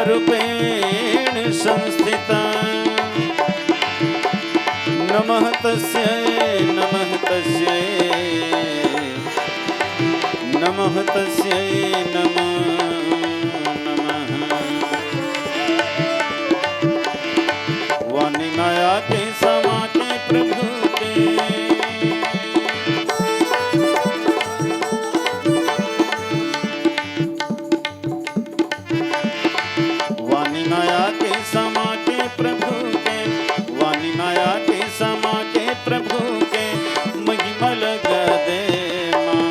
विद्यारूपेण संस्थिता नमः तस्यै नमः तस्यै नमः तस्यै नमः नमः। वाणी माया के समा के प्रभु के माया के समा के प्रभु के वाणी माया के समा के प्रभु के महिमा लगा दे माँ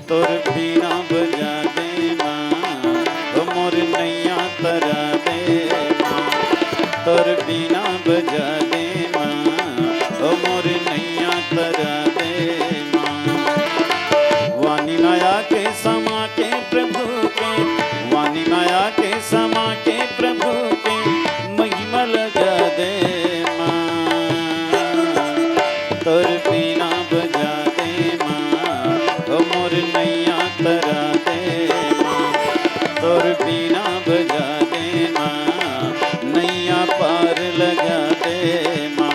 तोर बीना बजा दे माँ मोर नैया तरा दे माँ तोर बीना बजा दे माँ मोर नैया तरा दे माँ। वाणी माया के समा के प्रभु के वाणी माया के समा के प्रभु के महिमा लगा दे माँ तोर बीना बजा दे माँ मोर नैया तरा दे माँ तोर बीना बजा दे माँ नैया पार लगा दे माँ।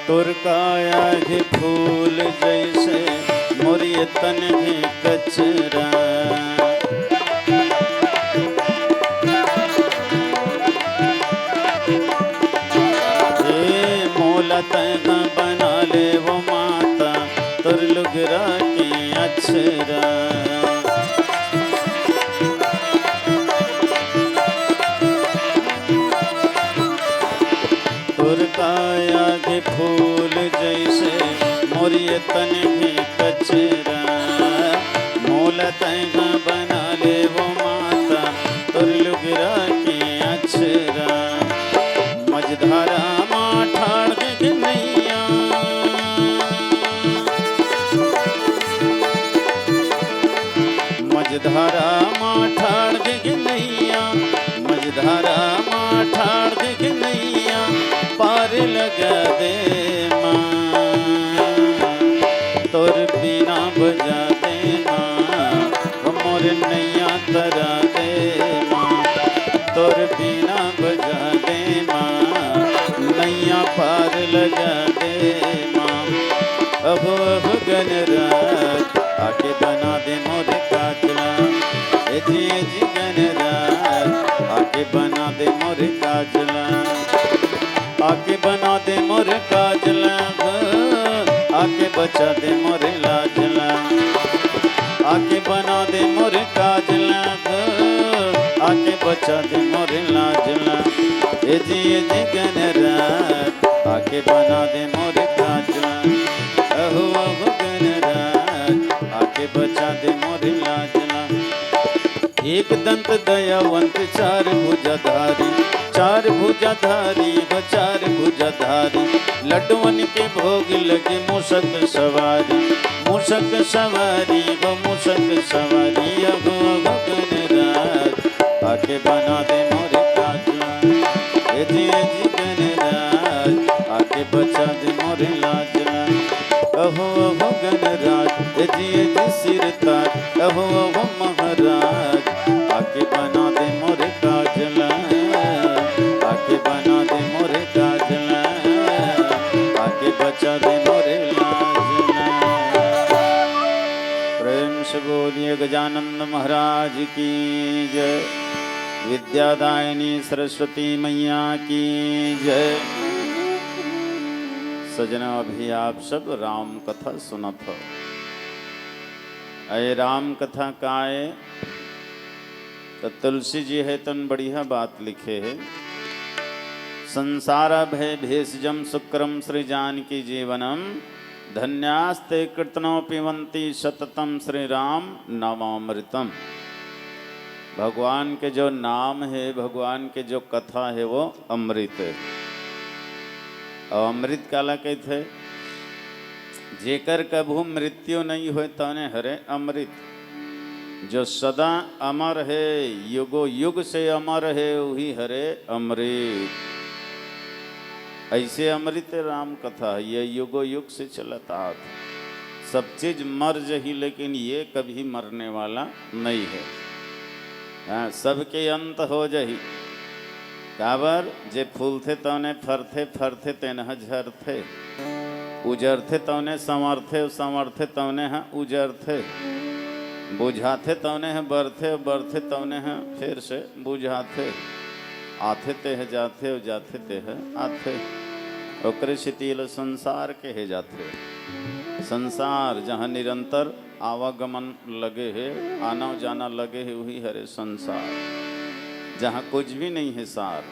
तोर काया है फूल जैसे मोरिय तन है कचरा हे मोला तना बना ले वो माता तोर लुगरा के अक्षरा काया के फूल जैसे मोरिय तन है कचरा मोल तैना बना ले वो माता तोर लुगरा के अक्षरा मझधारा माँ ठाड़ के नैया मझधारा माँ ठाड़ के नैया मझधारा माँ ठाड़ के नैया पार लगा दे माँ तोर बीना बजा दे माँ मोर नैया तरा दे माँ तोर बीना बजा दे माँ नैया पार लगा दे माँ। अब गणराज आके बना दे मोर काजला जी गणराज आके बना दे मोर काजला आके बना दे मोर काजला आके बचा दे मोर लाजला आके बना दे मोर काजला आके बचा दे मोर लाजला ए जी गणराज आके बना दे मोर काजला अहो गणराज आके बचा दे मोर लाजला। एक दंत दयावंत चार भुजाधारी चार भुजाधारी वो चार भुजाधारी लड्डुअन के भोग लगे मूषक सवारी वो मूषक सवारी अब गणराज आके बना दे मोरे काजला ए जी गणराज आके बचा दे मोरे लाजला। की जय। विद्यादायिनी सरस्वती मैया की जय। सजना अभी आप सब राम कथा सुनत हो। अय राम कथा काय तो तुलसी जी है तन बढ़िया बात लिखे है। संसार भय भेषजम शुक्रम श्री जानकी जीवनम धन्यास्ते कीर्तनो पिबंती सततम श्री राम नामामृतम। भगवान के जो नाम है, भगवान के जो कथा है वो अमृत है। और अमृत काला कहते जेकर कभू मृत्यु नहीं होए तने हरे अमृत। जो सदा अमर है, युगो युग से अमर है, वही हरे अमृत। ऐसे अमृत राम कथा ये युगो युग से चलता था। सब चीज मर जही लेकिन ये कभी मरने वाला नहीं है। हाँ, सबके अंत हो जही। काबर जे फूलथे तौने फरथे, फरथे तेनह झरथे, उजरथे तौने समर्थे, समर्थे तौने हाँ उजरथे, बुझाथे तौने हैं बरथे, बरथे तौने हैं फिर से बुझाथे, आथे ते है जाथे, जाथे ते है आथे। ओकरे शिथिल संसार के है जाथे। संसार जहाँ निरंतर आवागमन लगे है, आना जाना लगे है, वही हरे संसार। जहाँ कुछ भी नहीं है सार,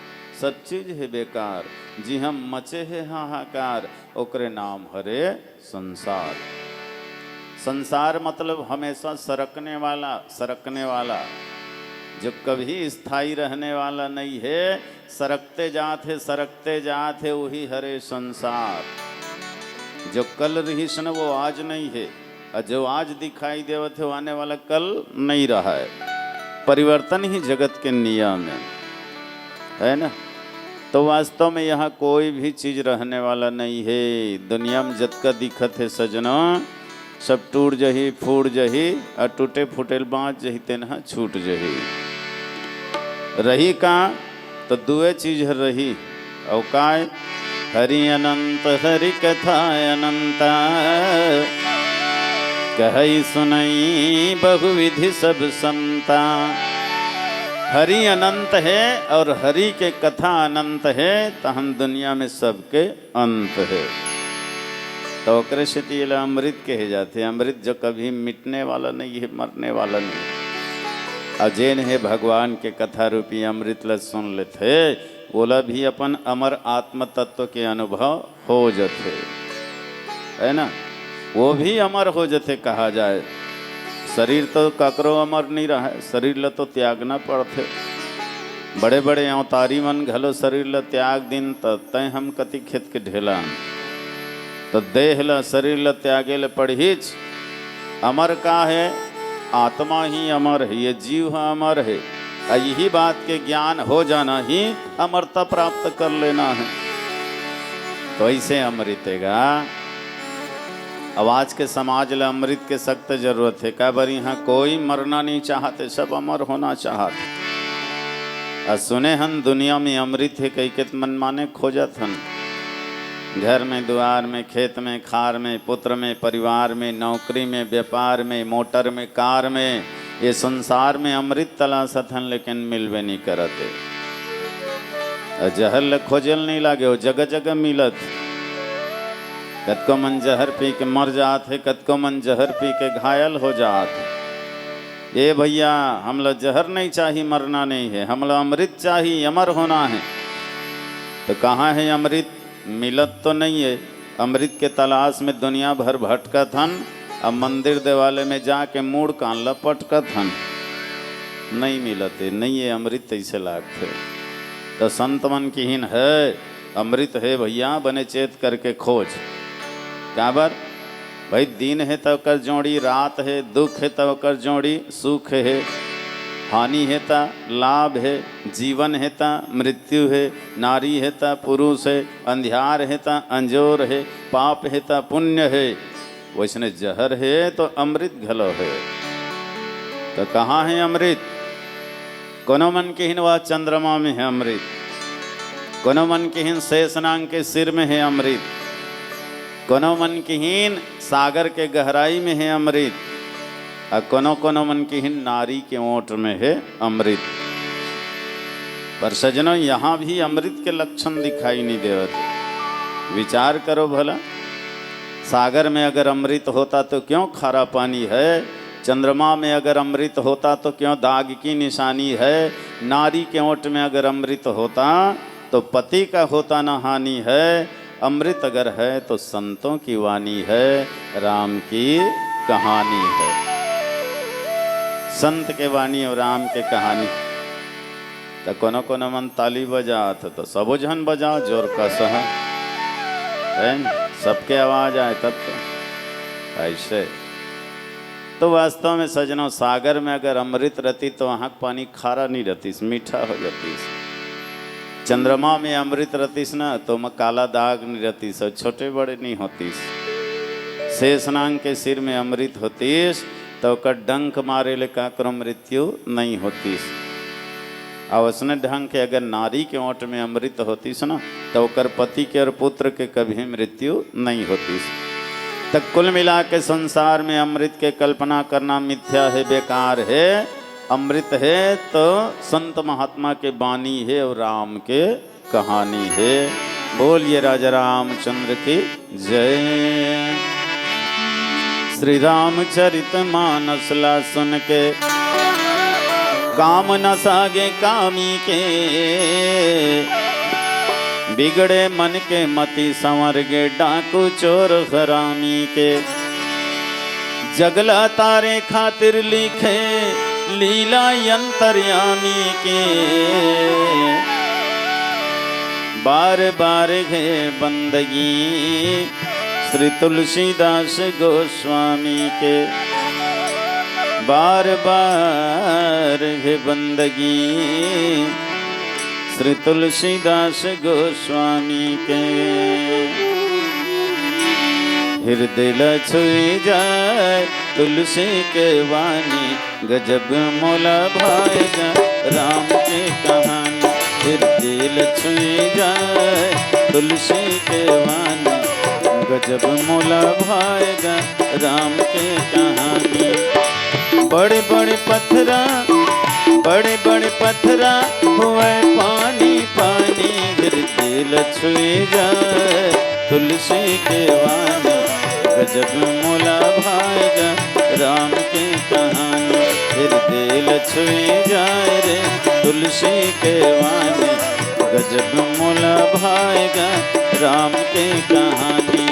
सब चीज है बेकार। जी हम मचे है हाहाकार, ओकरे नाम हरे संसार। संसार मतलब हमेशा सरकने वाला, सरकने वाला, जो कभी स्थायी रहने वाला नहीं है। सरकते जाते वही हरे संसार। जो कल रही सन वो आज नहीं है, और जो आज दिखाई देवत है वो आने वाला कल नहीं रहा है। परिवर्तन ही जगत के नियम है ना। तो वास्तव में यहाँ कोई भी चीज रहने वाला नहीं है। दुनिया में जतका दिखत है सजना, सब टूट जही फूट जही, और टूटे फूटेल बाँच जही तेनहा छूट जही। रही का तो दुए चीज रही। और काय हरि अनंत हरि कथा अनंता, कहई सुनई बहुविधि सब संता। हरि अनंत है और हरि के कथा अनंत है, तो हम दुनिया में सबके अंत है। तो कृष्ण अमृत कहे जाते हैं। अमृत जो कभी मिटने वाला नहीं है, मरने वाला नहीं। अजैन है भगवान के कथा रूपी अमृत ल सुन लेते, बोला भी अपन अमर आत्म तत्व के अनुभव हो जाते है ना। वो भी अमर हो जाते कहा जाए। शरीर तो ककरो अमर नहीं रहा है, शरीर ल तो त्यागना पड़ते। बड़े बड़े अवतारी मन घलो शरीर ल त्याग दिन, तय हम कति खेत के ढेलान। तो देह ल शरीर ल त्यागे ल पढ़ीच। अमर का है, आत्मा ही अमर है, ये जीव अमर है। यही बात के ज्ञान हो जाना ही अमरता प्राप्त कर लेना है। तो ऐसे अमृतेगा। अब आज के समाज ल अमृत के सख्त जरूरत है। क्या बार यहाँ कोई मरना नहीं चाहते, सब अमर होना चाहते। सुने हन दुनिया में अमृत है, कई के मन माने खोजत हन। घर में, द्वार में, खेत में, खार में, पुत्र में, परिवार में, नौकरी में, व्यापार में, मोटर में, कार में, ये संसार में अमृत तलाशत हन, लेकिन मिलवे नहीं करते। जहर ल खोजल नहीं लागे, वो जगह जगह मिलत। कतको मन जहर पी के मर जात है, कतको मन जहर पी के घायल हो जात है। ये भैया हमला जहर नहीं चाहिए, मरना नहीं है, हमला अमृत चाहिए, अमर होना है। तो कहाँ है अमृत? मिलत तो नहीं है। अमृत के तलाश में दुनिया भर भटकत हन। अब मंदिर देवालय में जाके मूड़ कान लपटकत हन, नहीं मिलते, नहीं है अमृत ऐसे लागते। तो संत मन की हीन है, अमृत है भैया, बने चेत करके खोज। काबर भाई दिन है तो कर जोड़ी, रात है, दुख है तो कर जोड़ी, सुख है, हानि है ता लाभ है, जीवन है ता मृत्यु है, नारी है ता पुरुष है, अंधियार है ता अंजोर है, पाप है ता पुण्य है। वैसने जहर है तो अमृत घलो है। तो कहाँ है अमृत? कोनो मन के हिन वह चंद्रमा में है अमृत, कोनो मन के हिन शेषनाग के सिर में है अमृत, कोनो मन के हीन सागर के गहराई में है अमृत, कोनो कोनो मन की हिन नारी के ओंठ में है अमृत। पर सजनों यहाँ भी अमृत के लक्षण दिखाई नहीं देते। विचार करो भला, सागर में अगर अमृत होता तो क्यों खारा पानी है, चंद्रमा में अगर अमृत होता तो क्यों दाग की निशानी है, नारी के ओंठ में अगर अमृत होता तो पति का होता न हानि है। अमृत अगर है तो संतों की वाणी है, राम की कहानी है। संत के वाणी और राम के कहानी। तो कोनो कोनो मन ताली बजात तो सब जन बजाओ जोर का सहा, सबके आवाज आए तब तो ऐसे। तो वास्तव में सजनों सागर में अगर अमृत रहती तो वहाँ पानी खारा नहीं रहती, मीठा हो जाती। चंद्रमा में अमृत रहतीस ना तो मैं काला दाग नहीं रहती, सब छोटे बड़े नहीं होतीस। शेषनाग के सिर में अमृत होतीस तो कर डंक मारे ले का करो मृत्यु नहीं होतीस। और उसने ढंग के अगर नारी के ओंठ में अमृत होतीस ना तो कर पति के और पुत्र के कभी मृत्यु नहीं होतीस। तक कुल मिला के संसार में अमृत के कल्पना करना मिथ्या है, बेकार है। अमृत है तो संत महात्मा के बानी है और राम के कहानी है। बोलिए राजा रामचंद्र की जय। श्री रामचरित मानस ला सुन के काम न सागे कामी के, बिगड़े मन के मति संवर गे डाकू चोर हरामी के। जगला तारे खातिर लिखे लीला अंतर्यामी के, बार बार है बंदगी श्री तुलसीदास गोस्वामी के। बार बार है बंदगी श्री तुलसीदास गोस्वामी के। हृदय छुई जाए तुलसी के वाणी, गजब मोला भाएगा राम की कहानी। हृदय छुई जाए तुलसी के वाणी, गजब मोला भाएगा राम की कहानी। बड़े बड़े पत्थरा हुए पानी पानी, हृदय छुई जाए तुलसी के वाणी, गजब मोला भाएगा राम की कहानी। हृदय छुई जाए रे तुलसी के वाणी, गजब मोला भाएगा राम की कहानी।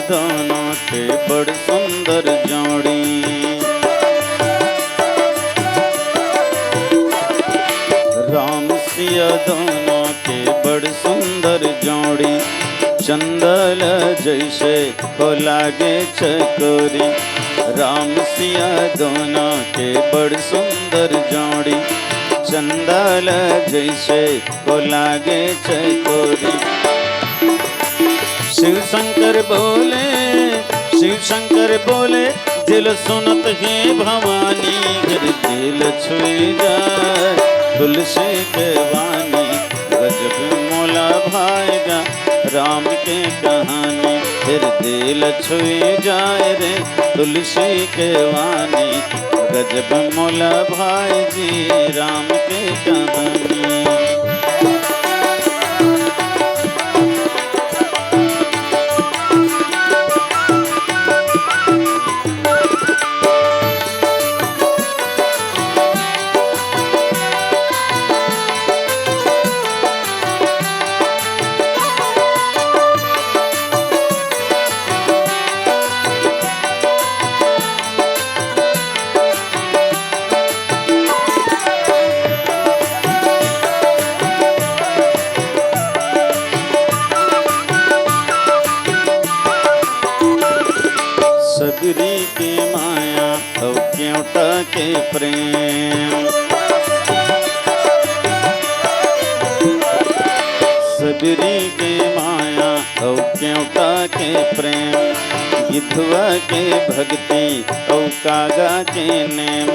दोनों के बड़ सुंदर जोड़ी, राम सिया दोनों के बड़ सुंदर जोड़ी। चंदल जैसे हो लागे चकोरी, राम सिया दोनों के बड़ सुंदर जोड़ी। चंदल जैसे हो लागे चकोरी। शिव शंकर बोले दिल सुनत है भवानी, दिल छुई जाए तुलसी के वाणी, गजब मोला भाएगा राम के कहानी। फिर दिल छुई जाए रे तुलसी के वाणी, गजब मोला भाई जी राम के कहानी। सबरी के माया औ केवटा के प्रेम। सबरी के माया औ केवटा के प्रेम, गिधवा के भक्ति औ कागा के नेम।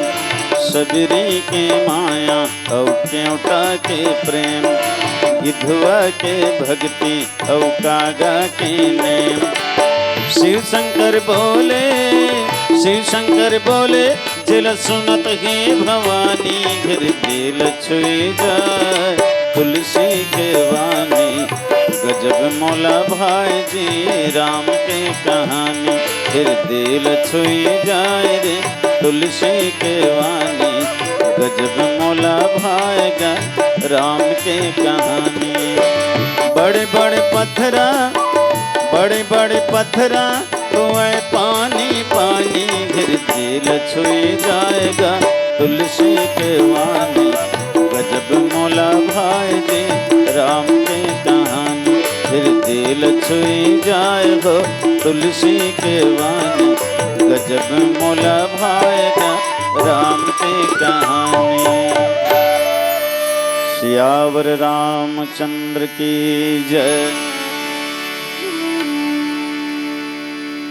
सबरी के माया औ केवटा के प्रेम, गिधवा के भक्ति औ कागा के नेम। शिव शंकर बोले, शिव शंकर बोले, जिल सुनत ही भवानी घर दिल छुई जाए तुलसी के वाणी। गजब मौला भाई जी राम के कहानी, फिर दिल छुई जाए रे तुलसी के वाणी। गजब मौला भाई गा राम के कहानी। बड़े बड़े पत्थरा, बड़े बड़े पत्थरा हुए पानी पानी, फिर दिल छुई जाएगा तुलसी के वाणी। गजब मौला भाई जी राम के कहानी, फिर दिल छुई जाए हो तुलसी के वाणी। गजब मौला भाई का राम के कहानी। सियावर रामचंद्र की जय।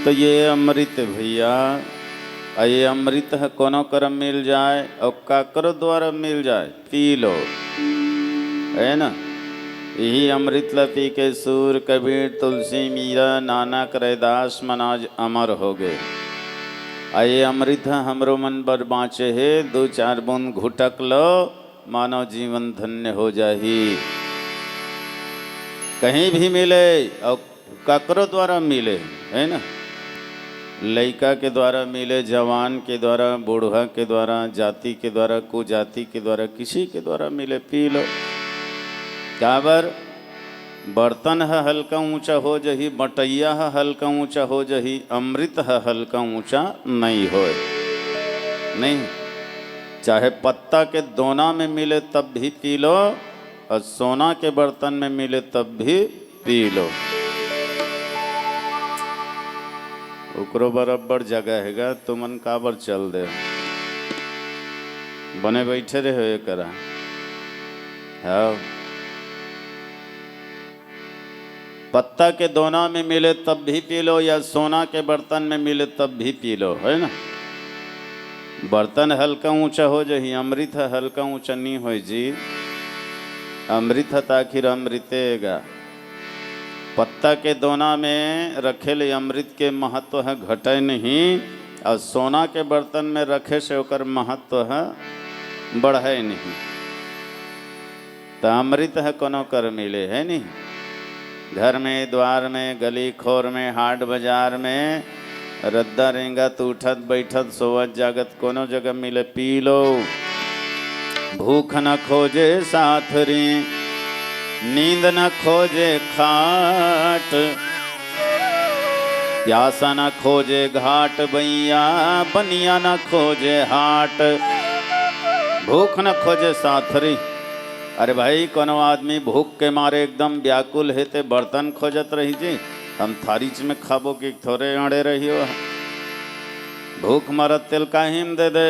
तो ये अमृत भैया, ये अमृत है कोनो करम मिल जाए और काकरो द्वारा मिल जाए पी लो, है ना। यही अमृत ला पी के सूर कबीर तुलसी मीरा नानक रैदास मनाज अमर हो गए। ये अमृत है हमरो मन बर बाँचे है, दो चार बूंद घुटक लो मानव जीवन धन्य हो जाही। कहीं भी मिले और काकरो द्वारा मिले, है ना। लड़का के द्वारा मिले, जवान के द्वारा, बूढ़ा के द्वारा, जाति के द्वारा, कुजाति के द्वारा, किसी के द्वारा मिले पी लो। काबर बर्तन है हल्का ऊंचा हो जही, बटैया है हल्का ऊंचा हो जही, अमृत है हल्का ऊंचा नहीं हो। नहीं, चाहे पत्ता के दोना में मिले तब भी पी लो, और सोना के बर्तन में मिले तब भी पी लो। ओकरो बराबर जगह हैगा, तुमन काबर चल दे बने बैठे रहे करा। हाँ, पत्ता के दोना में मिले तब भी पी लो, या सोना के बर्तन में मिले तब भी पी लो, है ना। बर्तन हल्का ऊंचा हो जही, अमृत है हल्का ऊंचा नहीं हो जी। अमृत है आखिर अमृतेगा। पत्ता के दोना में रखे ले अमृत के महत्व है घटे नहीं, और सोना के बर्तन में रखे से ओकर महत्व है बढ़े नहीं। तो अमृत है कोनो कर मिले, है नहीं। घर में, द्वार में, गली खोर में, हाट बाजार में, रद्दा रेंगत उठत बैठत सोवत जागत कोनो जगह मिले पी लो। भूख न खोजे साथरी, नींद न खोजे खाट, प्यासा न खोजे घाट, बैया बनिया न खोजे हाट। भूख न खोजे साथरी। अरे भाई कोनो आदमी भूख के मारे एकदम व्याकुल है ते बर्तन खोजत रही जी, हम थारीच में खाबो कि थोड़े अड़े रहियो। भूख मरत तेल काहिम दे दे,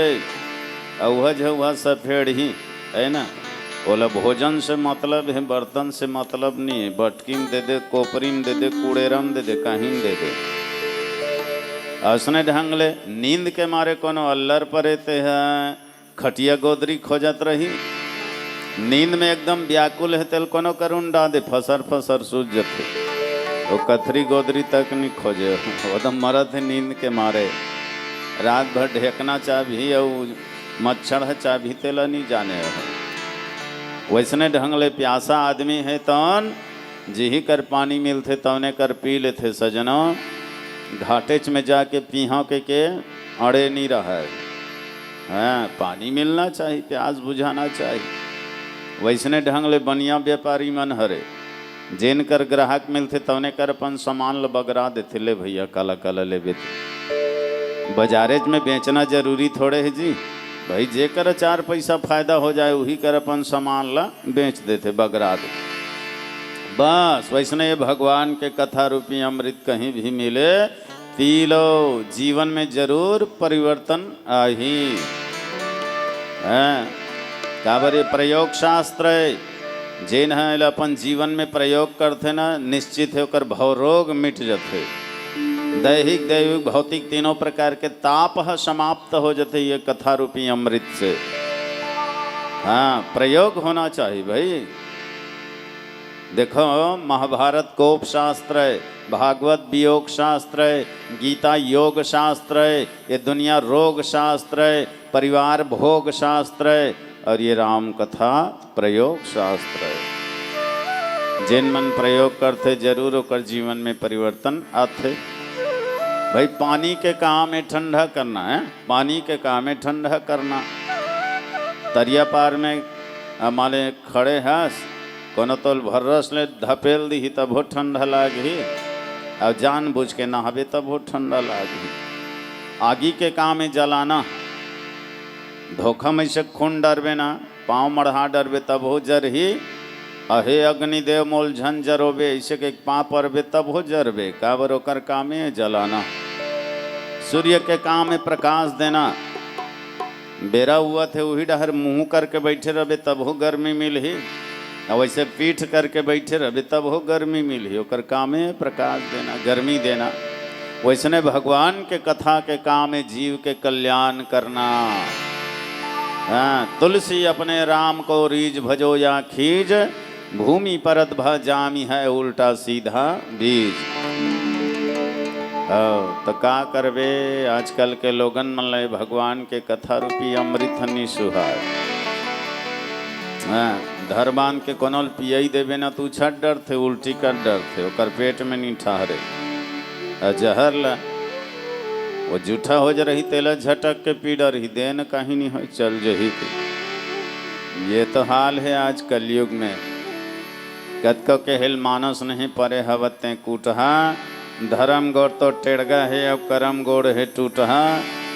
वह जो वह सफेद ही, है ना। बोला भोजन से मतलब है, बर्तन से मतलब नहीं है। बटकी में दे दे, कोपरी में दे दे, कूड़ेरा में दे दे, कहीं दे दे। असने ढंग ले नींद के मारे कोनो अल्लर परेते हैं, खटिया गोदरी खोजत रही। नींद में एकदम व्याकुल है तेल कोनो करुण डा दे, फसर फसर सूझ जाते। वो कथरी गोदरी तक नहीं खोजे, वो तो मरत है नींद के मारे। रात भर ढेकना चाभी और मच्छर है चाभी तेला नहीं जाने हो। वैसने ढंग ले प्यासा आदमी है तौन जिही कर पानी मिलते तौने कर पी लेते सजनों। घाटेच में जाके पीहा के अड़े नहीं रहा है। हाँ, पानी मिलना चाहिए, प्यास बुझाना चाहिए। वैसने ढंग ले बनिया व्यापारी मन हरे, जिन कर ग्राहक मिलते तौने कर अपन सामान ल बगरा देते। ले भैया काला काला ले बेते। बाजारेज में बेचना जरूरी थोड़े है जी भाई, जे कर चार पैसा फायदा हो जाए वही कर अपन सामान ला बेच देते, बगरा दे। बस वैसने भगवान के कथा रूपी अमृत कहीं भी मिले पी लो, जीवन में जरूर परिवर्तन आ ही है। काबरे प्रयोग शास्त्र है जेन है अपन जीवन में प्रयोग करते ना, निश्चित है ओकर भव रोग मिट जाते। दैहिक दैविक भौतिक तीनों प्रकार के ताप समाप्त हो जाते ये कथा रूपी अमृत से। हाँ, प्रयोग होना चाहिए भाई। देखो महाभारत कोप शास्त्र है, भागवत वियोग शास्त्र है, गीता योग शास्त्र है, ये दुनिया रोग शास्त्र है, परिवार भोग शास्त्र है, और ये राम कथा प्रयोग शास्त्र है। जिन मन प्रयोग करते जरूर होकर जीवन में परिवर्तन आते। भाई पानी के काम में ठंडा करना है, पानी के काम में ठंडा करना। तरिया पार में हमारे खड़े हैं, कोनो तो भर्रस ले धपेल दी तब बहुत ठंडा लागी, और जान बुझ के नहावे तब बहुत ठंडा लागी। आगी के काम में जलाना, धोखा में से खून डरबे ना, पाँव मढ़ा डरबे तब हो जर ही। अहे अग्निदेव मोल झन जरोबे, ऐसे के पाँव पड़बे तब हो जरबे। काबर ओकर काम है जलाना। सूर्य के काम में प्रकाश देना। बेरा हुआ थे वही डहर मुँह करके बैठे रहे तब हो गर्मी मिल ही, और वैसे पीठ करके बैठे रहे तब हो गर्मी मिल ही। ओकर काम है प्रकाश देना, गर्मी देना। वैसने भगवान के कथा के काम है जीव के कल्याण करना। हाँ, तुलसी अपने राम को रीज भजो या खीज, भूमि परत भ जामी है उल्टा सीधा बीज। तो का करबे, आजकल के लोगन मन ले भगवान के कथा रूपी अमृत हनी सुहाय। हाँ, धर बांध के कोनोल पियई देवे ना तू छट डर थे, उल्टी कर डर थे, ओकर पेट में नहीं ठहरे। जहर ला वो जूठा हो जा रही तेला झटक के पी डर ही देन कहीं नहीं हो चल जही के। ये तो हाल है आज कलयुग में। कतको के हिल मानस नहीं परे हवते कूटहा, धर्म गोड़ तो टेढ़गा है अब करम गोड़ है टूटहा।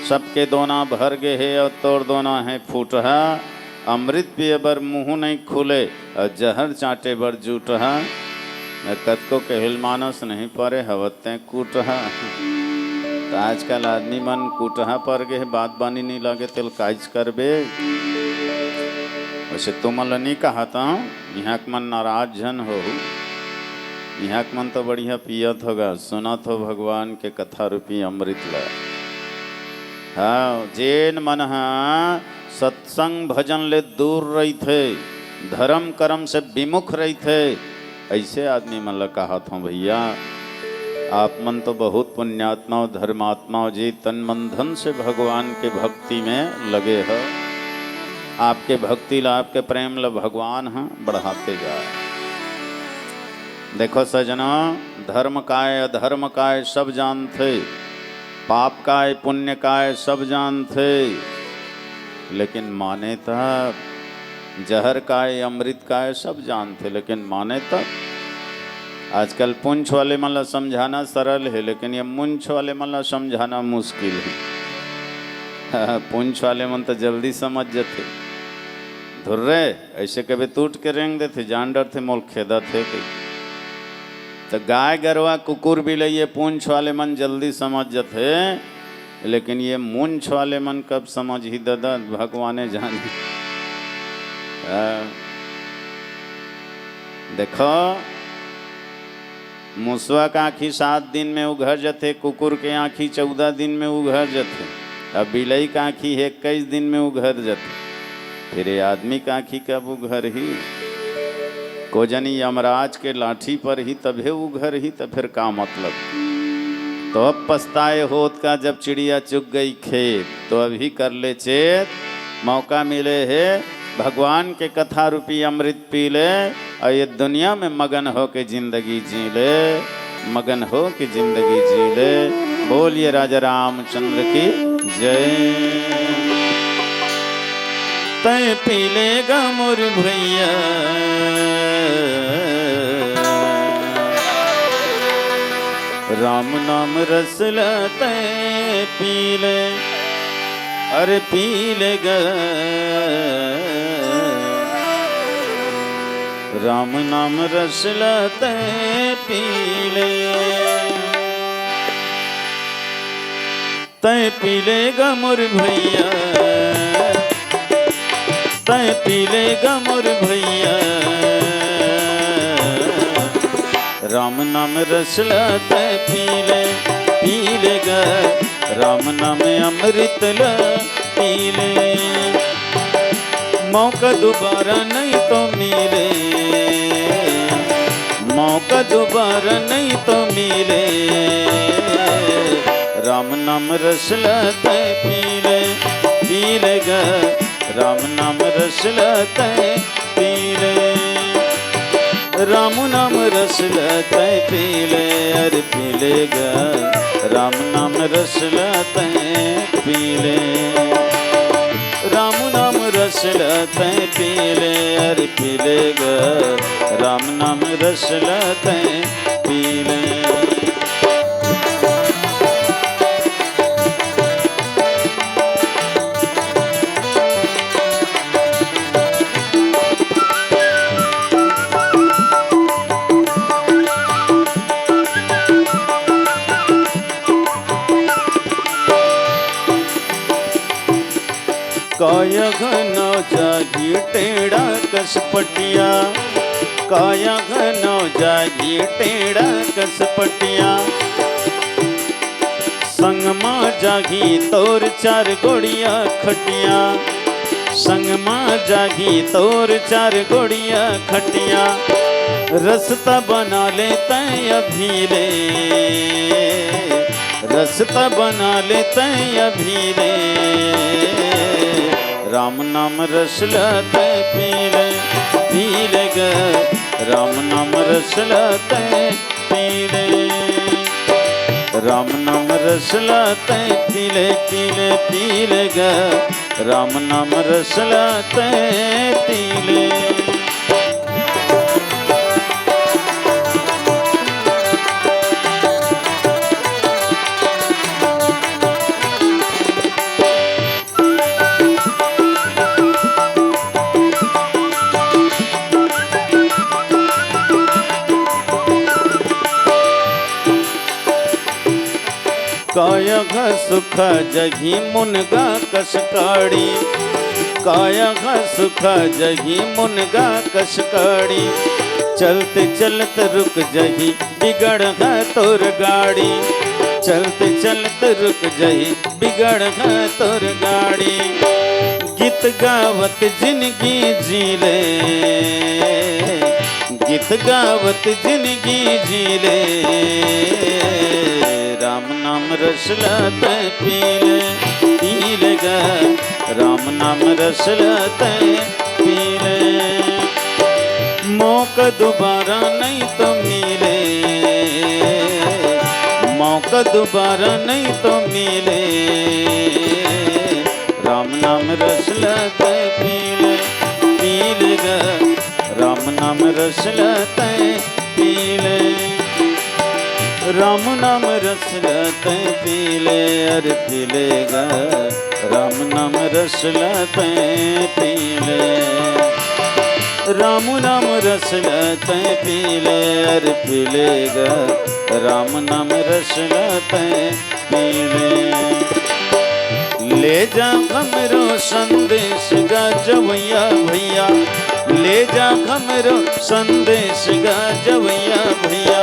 सबके दोना भर गे है और तोड़ दोना है फूटहा। अमृत पिए बर मुँह नहीं खुले और जहर चाटे बर जूटहा। कतको के हिल मानस नहीं परे हवते कूटहा। तो आजकल आदमी मन कूटहा पर गे, बात बानी नहीं लगे तेल काज करबे। वैसे तुम नहीं कहा था यहाँ के मन नाराज जन हो, यहाँ के मन तो बढ़िया पियत होगा, सुनत हो भगवान के कथा रूपी अमृत ला। हाँ, जेन मन हाँ सत्संग भजन ले दूर रही थे, धर्म कर्म से विमुख रही थे, ऐसे आदमी मन ला कहा था भैया आप मन तो बहुत पुण्यात्मा धर्मात्मा जी, तन मन धन से भगवान के भक्ति में लगे हो। आपके भक्ति ला आपके प्रेम ला भगवान हाँ बढ़ाते जाए। देखो सजना, धर्म काय अधर्म काय सब जानते, पाप काय पुण्य काय सब जानते, लेकिन माने तब जहर काय अमृत काय सब जानते, लेकिन माने तब। आजकल पुंछ वाले मन ला समझाना सरल है, लेकिन ये मुंछ वाले मन ला समझाना मुश्किल है। पुंछ वाले मन तो जल्दी समझ जाते, धुर्रे ऐसे कभी टूट के रेंग देते, जान डर थे मोल खेदा थे। तो गाय गरवा कुकुर भी ले ये पुंछ वाले मन जल्दी समझ जाते, लेकिन ये मुंछ वाले मन कब समझ ही दादा भगवाने जाने। देखो मुसवा का आँखी 7 दिन में उघर जाते, कुकुर के आँखी 14 दिन में उघर जाते, अब बिलई का आँखी 21 दिन में उघर जाते, फिर ये आदमी का आँखी कब उघर ही। को जनी यमराज के लाठी पर ही तभे उघर ही, तो फिर का मतलब। तो अब पछताए होत का जब चिड़िया चुग गई खेत, तो अभी कर ले चेत, मौका मिले है भगवान के कथा रूपी अमृत पी ले, और ये दुनिया में मगन हो के जिंदगी जी ले, मगन हो के जिंदगी जी ले। बोलिए राजा रामचंद्र की जय। तय पी लेगा मोर भैया राम नाम रसला, तय पी ले, अरे पी लेगा राम नाम रसला, तय पी ले। तय पी लेगा मोर भैया, तय पी लेगा मोर भैया। राम नाम रसला तय पी लेगा, राम नाम अमृत ला पी ले। मौका दोबारा नहीं तो मिले, मौका दोबारा नहीं तो मिले। राम नाम रसला तय पी लेगा, राम नाम रसला तय पी ले। राम नाम रसला तय पी ले, अरे पी लेगा, राम नाम रसला तय पी ले। राम नाम रसला तय पी ले, अरे पी लेगा, राम नाम रसला तय पी ले। काया घनो जागी टेढ़ा कसपटिया, काया घनो जागी टेढ़ा कसपटिया। संग मां जागी तोर चार गोड़िया खटिया, संग मां जागी तोर चार गोड़िया खटिया। रस्ता बना ले तय अभी ले, रस्ता बना ले तय अभी ले। राम नाम रसला तय पी लेगा, राम नाम रसला तय पी ले। राम नाम रसला तय पी लेगा, राम नाम रसला तय पी ले। काया घा सुखा जगी मुनगा कसकाड़ी, काया घा सुखा जगी मुनगा कसकाड़ी। चलते चलते रुक जही बिगड़ गा तोर गाड़ी, चलते चलते रुक जही बिगड़ गा तोर गाड़ी। गीत गावत जिंदगी जी ले, गीत गावत जिंदगी जी ले। राम नाम रसला तय पी लेगा, राम नाम रसला तय पी ले। मौका दोबारा नहीं तो मिले, मौका दोबारा नहीं तो मिले। राम नाम रसला तय पी लेगा, राम नाम रसला तय पी ले। राम नाम रसला तय पी ले, अरे पी लेगा, राम नाम रसला तय पी ले। राम नाम रसला तय पी ले, अरे पी लेगा, राम नाम रसला तय पी ले। ले जा हमरो संदेश गाजवैया भैया, ले जा हमरो संदेश गाजवैया भैया।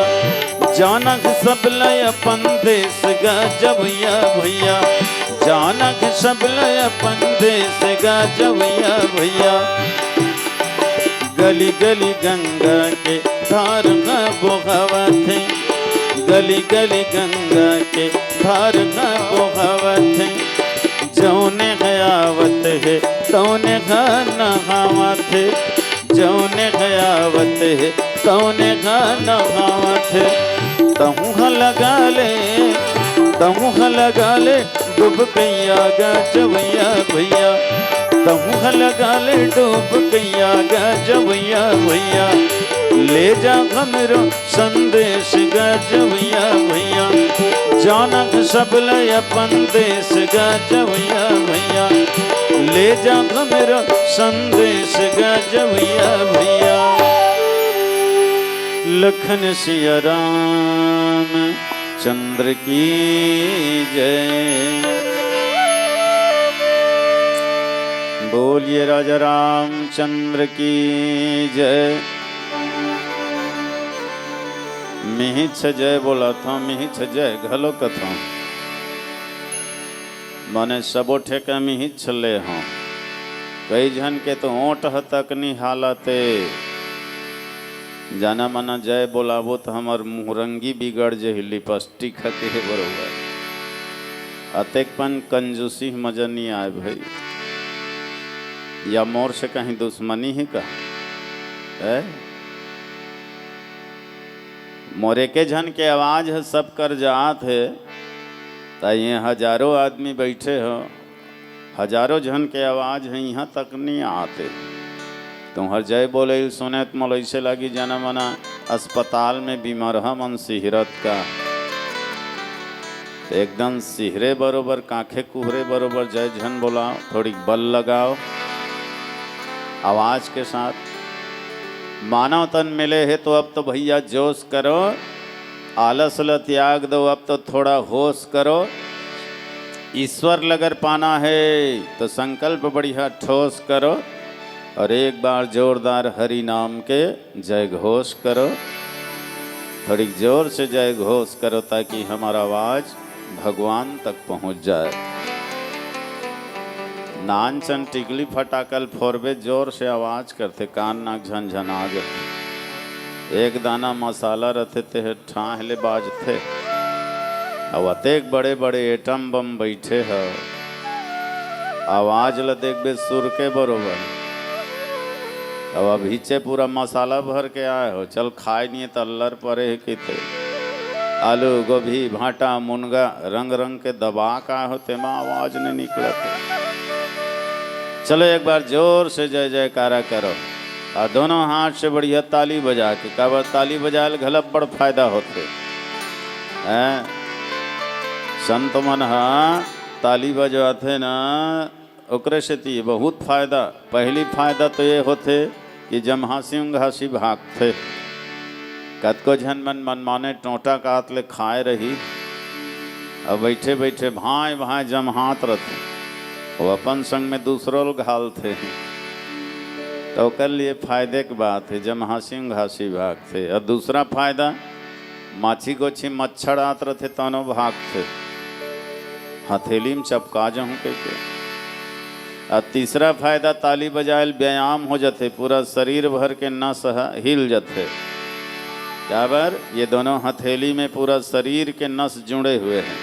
जानक सब लय अपन देश गाजवैया भैया, जानक सब लय अपन देश गाजवैया भैया। गली गली गंगा के धार का बोहावत है, गली गली गंगा के धार का बोहावत है। जौने गयावत है तौने नहावत है, जौने गयावत है तौने नहावत है। तहु लगा ले, तहु लगा ले डूब गैया गाजवैया भैया, तहु लगा ले डूब गैया गाजवैया भैया। ले जा हमरो संदेश गाजवैया भैया, जानक सब लय अपन देश गाजवैया भैया। ले जा हमरो संदेश गाजवैया भैया। लखन सिया राम चंद्र की जय। बोलिए राजा रामचंद्र की जय। मिहिछ जय बोला था, मिहिछ जय घलो कथा माने सबो ठेका मिहिछ ले हों। कई जन के तो ओट तक नहीं हालते जाना माना जय बोलाबो तो हमार मुहरंगी बिगड़ जे लिपस्टिक के बरोबर अतेकपन कंजूसी मजा नहीं आए भाई, या मोर से कहीं दुश्मनी ही का है। मोरे के जन के आवाज है सब कर जात है, तो ये हजारों आदमी बैठे हो, हजारों जन के आवाज है यहाँ तक नहीं आते। तुम हर जय बोले सुने तो मोल ऐसे लगी जाना मना अस्पताल में बीमार मन सिहरत का, एकदम सिहरे बरोबर कांखे कुहरे बरोबर जय झन बोलाओ, थोड़ी बल लगाओ आवाज के साथ। मानव तन मिले है तो अब तो भैया जोश करो, आलस ल त्याग दो, अब तो थोड़ा होश करो। ईश्वर लगर पाना है तो संकल्प बढ़िया ठोस करो, और एक बार जोरदार हरि नाम के जय घोष करो। थोड़ी जोर से जय घोष करो ताकि हमारा आवाज भगवान तक पहुंच जाए। नानचन टिकली फटाकल फोरबे जोर से आवाज करते, कान नाक झनझना जाते। एक दाना मसाला रहते थे ठाहले बाजते, अब अतेक बड़े बड़े एटम बम बैठे है, आवाज ल देखबे सुर के बरोबर। अब अभीचे पूरा मसाला भर के आए हो, चल खाए नहीं तल्लर परे है किते आलू गोभी भाटा मुनगा रंग रंग के दबा का होते माँ आवाज नहीं निकलते। चलो एक बार जोर से जय जयकारा करो, और दोनों हाथ से बढ़िया ताली बजा के, काबर ताली बजाए घलब बड़ फायदा होते हैं। संत मन हाँ ताली बजवाते ना ओकरे से ती बहुत फायदा। पहली फायदा तो ये होते कि जम हासी उंघासी भागते, कतको झन मन मनमाने टोटा कात ले खाए रही, अब बैठे बैठे भाई भाई जम हाथ रहते, वो अपन संग में दूसरों घालते हैं, तो कर लिए फायदे की बात है, जम हासी घासी भागते। और दूसरा फायदा माछी गोछी मच्छर आत रहते तनो भागते, हथेली में चपका जाऊँ के। और तीसरा फायदा ताली बजायल व्यायाम हो जाते, पूरा शरीर भर के नस हिल जाते। क्या बार ये दोनों हथेली में पूरा शरीर के नस जुड़े हुए हैं,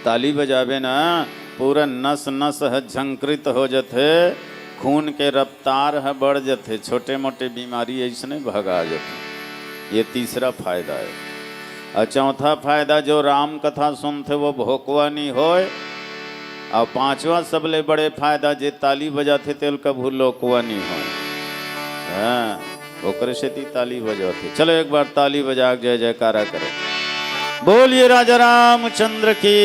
ताली बजावे ना पूरा नस नस है झंकृत हो जाते, खून के रफ्तार है बढ़ जाते, छोटे मोटे बीमारी ऐसने भगा जाते। ये तीसरा फायदा है। और चौथा फायदा जो राम कथा सुनते वो भोकवा नहीं होए। और पांचवा सबले बड़े फायदा जे ताली बजाते तेल कभू लोकवा नहीं होए। हाँ ओकरे से ती ताली बजाते। चलो एक बार ताली बजा के जय जयकारा करो, बोलिए राजा रामचंद्र की।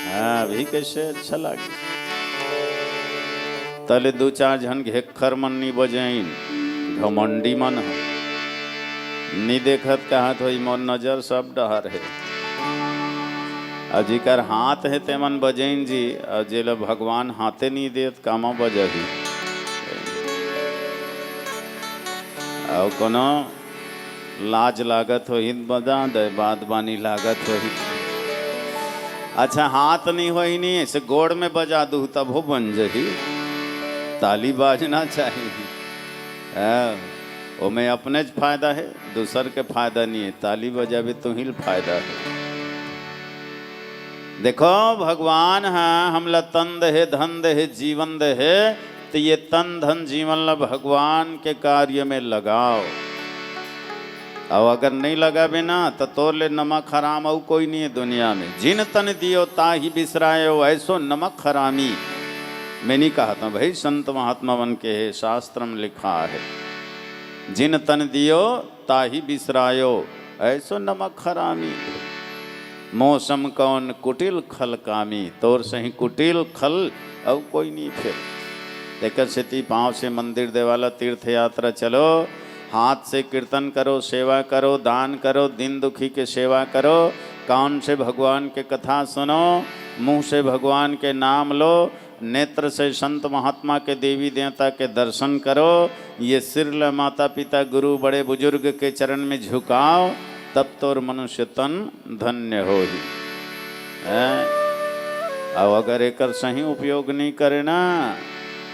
हाँ भी कैसे अच्छा लगे। तले दो चार जन घेखर मन नहीं बजाइन, घमंडी मन है नहीं देखत कहा तो मोर नजर सब डहर है। अजिकर हाथ है ते मन बजैन जी, और जेला भगवान हाथे नहीं देत कामा बजही। और कोनो लाज लागत हो हित बजा दे, बात बानी लागत हो हित। अच्छा हाथ नहीं हो ही नहीं ऐसे गोड़ में बजा दूँ तब हो बन जही। ताली बाजना चाहिए, वो में अपने फायदा है, दूसर के फायदा नहीं है। ताली बजावे तो ही फायदा है। देखो भगवान है हमला तन दे धन दे जीवन दे है, तो ये तन धन जीवन ला भगवान के कार्य में लगाओ। और अगर नहीं लगावे ना तो तोर ले नमक हराम और कोई नहीं है दुनिया में। जिन तन दियो ताही बिसरायो, ऐसो नमक हरामी। मैं नहीं कहा था भाई, संत महात्मा बन के है, शास्त्र में लिखा है जिन तन दियो ताही बिसरायो, ऐसो नमक हरामी। मौसम कौन कुटिल खल कामी, तोर सही कुटिल खल और कोई नहीं। फिर लेकर सेती पाँव से मंदिर देवाला तीर्थ यात्रा चलो, हाथ से कीर्तन करो, सेवा करो, दान करो, दिन दुखी के सेवा करो, कान से भगवान के कथा सुनो, मुंह से भगवान के नाम लो, नेत्र से संत महात्मा के देवी देवता के दर्शन करो, ये सिर ल माता पिता गुरु बड़े बुजुर्ग के चरण में झुकाओ, तब तोर मनुष्य तन धन्य हो ही। अब अगर एक सही उपयोग नहीं करे ना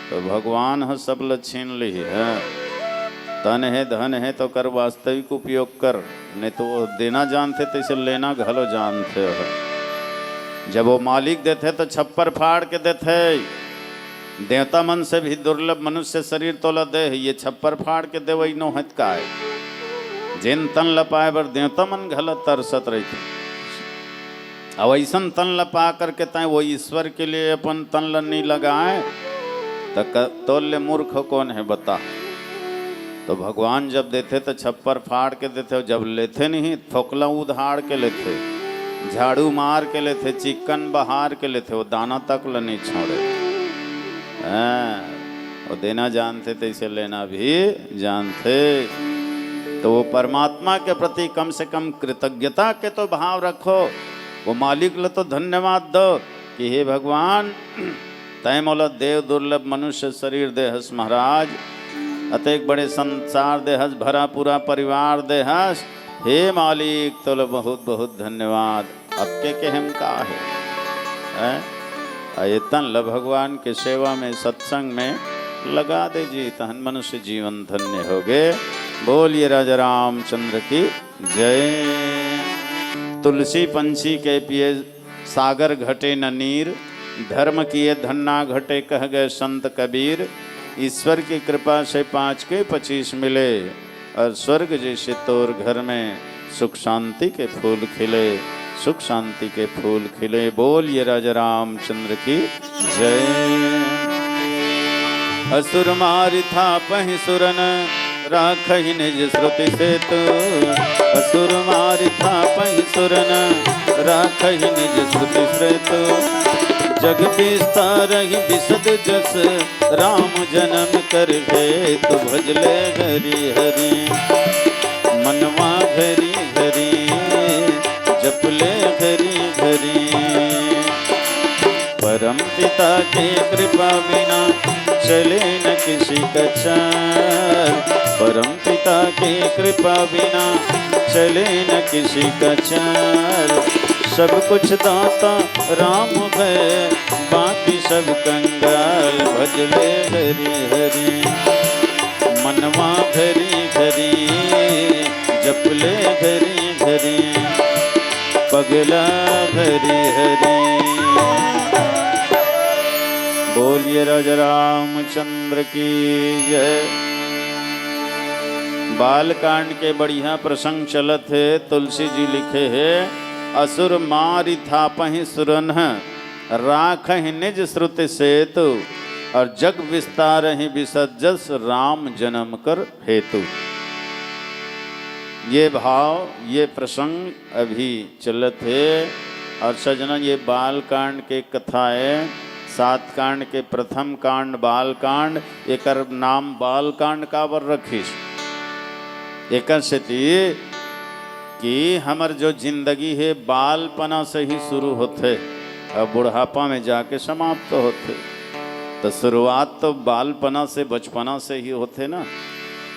तो भगवान ह सब ल छीन ली है। तन है धन है तो कर वास्तविक उपयोग कर, नहीं तो वो देना जानते तो इसे लेना घलो जानते हो। जब वो मालिक देते तो छप्पर फाड़ के देते, देवता मन से भी दुर्लभ मनुष्य शरीर तोला दे, ये छप्पर फाड़ के दे वही नो हत का है। जिन तन लपाए बर देवता मन घल तरसत रही थे, अब ऐसा तन लपा करके तय वो ईश्वर के लिए अपन तन ल नहीं लगाए तो ले मूर्ख कौन है बता। तो भगवान जब देते तो छप्पर फाड़ के देते, जब लेते नहीं फोकला उधाड़ के लेते, झाड़ू मार के लेते, चिकन बहार के लेते, वो दाना तक ल नहीं छोड़े। वो देना जानते थे, इसे लेना भी जानते। तो वो परमात्मा के प्रति कम से कम कृतज्ञता के तो भाव रखो, वो मालिक ल तो धन्यवाद दो कि हे भगवान तय मोला देव दुर्लभ मनुष्य शरीर देहस महाराज, अतेक बड़े संसार देहस, भरा पूरा परिवार देहस, हे मालिक तो बहुत बहुत धन्यवाद। अब के हम का है तन ल भगवान के सेवा में सत्संग में लगा दे जी, तहन मनुष्य जीवन धन्य हो गए। बोलिए राजा रामचंद्र की जय। तुलसी पंछी के पिए सागर घटे न नीर, धर्म किए धन्ना घटे कह गए संत कबीर। ईश्वर की कृपा से 5 के 25 मिले, और स्वर्ग जैसे तोर घर में सुख शांति के फूल खिले, सुख शांति के फूल खिले। बोलिए राजा रामचंद्र की जय। असुर मारि था पहि सुरन, राखहि निज श्रुति से तू। असुर मारि था पहि सुरन, राखहि निज श्रुति से तू। जग विस्तारहि बिसद जस, राम जन्म कर भेत भजले हरि हरि। मनवा घरी घरी जपले घरी घरी। परम पिता के कृपा बिना चले न किसी का चाल, परम पिता के कृपा बिना चले न किसी का चाल। सब कुछ दाता राम है, बाकी सब कंगाल भजले हरि हरि। मनवा घरी घरी जपले घरी घरी, पगला हरि हरि। बोलिए राजा रामचंद्र की जय। बालकांड के बढ़िया प्रसंग चलत है। तुलसी जी लिखे है, असुर मारि थापहि सुरन, राखहि निज श्रुति सेतु। और जग विस्तारहि बिसद जस, राम जन्म कर हेतु। ये भाव ये प्रसंग अभी चलत है। और सजना ये बाल कांड के कथा है। 7 कांड के प्रथम कांड बाल कांड, एक नाम बाल कांड का बर रखीस। एक कि हमर जो जिंदगी है बालपना से ही शुरू होते और बुढ़ापा में जाके समाप्त होते। तो शुरुआत तो बालपना से बचपना से ही होते ना।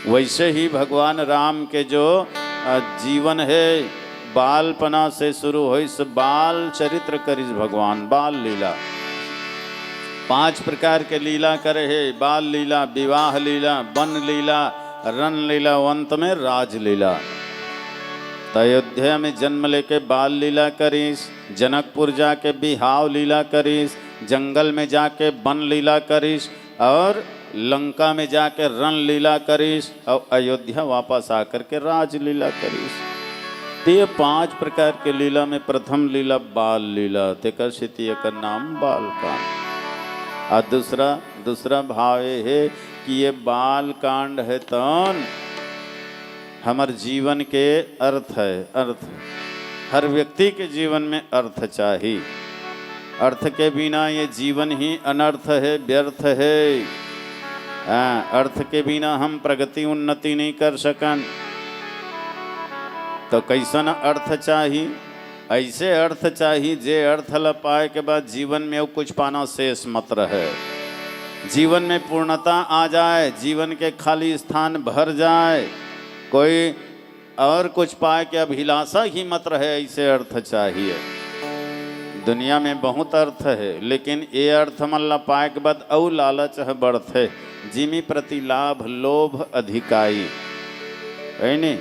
वैसे ही भगवान राम के जो जीवन है बालपना से शुरू हो, इस बाल चरित्र करिस भगवान। बाल लीला 5 प्रकार के लीला करे है। बाल लीला, विवाह लीला, वन लीला, रन लीला, अंत में राज लीला। अयोध्या में जन्म लेके बाल लीला करीस, जनकपुर जाके बिहाव लीला करीस, जंगल में जाके वन लीला करीस, और लंका में जाके रन लीला करीस, और अयोध्या वापस आकर के राज लीला करीस। तो ये 5 प्रकार के लीला में प्रथम लीला बाल लीला, तेकर सिद्धि का नाम बाल कांड। और दूसरा भाव ये है कि ये बाल कांड है तन हमारे जीवन के अर्थ है। अर्थ हर व्यक्ति के जीवन में अर्थ चाहिए। अर्थ के बिना ये जीवन ही अनर्थ है, व्यर्थ है। अर्थ के बिना हम प्रगति उन्नति नहीं कर सकन। तो कैसन अर्थ चाहिए? ऐसे अर्थ चाहिए जे अर्थ ल पाए के बाद जीवन में कुछ पाना शेष मत रहे, जीवन में पूर्णता आ जाए, जीवन के खाली स्थान भर जाए, कोई और कुछ पाए के अभिलाषा ही मत रहे, ऐसे अर्थ चाहिए। दुनिया में बहुत अर्थ है, लेकिन ये अर्थ मल्ला पाए के बाद औ लालच है बढ़त है, जिमी प्रति लाभ लोभ अधिकाई है नहीं।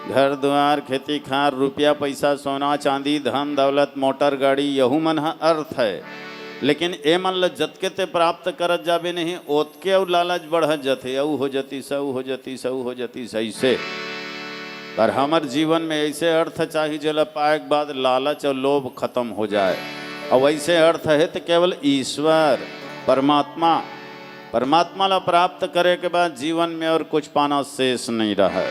घर द्वार खेती खार रुपया पैसा सोना चांदी धन दौलत मोटर गाड़ी यहू मन अर्थ है, लेकिन ए मन ल जतके ते प्राप्त करत जाबे नहीं ओतके और लालच बढ़त जाते, औ हो जती सऊ हो जती सऊ हो जती सही से। पर हमार जीवन में ऐसे अर्थ चाहिए जल पाए के बाद लालच और लोभ खत्म हो जाए। और वैसे अर्थ है तो केवल ईश्वर परमात्मा, परमात्मा ला प्राप्त करे के बाद जीवन में और कुछ पाना शेष नहीं रहा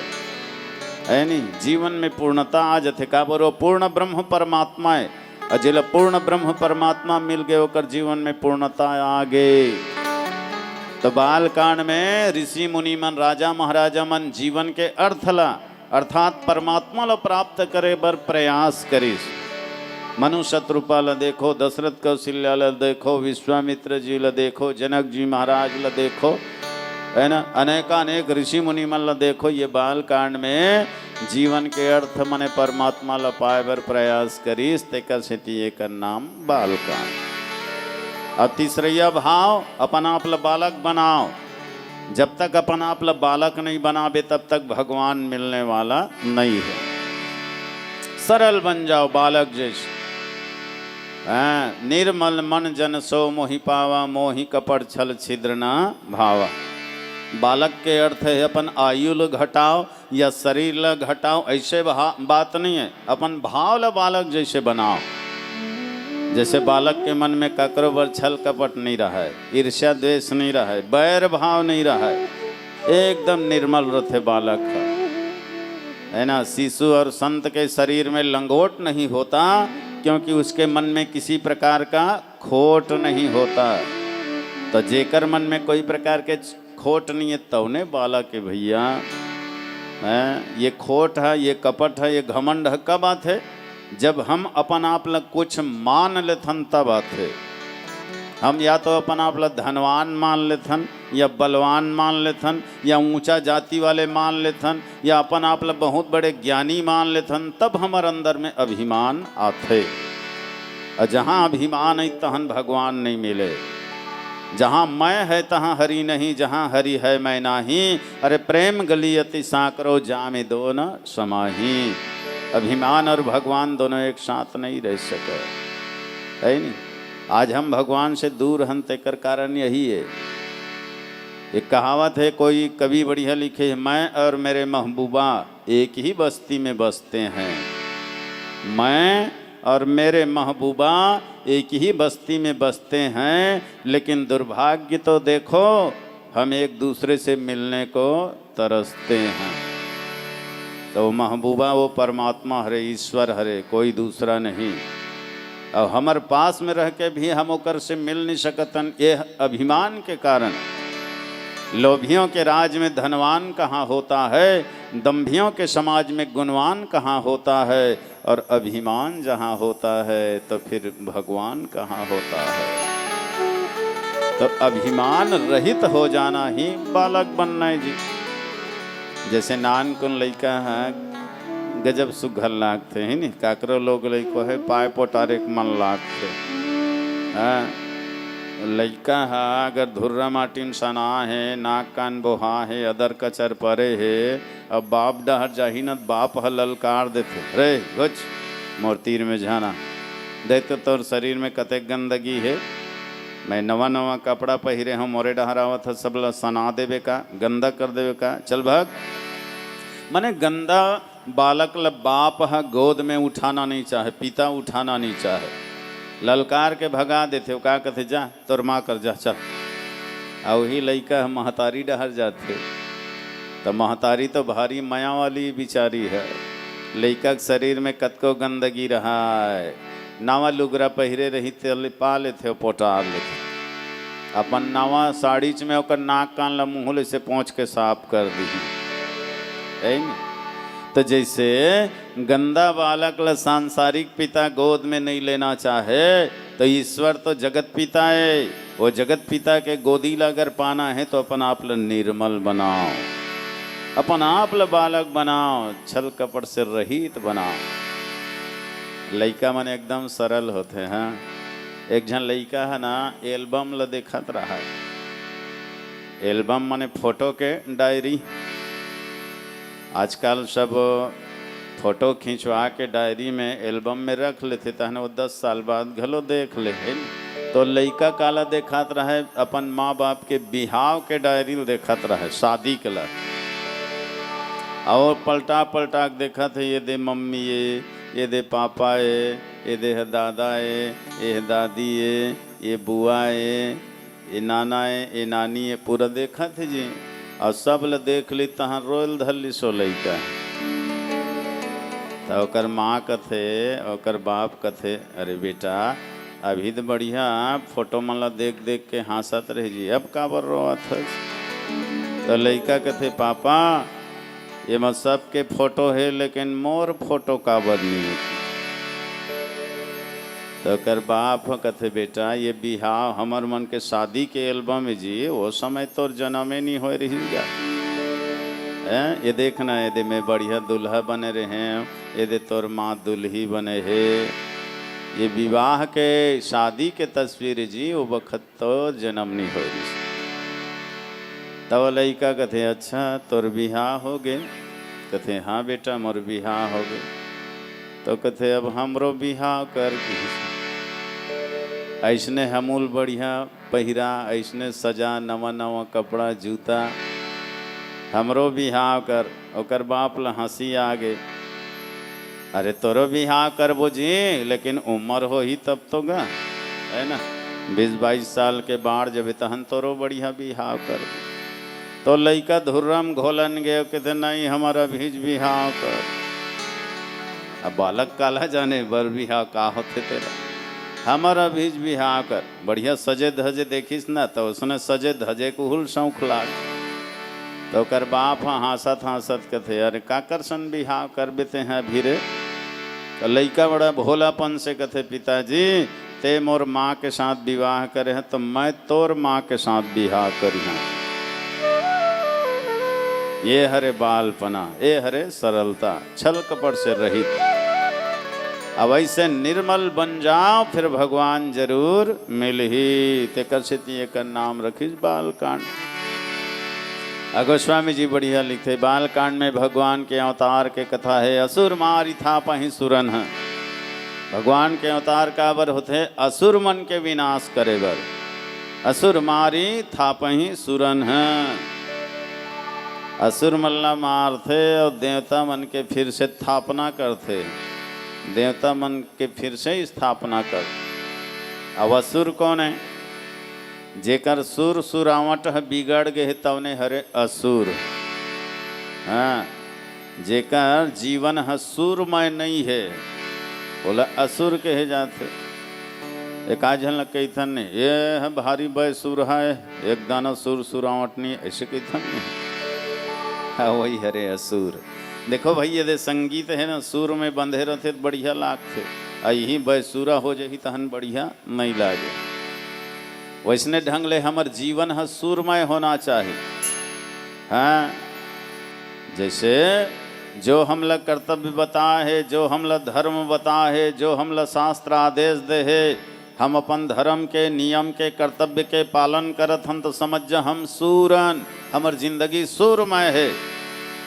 है नहीं। जीवन में पूर्णता आ जाते, का बोलो पूर्ण ब्रह्म परमात्मा है, और जिला पूर्ण ब्रह्म परमात्मा मिल गए होकर जीवन में पूर्णता आ गई। तो बाल कांड में ऋषि मुनि मन राजा महाराजा मन जीवन के अर्थ ला अर्थात परमात्मा ला प्राप्त करे बर प्रयास करिस। मनु शत्रुपा ला देखो, दशरथ कौशल्या ला देखो, विश्वामित्र जी ला देखो, जनक जी महाराज ला देखो, है ना, अनेकानेक ऋषि मुनि मन ला देखो। ये बाल कांड में जीवन के अर्थ मने परमात्मा ला पाए बर प्रयास करिस, तेकर सेती एकर नाम बाल कांड। और तीसरा भाव अपन आप ला बालक बनाओ। जब तक अपन आप ला बालक नहीं बनाबे तब तक भगवान मिलने वाला नहीं है। सरल बन जाओ बालक जैसे। निर्मल मन जन सो मोहि पावा, मोहि कपट छल छिद्र न भावा। बालक के अर्थ है अपन आयु ल घटाओ या शरीर ल घटाओ, ऐसे बात नहीं है। अपन भाव ल बालक जैसे बनाओ। जैसे बालक के मन में ककरो बर छल कपट नहीं रहा है, ईर्ष्या द्वेष नहीं रहा है, बैर भाव नहीं रहा है, एकदम निर्मल रहते बालक है ना। शिशु और संत के शरीर में लंगोट नहीं होता, क्योंकि उसके मन में किसी प्रकार का खोट नहीं होता। तो जेकर मन में कोई प्रकार के खोट नहीं है तो ने बालक के भैया ये खोट है, ये कपट है, ये घमंड है। कब बात है? जब हम अपन आप लग कुछ मान लेथन तब बात है। हम या तो अपन आप लग धनवान मान लेथन, या बलवान मान लेथन, या ऊंचा जाति वाले मान लेथन, या अपन आप लग बहुत बड़े ज्ञानी मान लेथन, तब हमारे अंदर में अभिमान आते। और जहाँ अभिमान है तहन भगवान नहीं मिले। जहाँ मैं है तहाँ हरि नहीं, जहाँ हरि है मैं नाही। अरे प्रेम गली अति साकरो जामे दो न समाही। अभिमान और भगवान दोनों एक साथ नहीं रह सके, है नहीं। आज हम भगवान से दूर हन, तेकर कारण यही है। एक कहावत है, कोई कवि बढ़िया लिखे, मैं और मेरे महबूबा एक ही बस्ती में बसते हैं। मैं और मेरे महबूबा एक ही बस्ती में बसते हैं, लेकिन दुर्भाग्य तो देखो हम एक दूसरे से मिलने को तरसते हैं। तो महबूबा वो परमात्मा हरे, ईश्वर हरे, कोई दूसरा नहीं। और हमारे पास में रह के भी हम ओकर से मिल नहीं सकतन, ये अभिमान के कारण। लोभियों के राज में धनवान कहाँ होता है, दंभियों के समाज में गुणवान कहाँ होता है, और अभिमान जहाँ होता है तो फिर भगवान कहाँ होता है। तो अभिमान रहित हो जाना ही बालक बनना है जी। जैसे नानकुन लड़का है गजब सुघल लागते है नी, काकरो लोग लड़को है पाए पोटारे मन लागते। लड़का है अगर धुर्रा माटिन सना है, नाक कान बोहा है, अदर कचर परे है, अब बाप डहर जाही न बाप ह ललकार देते, रे कुछ मोरतीर में जाना देखते तोर शरीर में कतेक गंदगी है। मैं नवा नवा कपड़ा पहिरे हूँ, मोरे डहरावत है, सब ला सना देवे का, गंदा कर देवे का, चल भाग। मने गंदा बालक ल बाप है गोद में उठाना नहीं चाहे, पिता उठाना नहीं चाहे, ललकार के भगा देते हो। का कहते जा तोर माँ कर जा चल। और वही लड़का महतारी डहर जाते, तो महतारी तो भारी माया वाली बिचारी है। लड़का के शरीर में कतको गंदगी रहा है, नावा लुगरा पहिरे रही ते पा लेते हो, पोटार लेते अपन नावा साड़ी में ओकर नाक कान ला मुँह से पहुँच के साफ कर दी है। तो जैसे गंदा बालक ल सांसारिक पिता गोद में नहीं लेना चाहे तो ईश्वर तो जगत पिता है, वो जगत पिता के गोदी ला अगर पाना है तो अपन आप ल निर्मल बनाओ, अपन आप ल बालक बनाओ, छल कपट से रहित बनाओ। लइका मन एकदम सरल होते हैं। एक जन लइका है ना एल्बम ल देखत रहा है, एल्बम माने फोटो के डायरी। आजकल सब फोटो खिंचवा के डायरी में एल्बम में रख लेते तहने वो 10 साल बाद घलो देख ले है। तो लइका काला देखत रहे अपन माँ बाप के बिहाव के डायरी देखत रहे, शादी के ला, और पलटा पलटा के देखा थे ये दे मम्मी ये दे पापा ये दे दादा ये दादी ये बुआ ये नाना ये नानी ये पूरा देखा थे जी। और सब ल देख ली तहाँ रोल धरली सो लइका। तो ओकर माँ कथे ओकर बाप कथे अरे बेटा अभी तो बढ़िया फोटो मन ला देख देख के हंसत रह जी, अब काबर रोवत है। तो लइका कथे पापा ये मत सबके फोटो है लेकिन मोर फोटो काबर नहीं है। तो कर बाप कथे बेटा ये बिहाव हमर मन के शादी के एल्बम है जी, वो समय तोर जन्मे नहीं हो रही जा। ये देखना ये दे में बढ़िया दुल्हा बने रहे, ये दे तोर माँ दुल्ही बने है। ये विवाह के शादी के तस्वीर जी वो वक्त तो जन्म नहीं हो रही। तब लइका कथे अच्छा तोर बिहार हो गए? कथे हाँ बेटा मोर बिहार हो गए। तो कथे अब हमरो बिहार कर, ऐसने हमूल बढ़िया पहिरा, ऐसने सजा नवा नवा कपड़ा जूता, हमरो बिहार कर। ओकर बाप ला हंसी आ गए, अरे तोरो बिहार करबो जी लेकिन उम्र हो ही तब तो गा, है ना 20-22 साल के बाढ़ जब तहन तोरो बढ़िया बिहार कर। तो लइका धुर्रम घोलन गए कहते नहीं हमारा भीज बिहार कर। अब बालक काला जाने बर बिहार का होते तेरा, हमारा भीज बिहार कर। बढ़िया सजे धजे देखिस ना तो उसने सजे धजे को हुल शौक लाग। तो कर बाप हंसत हंसत कथे अरे का करसन बिहार कर बेते हैं भीरे। तो लइका बड़ा भोलापन से कथे पिताजी ते मोर माँ के साथ विवाह करे हैं तो मैं तोर माँ के साथ विवाह करी हूँ। ये हरे बालपना, ये हरे सरलता, छल कपट से रहित। अब ऐसे निर्मल बन जाओ फिर भगवान जरूर मिल ही। ते कर्षित का नाम रखिस बालकांड। गोस्वामी जी बढ़िया लिखते बालकांड में भगवान के अवतार के कथा है। असुर मारी था पही सुरन है। भगवान के अवतार का बर होते असुर मन के विनाश करे बर। असुर मारी था पही सुरन है। असुर मल्ला मारते और देवता मन के फिर से स्थापना करते, देवता मन के फिर से स्थापना कर। अब असुर कौन है? जेकर सुर सुरावट बिगड़ गए तवने हरे असुर। हाँ जेकर जीवन है सुरमय नहीं है बोला असुर कहे जाते। एक आज लग कही थन ने ये है भारी बय सुर है, एक दाना सुर सुरावट नहीं, ऐसे कही थन ने। हाँ वही हरे असुर। देखो भाई ये संगीत है ना सुर में बंधे रहते तो बढ़िया लागते, यही बैसूरा हो जाही तहन बढ़िया नहीं लागे। वैसने ढंग ले हमर जीवन है सुरमय होना चाहिए। हाँ जैसे जो हमला कर्तव्य बता है, जो हमला धर्म बता है, जो हमला शास्त्र आदेश दे है, हम अपन धर्म के नियम के कर्तव्य के पालन करत हम तो समझ जा हम सूरन, हमर जिंदगी सुरमय है।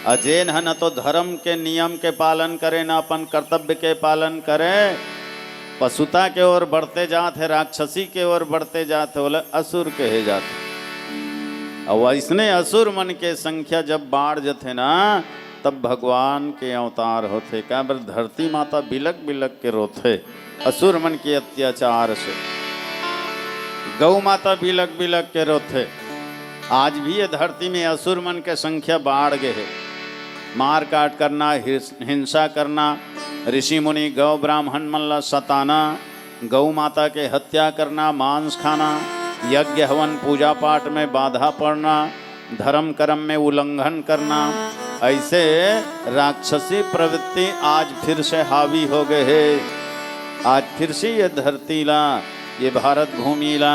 अजैन है न तो धर्म के नियम के पालन करे न अपन कर्तव्य के पालन करे, पशुता के ओर बढ़ते जाते, राक्षसी के ओर बढ़ते जाते, बोले असुर कहे जाते। और इसने असुर मन के संख्या जब बाढ़ जथे ना तब भगवान के अवतार होते। क्या बर धरती माता बिलक बिलक के रोथे असुर मन के अत्याचार से। गौ माता बिलक बिलक के रोथे। आज भी ये धरती में असुर मन के संख्या बाढ़ गए है। मार काट करना, हिंसा करना, ऋषि मुनि गौ ब्राह्मण मन ला सताना, गौ माता के हत्या करना, मांस खाना, यज्ञ हवन पूजा पाठ में बाधा पड़ना, धर्म कर्म में उल्लंघन करना, ऐसे राक्षसी प्रवृत्ति आज फिर से हावी हो गए है। आज फिर से ये धरती ला, ये भारत भूमि ला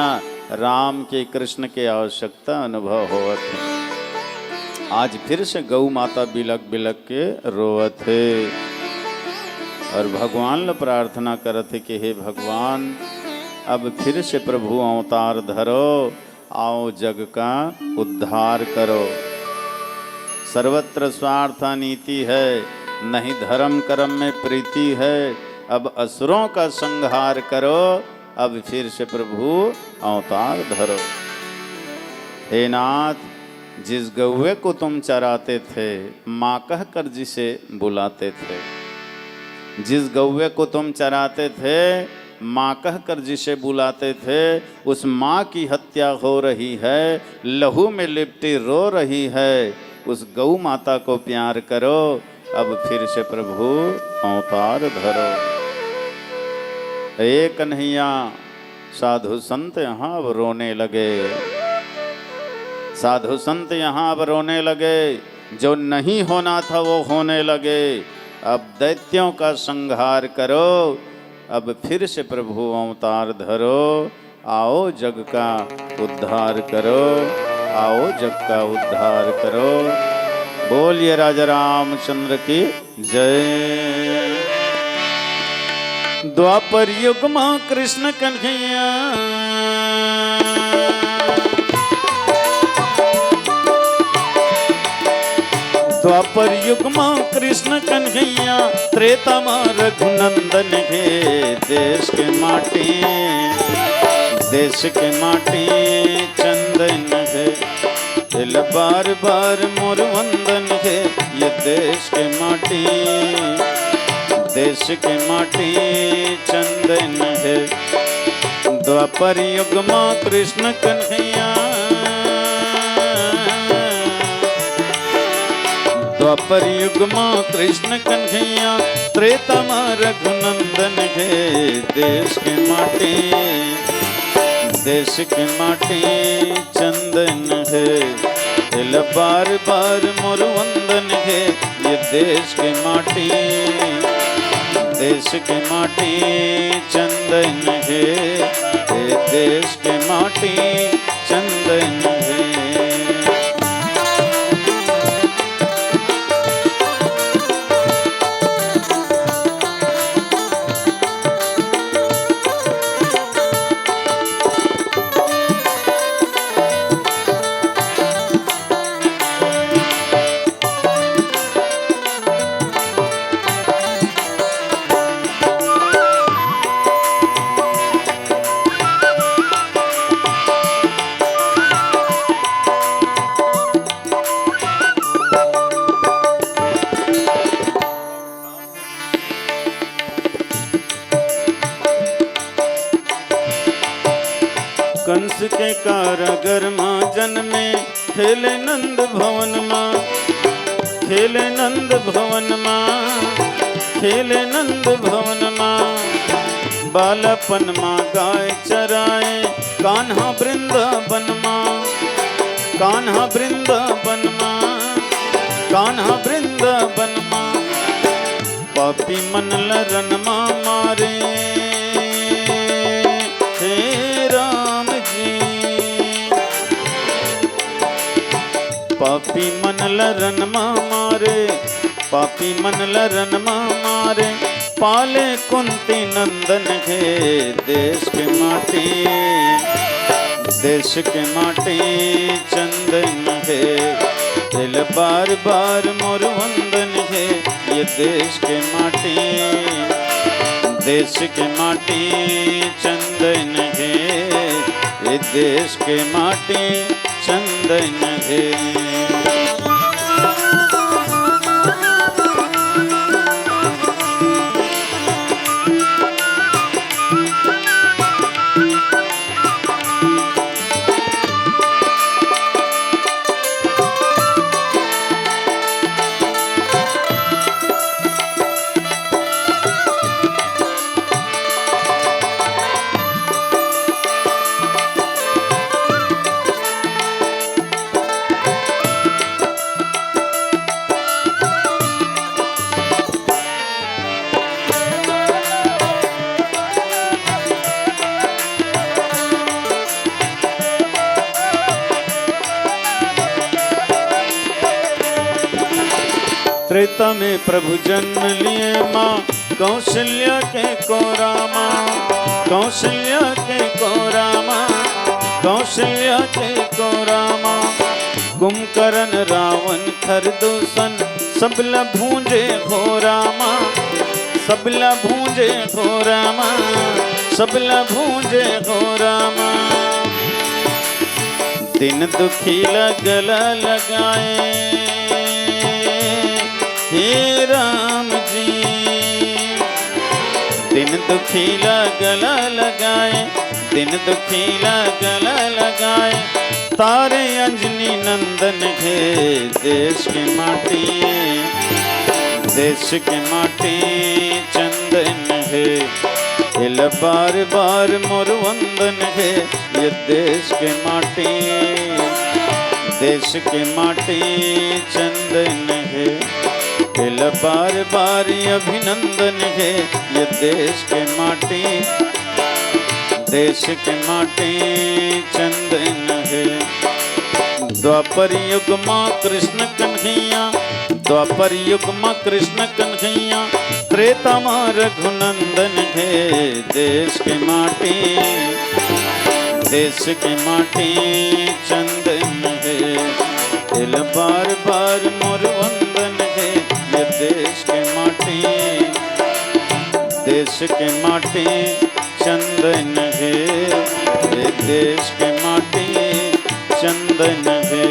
राम के कृष्ण के आवश्यकता अनुभव होवत है। आज फिर से गौ माता बिलक बिलक के रोवत है और भगवान ला प्रार्थना करत है कि हे भगवान, अब फिर से प्रभु अवतार धरो, आओ जग का उद्धार करो। सर्वत्र स्वार्थ नीति है, नहीं धर्म कर्म में प्रीति है। अब असुरों का संहार करो, अब फिर से प्रभु अवतार धरो। हे नाथ, जिस गौवे को तुम चराते थे, माँ कह कर जिसे बुलाते थे, जिस गौवे को तुम चराते थे, माँ कह कर जिसे बुलाते थे, उस माँ की हत्या हो रही है, लहू में लिपटी रो रही है। उस गौ माता को प्यार करो, अब फिर से प्रभु अवतार धरो। ए कन्हैया, साधु संत यहाँ अब रोने लगे, साधु संत यहाँ अब रोने लगे। जो नहीं होना था वो होने लगे। अब दैत्यों का संहार करो, अब फिर से प्रभु अवतार धरो। आओ जग का उद्धार करो, आओ जग का उद्धार करो। बोलिए राजा रामचंद्र की जय। द्वापर युग मां कृष्ण कन्हैया, द्वापर युग मां कृष्ण कन्हैया, त्रेता मां रघुनंदन के। देश के माटी, देश के माटी चंदन है, दिल बार बार मोर वंदन है। ये देश के माटी, देश के माटी चंदन है। द्वापर युग मां कृष्ण कन्हैया, द्वापर युग मां कृष्ण कन्हैया, त्रेता मां रघुनंदन है। देश के माटी, देश के माटी चंदन है, दिल बार बार मोर वंदन है। ये देश के माटी, देश के माटी चंदन है, ये देश के माटी चंदन है। कंस के कारागर माँ जन्मे, खेले नंद भवन माँ, खेले नंद भवन माँ, खेले नंद भवन माँ। बालपन माँ गाय चराए, कान्हा वृंदावन माँ, कान्हा वृंदावन माँ, कान्हा वृंदावन माँ। पापी मन लरन माँ मारे, हे राम जी। पापी मन लरन माँ मारे, पापी मन लरन माँ मारे। पाले कुंती नंदन के। देश के माटी, देश के माटी चंदन है, दिल बार बार मोर वंदन है। ये देश के माटी, देश के माटी चंदन है, ये देश के माटी चंदन है। त्रेता में प्रभु जन्म लिए माँ कौशल्या के को रामा, कौशल्या के को रामा, कौशल्या के को रामा। कुंभकर्ण रावण खरदूषण सबला भूंजे हो रामा, सबला भूंजे हो रामा, सबला भूंजे हो रामा। दिन दुखीला गला लगाए हे राम जी, दिन दुखीला गला लगाए, दिन दुखीला गला लगाए। तारे अंजनी नंदन है देश के माटी, देश के माटी चंदन है। हिल बार बार मोर वंदन है ये देश के माटी, देश के माटी चंदन है। हिल बार बार अभिनंदन है ये देश के माटी, देश के माटी चंदन है। द्वापर युग माँ कृष्ण कन्हैया, द्वापर युग माँ कृष्ण कन्हैया। त्रेता माँ रघुनंदन है देश के माटी, देश के माटी चंदन है। दिल बार बार मोर वंदन है ये देश के माटी, देश के माटी चंदन है। ये देश के माटी चंदन है,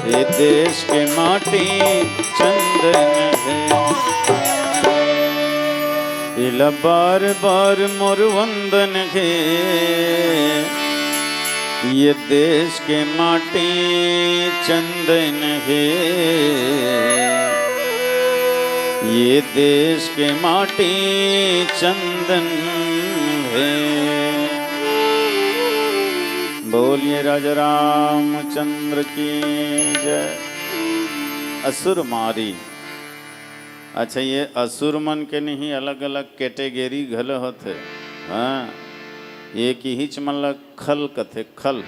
ये देश के माटी चंदन है। इला बार बार मोर वंदन है ये देश के माटी चंदन है, ये देश के माटी चंदन है। बोलिए राजा रामचंद्र की जय। असुर मारी। अच्छा, ये असुर मन के नहीं अलग अलग कैटेगरी घल होते। हाँ, एक हिच मन ला खल कथे, खल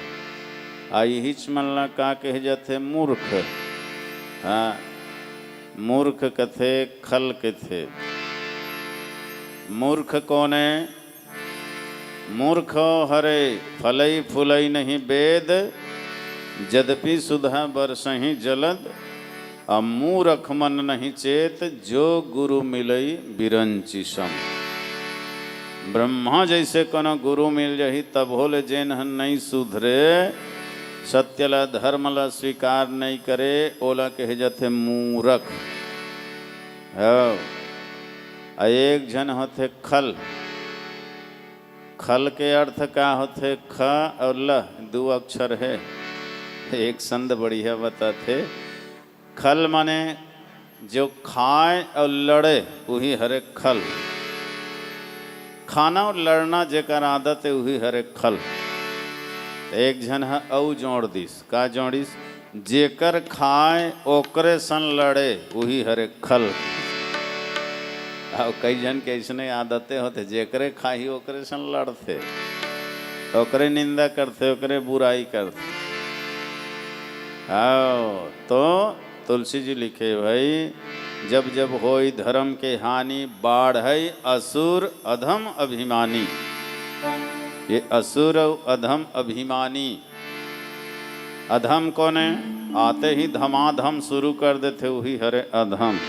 आई हिच मन ला का कहे जाते मूर्ख। हाँ, मूर्ख कथे खल कथे। मूर्ख कौन है? मूर्ख हरे फलई फुलई नहीं वेद, यद्यपि सुधा बरसहि जलद। मूर्ख मन नहीं चेत, जो गुरु मिलई बिरंची सम। ब्रह्मा जैसे कोनो गुरु मिल जाही तब होले जेन नहीं सुधरे, सत्यला धर्मला स्वीकार नहीं करे, ओला कहे जाते मूर्ख। एक जन होते खल। खल के अर्थ का होते? ख और ल, दो अक्षर है। एक संद बढ़िया बताते। खल माने जो खाए और लड़े वही हरे खल। खाना और लड़ना जेकर आदत है वही हरे खल। एक जन है औ जोड़ दिस। का जोड़िस? जेकर खाए ओकरे सन लड़े वही हरे खल। कई जन के ऐसने आदतें होते, जेकरे खाही ओकरे सन लड़ते, ओकरे निंदा करते, ओकरे बुराई करते। आओ तो तुलसी जी लिखे भाई, जब जब होई धर्म के हानि, बाढ़ है असुर अधम अभिमानी। ये असुर अधम अभिमानी। अधम कौन है? आते ही धमाधम शुरू कर देते वही हरे अधम।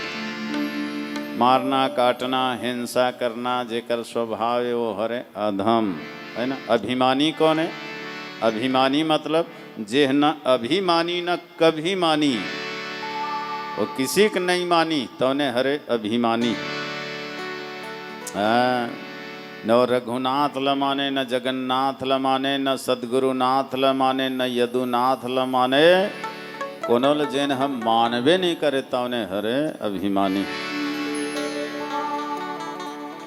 मारना काटना हिंसा करना जेकर स्वभाव है वो हरे अधम, है ना। अभिमानी कौन है? अभिमानी मतलब जे न अभिमानी न कभी मानी, वो किसी को नहीं मानी तो ने हरे अभिमानी। न रघुनाथ ल माने, न जगन्नाथ ल माने, न सदगुरुनाथ ल माने, न यदुनाथ ल माने। कोनो ल जेन हम मानवे नहीं करे तो ने हरे अभिमानी।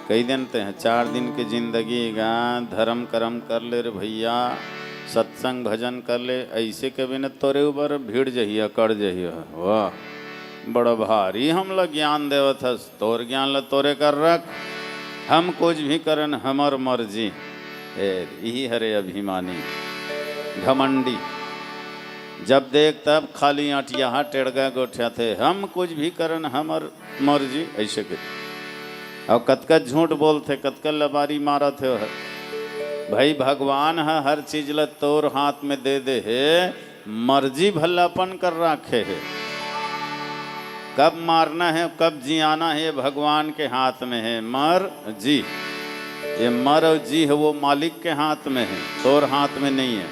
कई दिन ते हैं 4 दिन की जिंदगी गा, धर्म कर्म कर ले रे भैया, सत्संग भजन कर ले। ऐसे कभी न तोरे ऊपर भीड़ जहिया कर जहिया। वाह, बड़ा भारी हमला ज्ञान देवत हस। तोर ज्ञान ला तोरे कर रख, हम कुछ भी करन हमर मर्जी। यही हरे अभिमानी घमंडी। जब देख तब खाली अटिया टेढ़गा गोठा थे, हम कुछ भी करन हमर मर्जी ऐसे के। और कतकत झूठ बोलते, कतकत लबारी मारा थे। भाई भगवान है हर चीज ल तोर हाथ में दे दे है, मर्जी भल्लापन कर रखे है। कब मारना है कब जियाना है ये भगवान के हाथ में है। मर जी, ये मर और जी है वो मालिक के हाथ में है, तोर हाथ में नहीं है।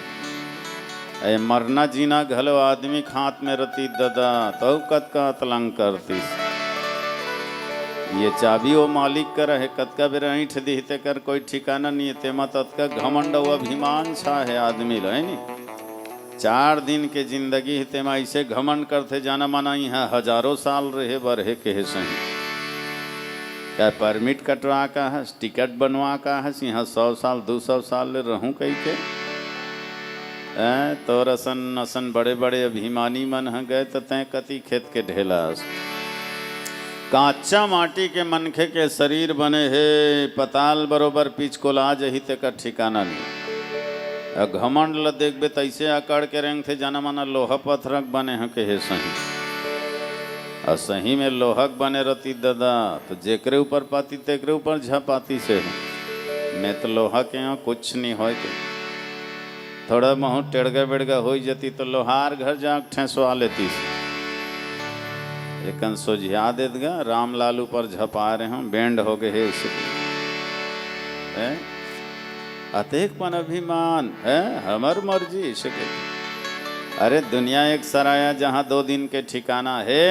ए मरना जीना घलो आदमी के हाथ में रती ददा, तो कत का तलंग करती। ये चाबी वो मालिक कर है, कतका बेर ऐठ दिहते कर कोई ठिकाना नहीं है। तेमा तत्का घमंड व अभिमान छा है आदमी लो है नी। 4 दिन के जिंदगी है तेमा ऐसे घमंड करते जाना माना यहाँ हजारों साल रहे बरहे के सही। क्या परमिट कटवा का है, टिकट बनवा का है, यहाँ 100 साल 200 साल ले रहूं कहीं के। तो रसन असन बड़े बड़े अभिमानी मन है गए तो तय कति खेत के ढेला। काचा माटी के मनखे के शरीर बने है, पताल बरोबर पीछ को ला जही ते का ठिकाना नहीं। घमंड ल देखबे तैसे आकड़ के रंग थे जाना माना लोहा पत्थरक बने हैं के है सही। और सही में लोहक बने रहती ददा, तो जेकरे ऊपर पाती तेकरे ऊपर झपाती से है। मैं तो लोहा के यहाँ कुछ नहीं हो, थोड़ा महू टेढ़गा बेड़गा हो जाती तो लोहार घर जा ठेसवा लेती। एक सोझिया देत गा राम लालू पर झपा रहे हम बैंड हो गए है। अतेकपन अभिमान है हमर मर्जी से। अरे दुनिया एक सराया जहाँ 2 दिन के ठिकाना है,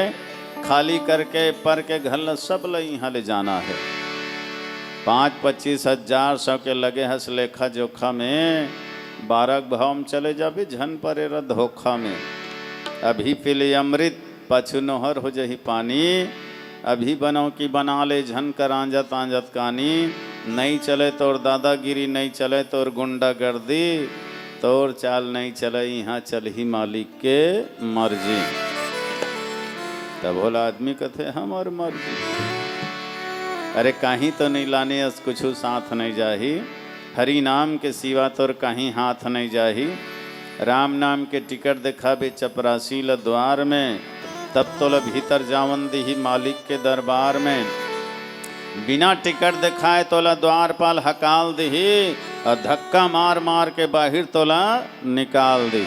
खाली करके पर के घर सब ल यहाँ ले जाना है। 5-25 हजार 100 के लगे हस लेखा जोखा में 12 भाव में चले जाबे झन परे र धोखा में। अभी पीले अमृत पछु नोहर हो जही पानी, अभी बनो की बना ले झन कर आंजत आंजत कानी। नहीं चले तोर दादागिरी, नहीं चले तोर गुंडागर्दी, तोर चाल नहीं चले यहाँ चल ही मालिक के मर्जी। तब बोला आदमी कथे हम और मर्जी। अरे कहीं तो नहीं लाने अस कुछ साथ नहीं जाही, हरि नाम के सिवा तोर कहीं हाथ नहीं जाही। राम नाम के टिकट दिखाबे चपरासी ल द्वार में, तब तो ल भीतर जावन दी मालिक के दरबार में। बिना टिकट दिखाए तोला द्वारपाल हकाल दी, और धक्का मार मार के बाहर तोला निकाल दी।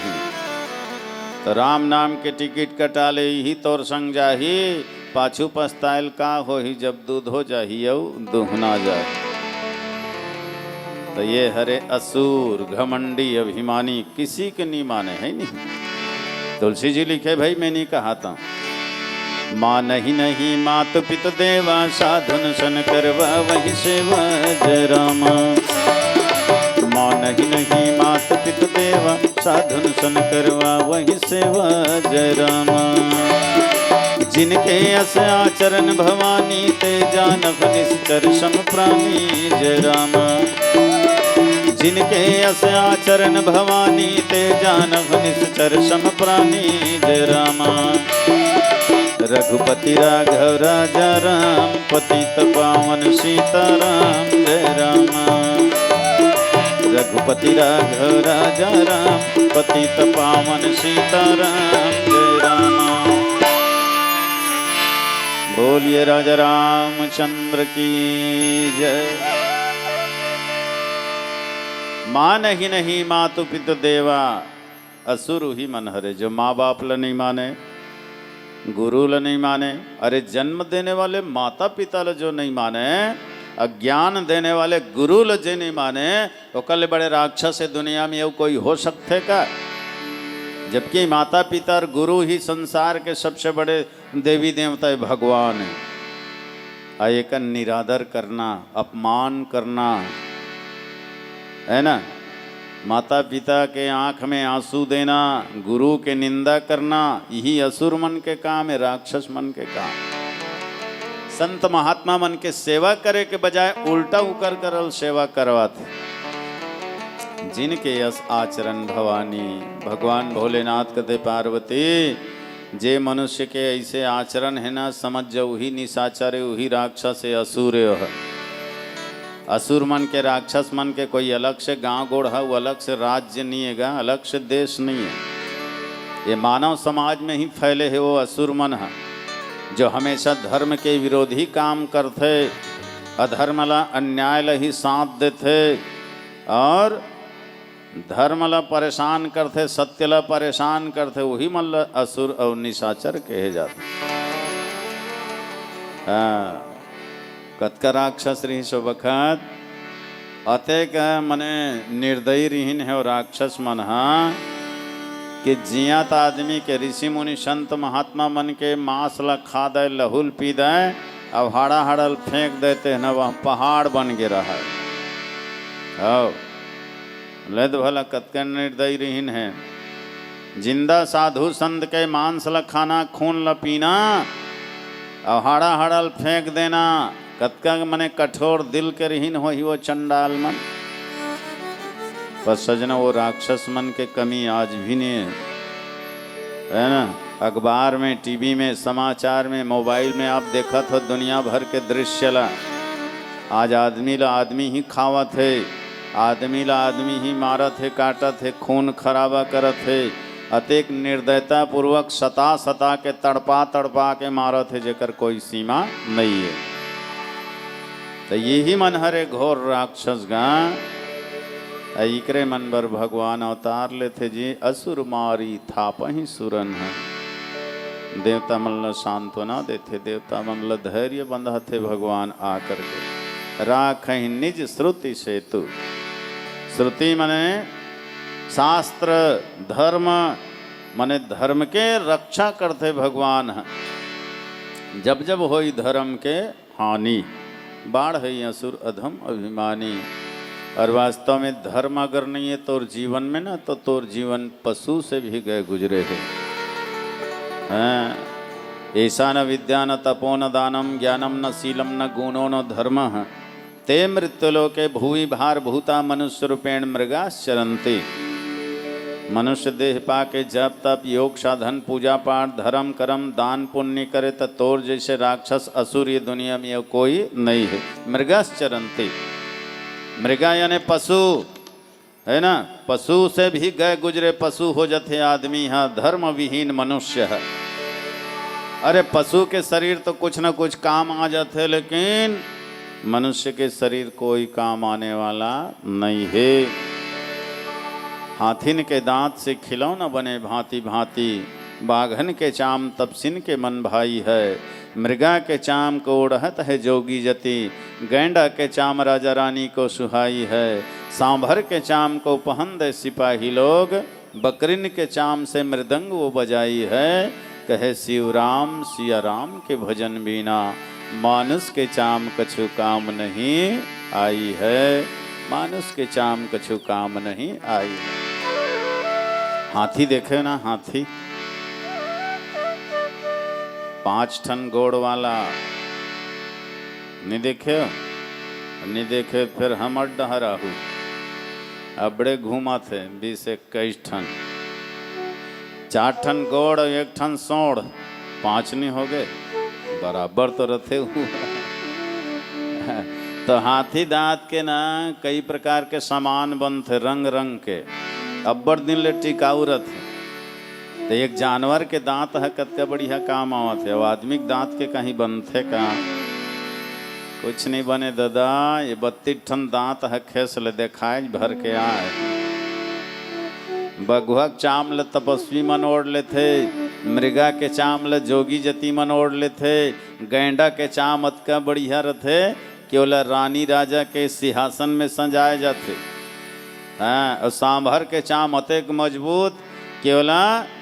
तो राम नाम के टिकट कटा ले ही तोर संग जाही, पाछू पछतायल का हो ही जब दूध हो जाही औ दुहना जाए। तो ये हरे असुर घमंडी अभिमानी किसी के नहीं माने है नहीं। तुलसी जी लिखे भाई मैं नहीं कहा था, मान ही नहीं मात पित देवा, साधन सन करवा वही सेवा जय रामा। मान ही नहीं मात पित देवा, साधन सन करवा वही सेवा जय रामा। जिनके अस आचरण भवानी, ते जानव निश्चर सम प्राणी जय रामा। जिनके अस आचरण भवानी, ते जानव निश्चर सम प्राणी जय रामा। रघुपति राघव राजा राम, पतित पावन सीताराम जय रामा। रघुपति राघव राजा राम, पतित पावन सीताराम जय रामा। बोलिए राजा रामचंद्र की जय। मान ही नहीं मातु पितु देवा, असुर ही मन हरे। जो माँ बाप ल नहीं माने, गुरु ल नहीं माने, अरे जन्म देने वाले माता पिता ल जो नहीं माने, अज्ञान देने वाले गुरु ल जो नहीं माने, वो कल बड़े राक्षस है दुनिया में ये कोई हो सकते का। जबकि माता पिता और गुरु ही संसार के सबसे बड़े देवी देवता भगवान है। आये का निरादर करना, अपमान करना है ना, माता पिता के आंख में आंसू देना, गुरु के निंदा करना, यही असुर मन के काम है, राक्षस मन के काम। संत महात्मा मन के सेवा करे के बजाय उल्टा उकर करल सेवा करवाते। जिनके यस आचरण भवानी, भगवान भोलेनाथ कहते पार्वती, जे मनुष्य के ऐसे आचरण है ना, समझ जाओ ही निशाचर है, वही राक्षस है, असुर है। असुर मन के राक्षस मन के कोई अलग से गांव गोड़ है, वो अलग से राज्य नहीं है, अलग से देश नहीं है। ये मानव समाज में ही फैले है वो असुर मन है जो हमेशा धर्म के विरोधी काम करते, अधर्म ला अन्याय ला ही साथ देते और धर्म ला परेशान करते, सत्य ला परेशान करते, वही मन ला असुर और निशाचर कहे जाते। हाँ, कतका राक्षस रही सो बखत अतेक मने निर्दयी रहीन है और राक्षस मन हाँ कि जियात आदमी के ऋषि मुनि संत महात्मा मन के मांस ला खा दे, लहुल पी दे, अब हाड़ा हाड़ल फेंक देते हैं न, वह पहाड़ बन गे रहा है। लेद भला कतका निर्दयी रहीन है। जिंदा साधु संत के मांस ला खाना, खून ला पीना, अब हाड़ा हाड़ल फेंक देना, कतका मने कठोर दिल के रहीन हो ही वो चंडाल मन। पर सजना वो राक्षस मन के कमी आज भी नहीं है ना। अखबार में, टीवी में, समाचार में, मोबाइल में आप देखा तो दुनिया भर के दृश्य ला। आज आदमी ला आदमी ही खावत है, आदमी ला आदमी ही मारत है, काटत है, खून खराबा करत है, अतेक निर्दयता पूर्वक सता सता के तड़पा तड़पा के मारत है जेकर कोई सीमा नहीं है। तो यही मन हरे घोर राक्षस गा इकरे मन बर भगवान अवतार लेते जी, असुर मारी थापहि सुरन है। देवता मन ला सांत्वना देते, देवता मन ला धैर्य बंधाते भगवान आकर के। राखहि निज श्रुति सेतु, श्रुति मने शास्त्र, धर्म मने धर्म के रक्षा करते भगवान। जब जब होई धर्म के हानि, बाढ़ है असुर अधम अभिमानी। और वास्तव में धर्म अगर नहीं है तोर जीवन में ना, तो तोर जीवन पशु से भी गए गुजरे है। ऐसा न विद्या न तपो न दानम ज्ञानम न शीलम न गुणो न धर्म ते मृत्युलोके भूमि भार भूता मनुष्य रूपेण मृगाश्चरन्ति। मनुष्य देह पाके जप तप योग साधन पूजा पाठ धर्म कर्म दान पुण्य करे तो तोर जैसे राक्षस असुर ये दुनिया में कोई नहीं है। मृगाश्चरन्ति, मृगा यानी पशु है ना, पशु से भी गए गुजरे पशु हो जाते आदमी। हाँ, धर्म विहीन मनुष्य है। अरे पशु के शरीर तो कुछ ना कुछ काम आ जाते, लेकिन मनुष्य के शरीर कोई काम आने वाला नहीं है। हाथिन के दांत से खिलौना बने भांति भांति, बाघन के चाम तपसिन के मन भाई है। मृगा के चाम को उड़हत है जोगी जति, गैंडा के चाम राजा रानी को सुहाई है। सांभर के चाम को पहन दे सिपाही लोग, बकरिन के चाम से मृदंग वो बजाई है। कहे शिवराम सिया राम के भजन बिना, मानुष के चाम कछु काम नहीं आई है। मानुष के चाम कछु काम नहीं आई। हाथी देखे ना, हाथी 5 टन गोड़ वाला नहीं देखे? नहीं देखे फिर हम डहराहू अबड़े घूमा थे 20-21 टन, 4 टन गोड़ 1 टन सोड़, 5 नहीं हो गए, बराबर तो रथे हुए। तो हाथी दांत के ना कई प्रकार के सामान बनते, रंग रंग के, अब्बर दिन ले टिकाऊ रहते। तो एक जानवर के दांत है कतका बढ़िया काम आवत है, आदमी के दांत के कहीं बनते का? कुछ नहीं बने दादा। ये 32 टन दांत है, खेस ले देखाए भर के आए। बगुआ चाम ले तपस्वी मन ओढ़ लेते, मृगा के चाम ले जोगी जति मन ओढ़ लेते, गैंडा के चाम अतका बढ़िया रहते केवल रानी राजा के सिंहासन में सजाए जाते। हाँ, और सांभर के चाम अतेक मजबूत केवल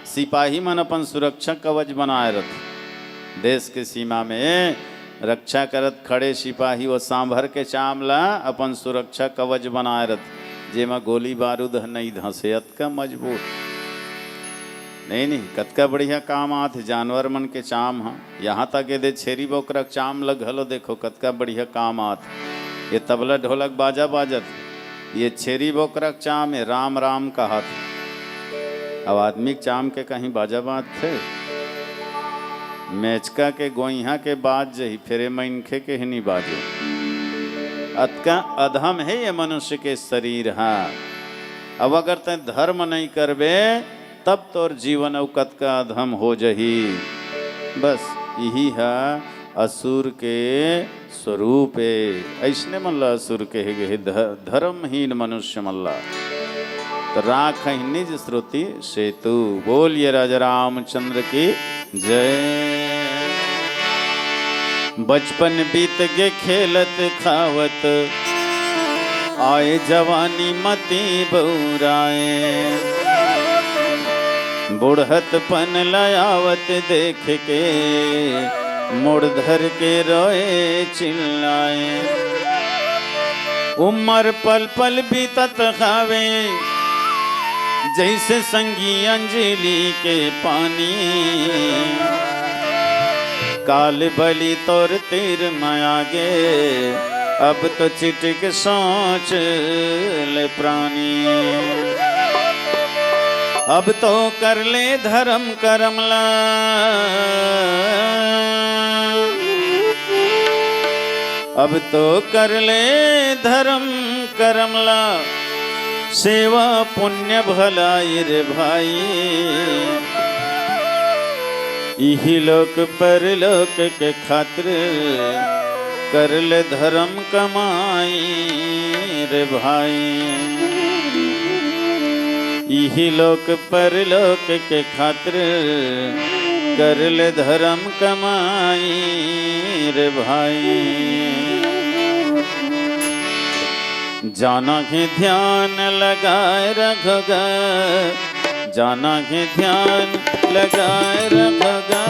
सिपाही मन अपन सुरक्षा कवच बनाए रहते। देश के सीमा में रक्षा करत खड़े सिपाही वो सांभर के चाम ला अपन सुरक्षा कवच बनाए रहते, जेमा गोली बारूद नहीं धंसे, अतका मजबूत। नहीं कतका बढ़िया काम आते जानवर मन के चाम। हाँ, यहाँ तक ये दे छेरी बोकरा चाम लगलो, देखो कतका बढ़िया काम आते। ये तबला ढोलक बाजा बाजत, ये छेरी बोकरा चाम है, राम राम कहा था। अब आदमी चाम के कहीं बाजा बाज थे? मेचका के गोइहा के बाज जही, फेरे मनखे के ही नहीं बाजे। अतका अधम है ये मनुष्य के शरीर। हाँ, अब अगर तय धर्म नहीं करबे तब तोर जीवन अवकत का अधम हो जही। बस यही है असुर के स्वरूप है। ऐसने मल्ला असुर के धर्महीन मनुष्य मल्ला तो राख निज श्रुति सेतु। बोलिए राजा रामचंद्र की जय। बचपन बीत गे खेलत खावत, आए जवानी मती बौराए। बुढ़तपन लयावत देख के, मुड़ धर के रोए चिल्लाए। उम्र पल पल बीतत खावे, जैसे संगी अंजलि के पानी। काल बलि तोर तीर मायागे, अब तो चिटिक सोच ले प्राणी। अब तो कर ले धर्म करमला, अब तो कर ले धर्म करमला। सेवा पुण्य भलाई रे भाई, इही लोक परलोक के खातिर कर ले धर्म कमाई रे भाई। इही लोक परलोक के खातिर कर ले धर्म कमाई रे भाई। जाना के ध्यान लगाए रखोगा, जाना के ध्यान लगाए रखोगा।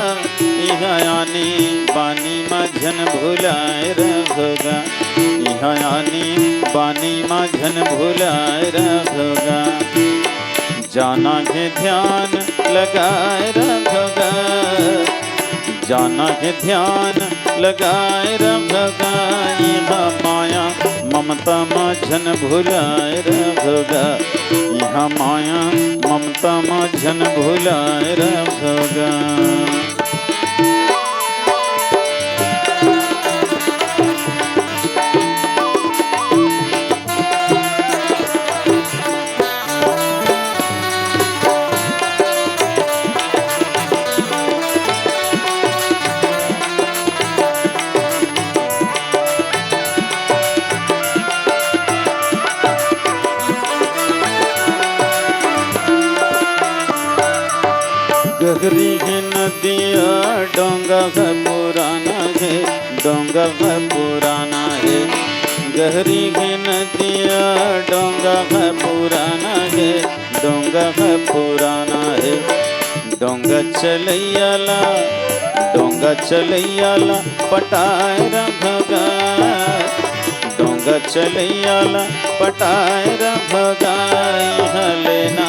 यहाँ आनी बानी माझन भुलाए रखोगा, यहाँ आनी बानी माझन भुलाए रखोगा। जाना के ध्यान लगाए रखोगा, जाना के ध्यान लगाए रखोगा। यहाँ माया ममता माझन भुलाए रखोगा, यहाँ माया ममता माझन भुलाए रखोगा। गहरी है नदिया डोंगा है पुराना है, डोंगा है पुराना है। गहरी है नदिया डोंगा है पुराना है, डोंगा है पुराना है। डोंगा चलैयाला, डोंगा चलैयाला पटाए रखोगा। डोंगा चलैयाला पटाए रखोगा। यहाँ लेना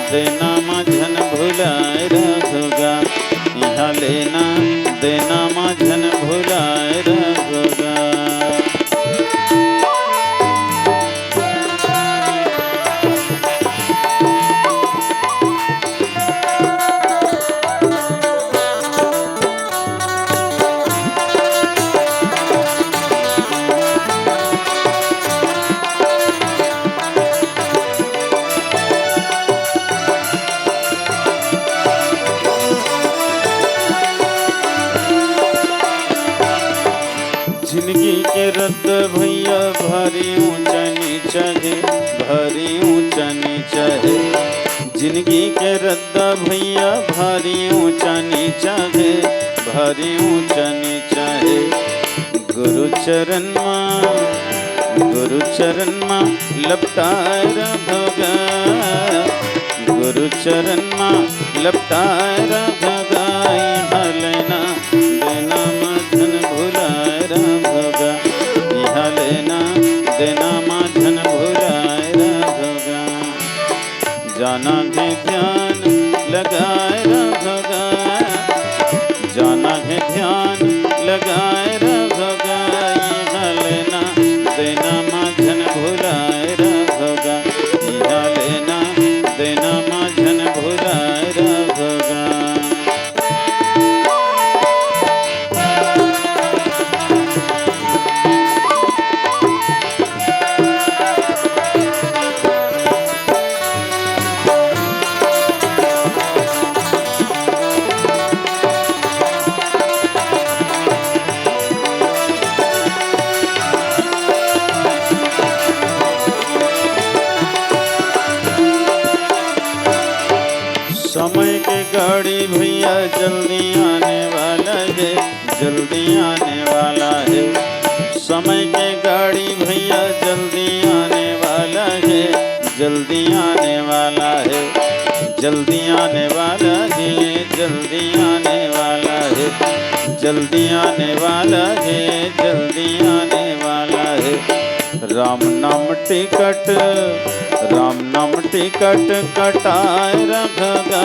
देना माझन भुलाए रखोगा, यहाँ लेना देना माझन भुलाए रखोगा। जिंदगी के रद्द भैया भारी ऊंचा नीचा है, भारी ऊंचा नीचा है। जिंदगी के रद्द भैया भारी ऊंचा नीचा है, भारी ऊंचा नीचा है। गुरु चरण माँ लपटाए रखोगा, गुरु चरण माँ लपटाए रखोगा। यहाँ लेना देना माझन भुलाए रखोगा, यहाँ लेना देना माझन भुलाए रखोगा। जाना है ध्यान लगाए रखोगा, जाना है ध्यान लगाए रखोगा। यहाँ लेना देना माझन भुलाए रखोगा, यहाँ लेना देना माझन भुलाए रखोगा। समय के गाड़ी भैया जल्दी आने वाला है, जल्दी आने वाला है। समय के गाड़ी भैया जल्दी आने वाला है, जल्दी आने वाला है, जल्दी आने वाला है, जल्दी आने वाला है, जल्दी आने वाला है, जल्दी आने वाला है। राम नाम टिकट, राम नाम टिकट कटाए रखगा,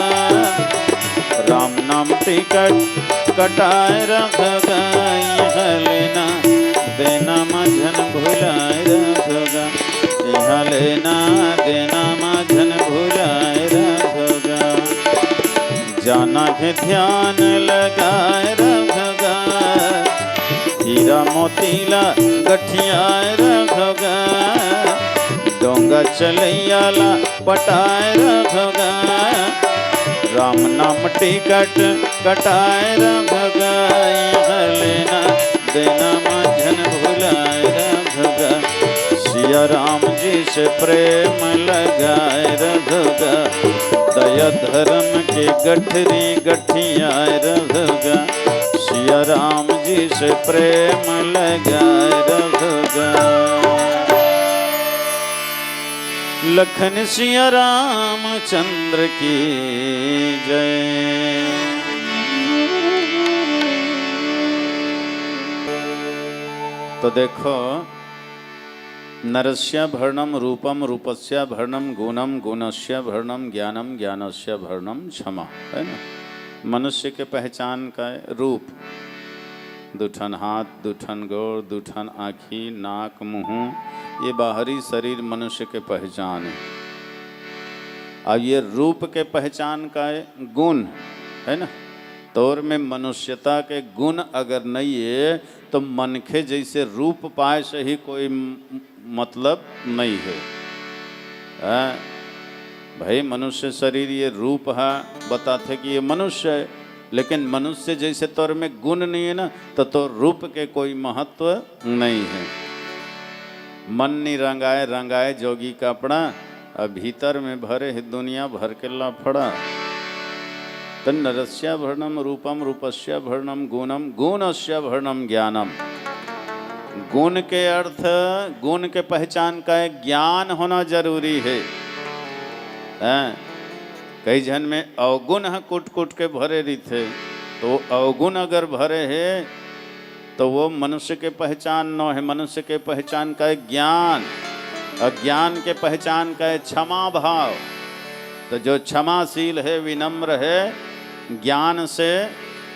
राम नाम टिकट कटाए रखगा। यह लेना देना माझन भुलाए रखगा, यह लेना देना माझन भुलाए रखगा। जाना है ध्यान लगाए रखगा, हीरा मोतीला गठियाए रखगा। डोंगा चलैयाला पटाए रखगा, राम नाम टिकट कटाए रखगा। यह लेना देना माझन भुलाए रखगा, सिया राम जी से प्रेम लगाए रखगा। दया धर्म के गठरी गठियाए रखगा, सिया राम जी से प्रेम लगाए रखगा। लखन सिया रामचंद्र की जय। तो देखो, नरस्य भरणम रूपम, रूपस्य भरणम गुणम, गुणस्य भरणम ज्ञानम, ज्ञानस्य भरणम क्षमा, है ना। मनुष्य के पहचान का रूप, दुठन हाथ, दुठन गोड़, दुठन आँखी, नाक, मुँह, ये बाहरी शरीर मनुष्य के पहचान है। अब ये रूप के पहचान का गुण है ना। तौर में मनुष्यता के गुण अगर नहीं है तो मन के जैसे रूप पाए से ही कोई मतलब नहीं है। भाई मनुष्य शरीर ये रूप है, बताते कि ये मनुष्य है, लेकिन मनुष्य जैसे तौर में गुण नहीं है ना, तो रूप के कोई महत्व नहीं है। मन नहीं रंगाए रंगाए जोगी कपड़ा, अब भीतर में भरे है दुनिया भर के लफड़ा। तो नरस्य भरणम रूपम, रूपस्य भरणम गुणम, गुणस्य भरणम ज्ञानम। गुण के अर्थ, गुण के पहचान का ज्ञान होना जरूरी है। कई जन में अवगुण कुट कुट के भरे रही थे, तो अवगुण अगर भरे है तो वो मनुष्य के पहचान न है। मनुष्य के पहचान का ज्ञान, अज्ञान के पहचान का क्षमा भाव। तो जो क्षमाशील है, विनम्र है, ज्ञान से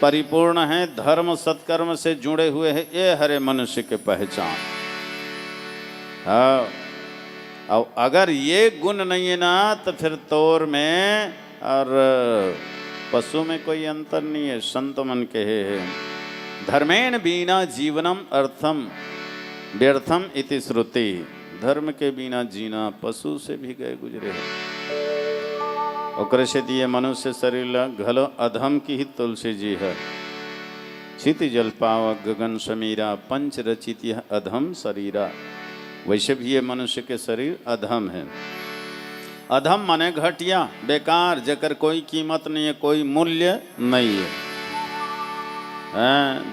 परिपूर्ण है, धर्म सत्कर्म से जुड़े हुए हैं, ये हरे मनुष्य के पहचान। हाँ, और अगर ये गुण नहीं है ना तो फिर तौर में और पशु में कोई अंतर नहीं है। संत मन के है, धर्मेण बिना जीवनम अर्थम व्यर्थम इति श्रुति। धर्म के बिना जीना पशु से भी गए गुजरे है। और से दिए मनुष्य शरीर घलो अधम की ही तुलसी जी है। क्षिति जल पावक गगन समीरा, पंच रचित यह अधम शरीरा। वैसे भी ये मनुष्य के शरीर अधम है। अधम माने घटिया, बेकार, जकर कोई कीमत नहीं है, कोई मूल्य नहीं है।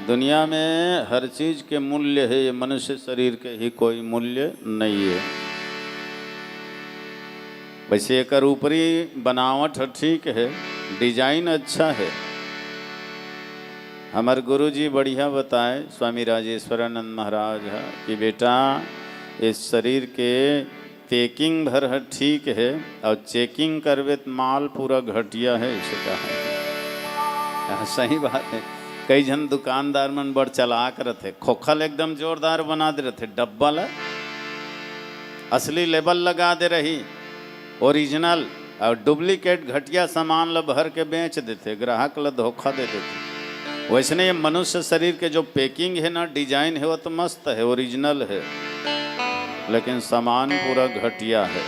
दुनिया में हर चीज के मूल्य है, ये मनुष्य शरीर के ही कोई मूल्य नहीं है। वैसे एक ऊपरी बनावट ठीक है, डिजाइन अच्छा है। हमारे गुरुजी बढ़िया बताए, स्वामी राजेश्वरानंद महाराज है, कि बेटा इस शरीर के पैकिंग भर है ठीक है, और चेकिंग करवे तो माल पूरा घटिया है, इसे कहा। सही बात है। कई जन दुकानदार मन बड़ चलाक रहते, खोखल एकदम जोरदार बना दे रहे थे, डब्बा ला असली लेबल लगा दे रही, ओरिजिनल, और डुप्लीकेट घटिया सामान ला भर के बेच देते, ग्राहक ला धोखा दे देते। वैसे ये मनुष्य शरीर के जो पैकिंग है ना, डिजाइन है, वो तो मस्त है, ओरिजिनल है, लेकिन सामान पूरा घटिया है।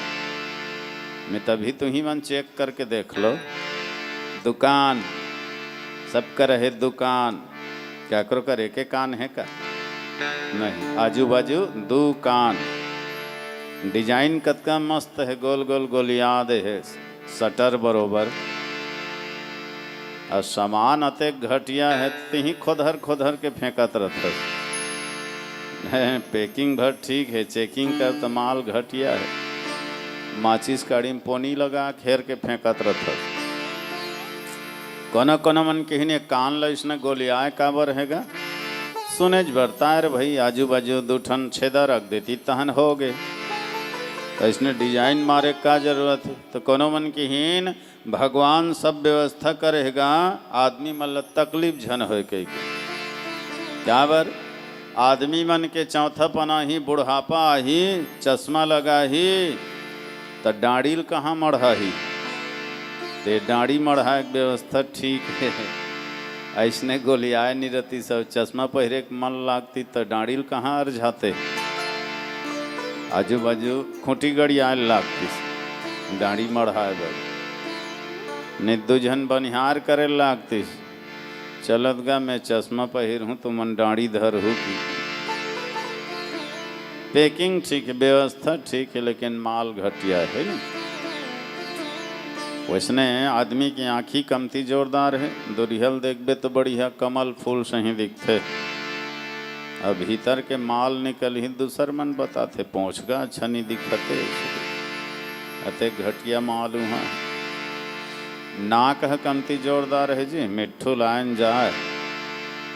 मैं तभी तो ही मन चेक करके देख लो। दुकान सबका रहे दुकान, क्या करो कर एक कान है का नहीं, आजू बाजू दुकान। डिजाइन कतका मस्त है, गोल गोल गोल याद है, शटर बरोबर, और सामान अते घटिया है तिही खोदहर खोदहर के फेंकत रहत है। पैकिंग भर ठीक है, चेकिंग कर तो माल घटिया है। माचिस काड़ी में पोनी लगा घेर के फेंकत रहत है। कोना कोना मन के हिने कान ल इसने गोलियाए काबर हैगा सुनेज भरता है भाई आजू बाजू दूठन छेदा रख देती तहन हो गए। तो इसने डिजाइन मारे का जरूरत है। तो कोनो मन की हीन भगवान सब व्यवस्था करेगा, आदमी मतलब तकलीफ झन हो कई क्या बर आदमी मन के चौथा पना ही बुढ़ापा ही चश्मा लगा ही तो डाड़ील कहाँ मढ़ा ही ते डाड़ी मढ़ा एक व्यवस्था ठीक है। ऐसने गोलियाए नहीं रहती सब चश्मा पहरे के मन लागती तो डाड़ील कहाँ अरझाते आजू बाजू खूंटी गड़ियाए लागती डाड़ी मढ़ाए बड़ निद्दू झन बनिहार करे लागती चलत गा मैं चश्मा पहिर हूँ तो मन डाड़ी धर हूँ की। पैकिंग ठीक है, व्यवस्था ठीक है, लेकिन माल घटिया है ना। वैसने आदमी की आँखी कमती जोरदार है, दुरिहल देखबे तो बढ़िया कमल फूल सही दिखते। अब भीतर के माल निकल ही दूसर मन बताते पहुँचगा अच्छा नहीं दिखते अते घटिया माल वहाँ। नाक है कमती जोरदार है जी, मिट्ठू लाइन जाए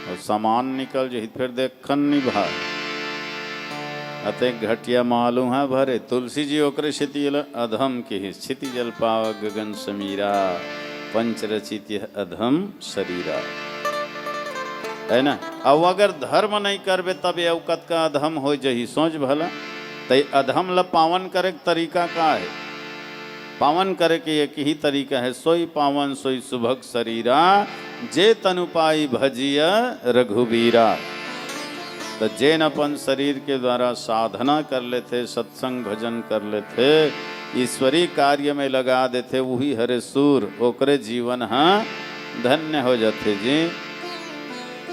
और सामान निकल जी फिर देखन नहीं भाई अते घटिया मालूम है भरे। तुलसी जी ओकरे क्षिति अधम की स्थिति जल पाव गगन समीरा पंच रचित अधम शरीरा है ना। अब अगर धर्म नहीं करबे तब अवकत का अधम हो जही सोच भला। तो अधम ल पावन करे तरीका का है, पावन करे के एक ही तरीका है, सोई पावन सोई सुभग शरीरा जे तनुपाई भजिया रघुबीरा। तो जैन अपन शरीर के द्वारा साधना कर लेते, सत्संग भजन कर लेते, ईश्वरी कार्य में लगा देते, वही हरे सूर ओकरे जीवन हाँ धन्य हो जाते जी।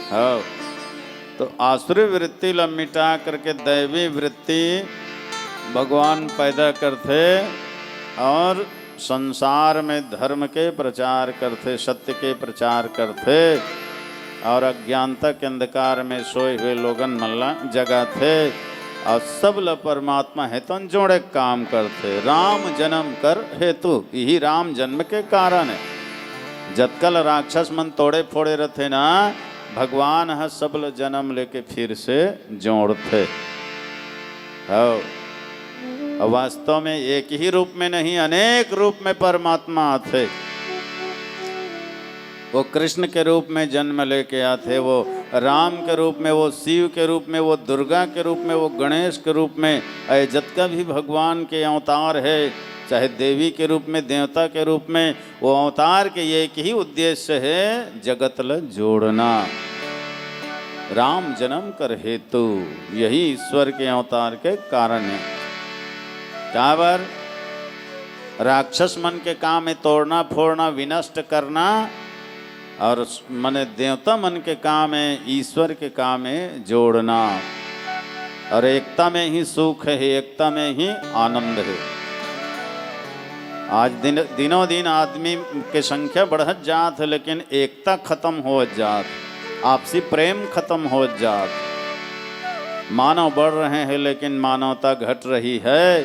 हाँ तो आसुरी वृत्ति ल मिटा करके दैवी वृत्ति भगवान पैदा करते और संसार में धर्म के प्रचार करते, सत्य के प्रचार करते और अज्ञानता के अंधकार में सोए हुए लोगन मल्ला जगाते और सब ल परमात्मा हेतु जोड़े काम करते। राम जन्म कर हेतु यही राम जन्म के कारण है। जतकल राक्षस मन तोड़े फोड़े रहते ना, भगवान है सबल जन्म लेके फिर से जोड़ते। हाँ वास्तव में एक ही रूप में नहीं अनेक रूप में परमात्मा आते। वो कृष्ण के रूप में जन्म लेके आते, वो राम के रूप में, वो शिव के रूप में, वो दुर्गा के रूप में, वो गणेश के रूप में। जतका भी भगवान के अवतार है, चाहे देवी के रूप में, देवता के रूप में, वो अवतार के एक ही उद्देश्य है जगत ल जोड़ना। राम जन्म कर हेतु यही ईश्वर के अवतार के कारण है। क्या बार राक्षस मन के काम है तोड़ना फोड़ना विनष्ट करना, और मने देवता मन के काम है ईश्वर के काम है जोड़ना। और एकता में ही सुख है, एकता में ही आनंद है। आज दिनों दिन आदमी के संख्या बढ़त जात है, लेकिन एकता खत्म हो जात, आपसी प्रेम खत्म हो जात। मानव बढ़ रहे हैं लेकिन मानवता घट रही है।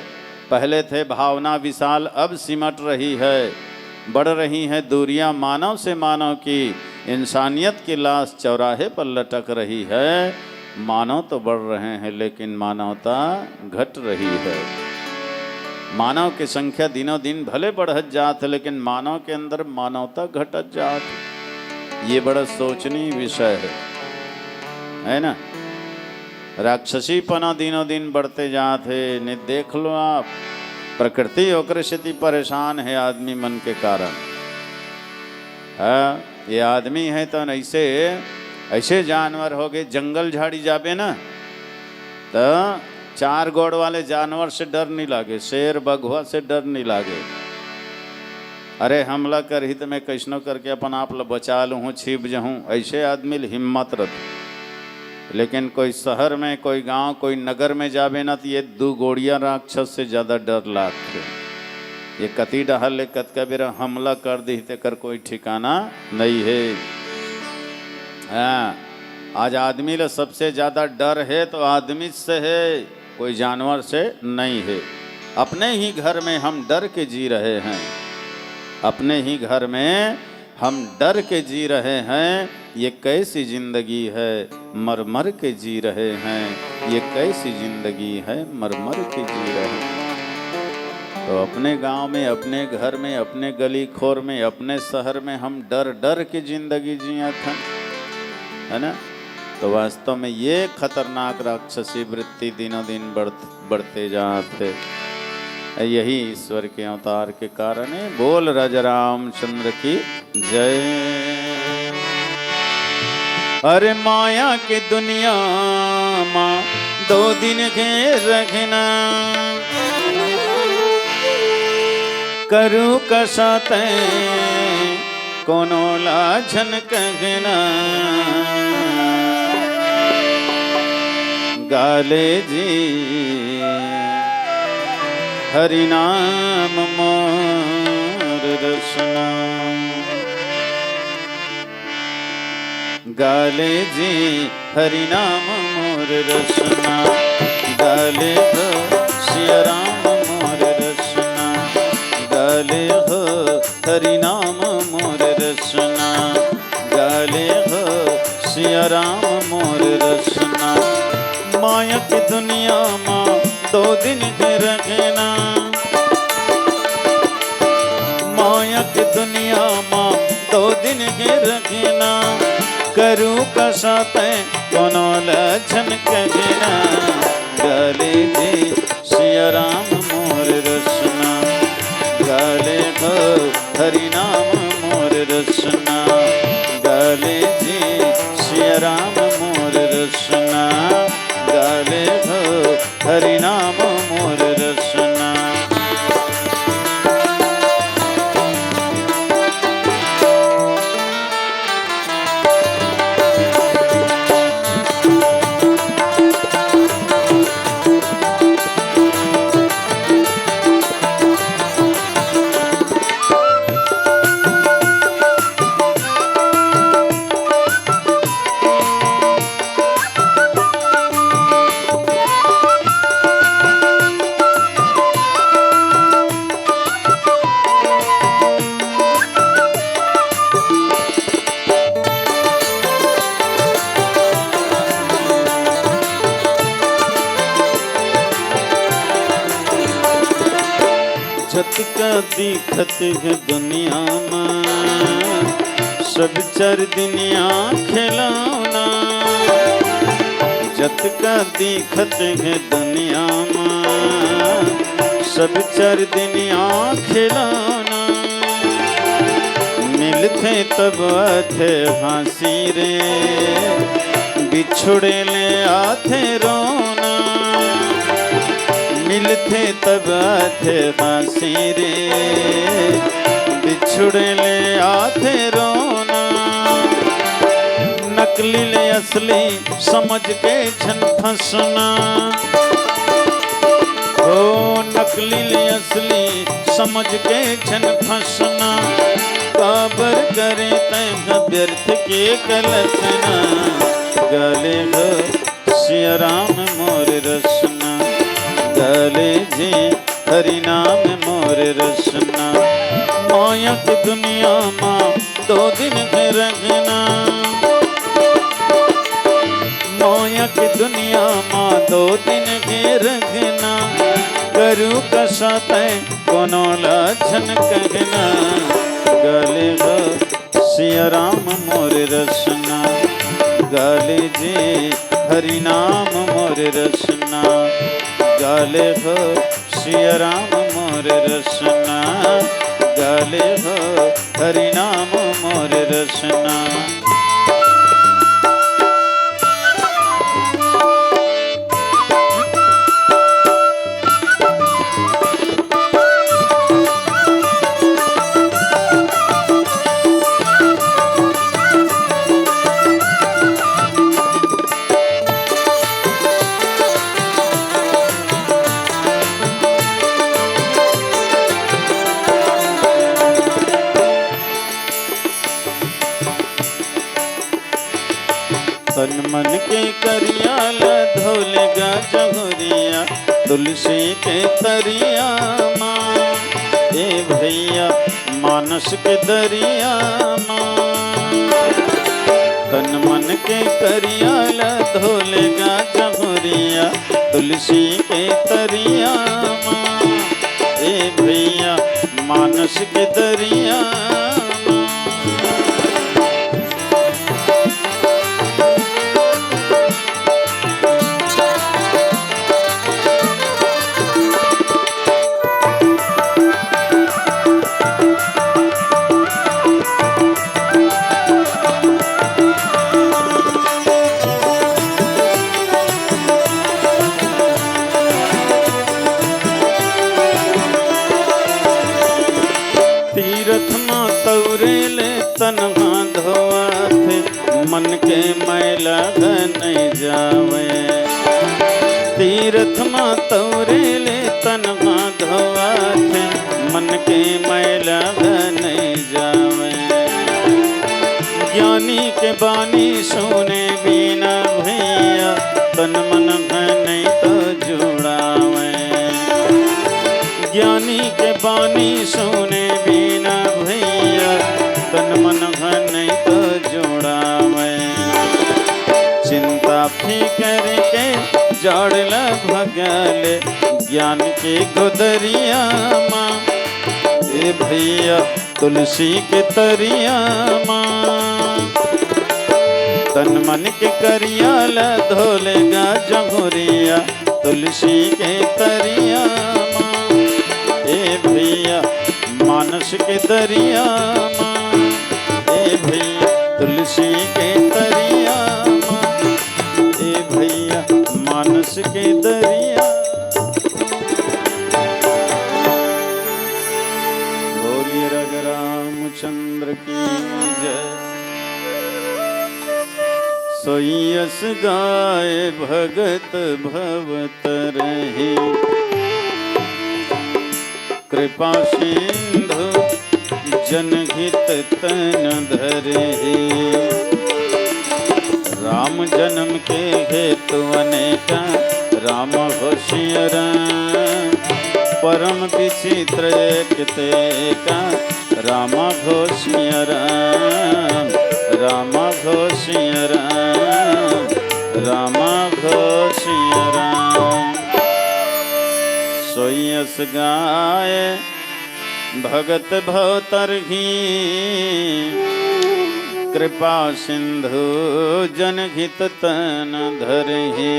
पहले थे भावना विशाल, अब सिमट रही है। बढ़ रही हैं दूरियां मानव से मानव की, इंसानियत की लाश चौराहे पर लटक रही है। मानव तो बढ़ रहे हैं लेकिन मानवता घट रही है। मानव की संख्या दिनों दिन भले बढ़त जात है, लेकिन मानव के अंदर मानवता घटत जात। ये बड़ा सोचनीय विषय है ना। राक्षसी पना दिनों दिन बढ़ते जाते। ने देख लो आप, प्रकृति होकर स्थिति परेशान है आदमी मन के कारण। हाँ ये आदमी है तो ऐसे ऐसे जानवर हो गए, जंगल झाड़ी जाबे ना तो चार गोड़ वाले जानवर से डर नहीं लागे, शेर बघुआ से डर नहीं लागे। अरे हमला कर ही तो मैं कैसनो करके अपन आप ल बचा लूँ, छिप जाऊँ, ऐसे आदमी हिम्मत रहती। लेकिन कोई शहर में, कोई गांव, कोई नगर में जाबे ना तो ये दो गोड़िया राक्षस से ज़्यादा डर लागते। ये कति डहल कत का बेरा हमला कर दी तेकर कोई ठिकाना नहीं है। हाँ, आज आदमी ला सबसे ज्यादा डर है तो आदमी से है, कोई जानवर से नहीं है। अपने ही घर में हम डर के जी रहे हैं, अपने ही घर में हम डर के जी रहे हैं। ये कैसी जिंदगी है, मर मर के जी रहे हैं। ये कैसी जिंदगी है, मर मर के जी रहे हैं। तो अपने गांव में, अपने घर में, अपने गली खोर में, अपने शहर में हम डर डर के जिंदगी जिया था, है ना। तो वास्तव में ये खतरनाक राक्षसी वृत्ति दिनों दिन बढ़ते जाते। यही ईश्वर के अवतार के कारण है। बोल राजा रामचंद्र की जय। अरे माया के दुनिया माँ 2 दिन के रखना, करू कसाते कोनो लाजन कहना। गाले जी हरि नाम मोर रसना, गाले जी हरि नाम मोर रसना। गाले हो सिया राम मोर रसना, गाले हो हरि नाम मोर रसना। गाले हो सिया राम मोर रसना। माया की दुनिया माँ 2 दिन के रखना, माया की दुनिया माँ 2 दिन के रखना। करू कसाते कोनो लक्षण कहना। गाले जी सिया राम मोर रसना, गाले हो हरि नाम मोर रसना। गाले जी सिया राम मोर रसना, गाले हो हरि नाम मोर रसना। का दिखत है दुनिया में, सब 4 दुनिया खिलौना। जत का दिखत है दुनिया में, सब 4 दुनिया खिलौना। मिलते तब आते हंसी रे, बिछुड़े ले आते रोना। मिलते तब आते हंसी रे, बिछुड़े ले आते रोना। नकली ले असली समझ के छन फंसना। ओ नकली ले असली समझ के छन फंसना। काबर करे तैं व्यर्थ के कल्पना। गले हो सिया राम मोर रसना, गले जी हरि नाम मोर रसना। माया की दुनिया माँ 2 दिन के रखना, माया की दुनिया माँ 2 दिन के रखना। करू कसाते कोनो लक्षण कहना। गले हो सिया राम मोर रसना, गले जी हरि नाम मोर रसना। गाले हो सिया राम मोर रसना, गाले हो हरि नाम मोर रसना। तुलसी के तरिया माँ, ए भैया मानस के दरिया माँ। तन मन के करिया ला धोलेगा जमुरिया, तुलसी के तरिया माँ, ए भैया मानस के दरिया माँ। तीरथ माँ तौरेले तनहा धोआथे, मन के मैला नहीं जावे। तीरथ माँ तौरेले तनहा धोआथे, मन के मैला नहीं जावे। ज्ञानी के बानी सुने बिना भैया, तन मन नहीं तो जुड़ावे। ज्ञानी के बानी सुने बिना भैया, तन मन नहीं तो जुड़ावे। चिंता फिकर के जड़ भगले, ज्ञान के गोदरिया माँ, ए भैया तुलसी के तरिया माँ। तन मन के करिया ला धोलेगा जमुरिया, तुलसी के तरिया माँ, ए भैया मानस के दरिया माँ, ए भैया तुलसी के तरिया माँ, ए भैया मानस के दरिया। बोलिए रघु रामचंद्र की जय। सोयस गाय भगत भवतरहि, कृपा सिंधु जनहित तन धरहि। राम जन्म के हेतु अनेका, राम होशियर परम विचित्र एक तेका। राम होशियर राम होशियर राम होशियर। सोयस गाय भगत भवतरहि, कृपा सिंधु जनहित तन धरहि।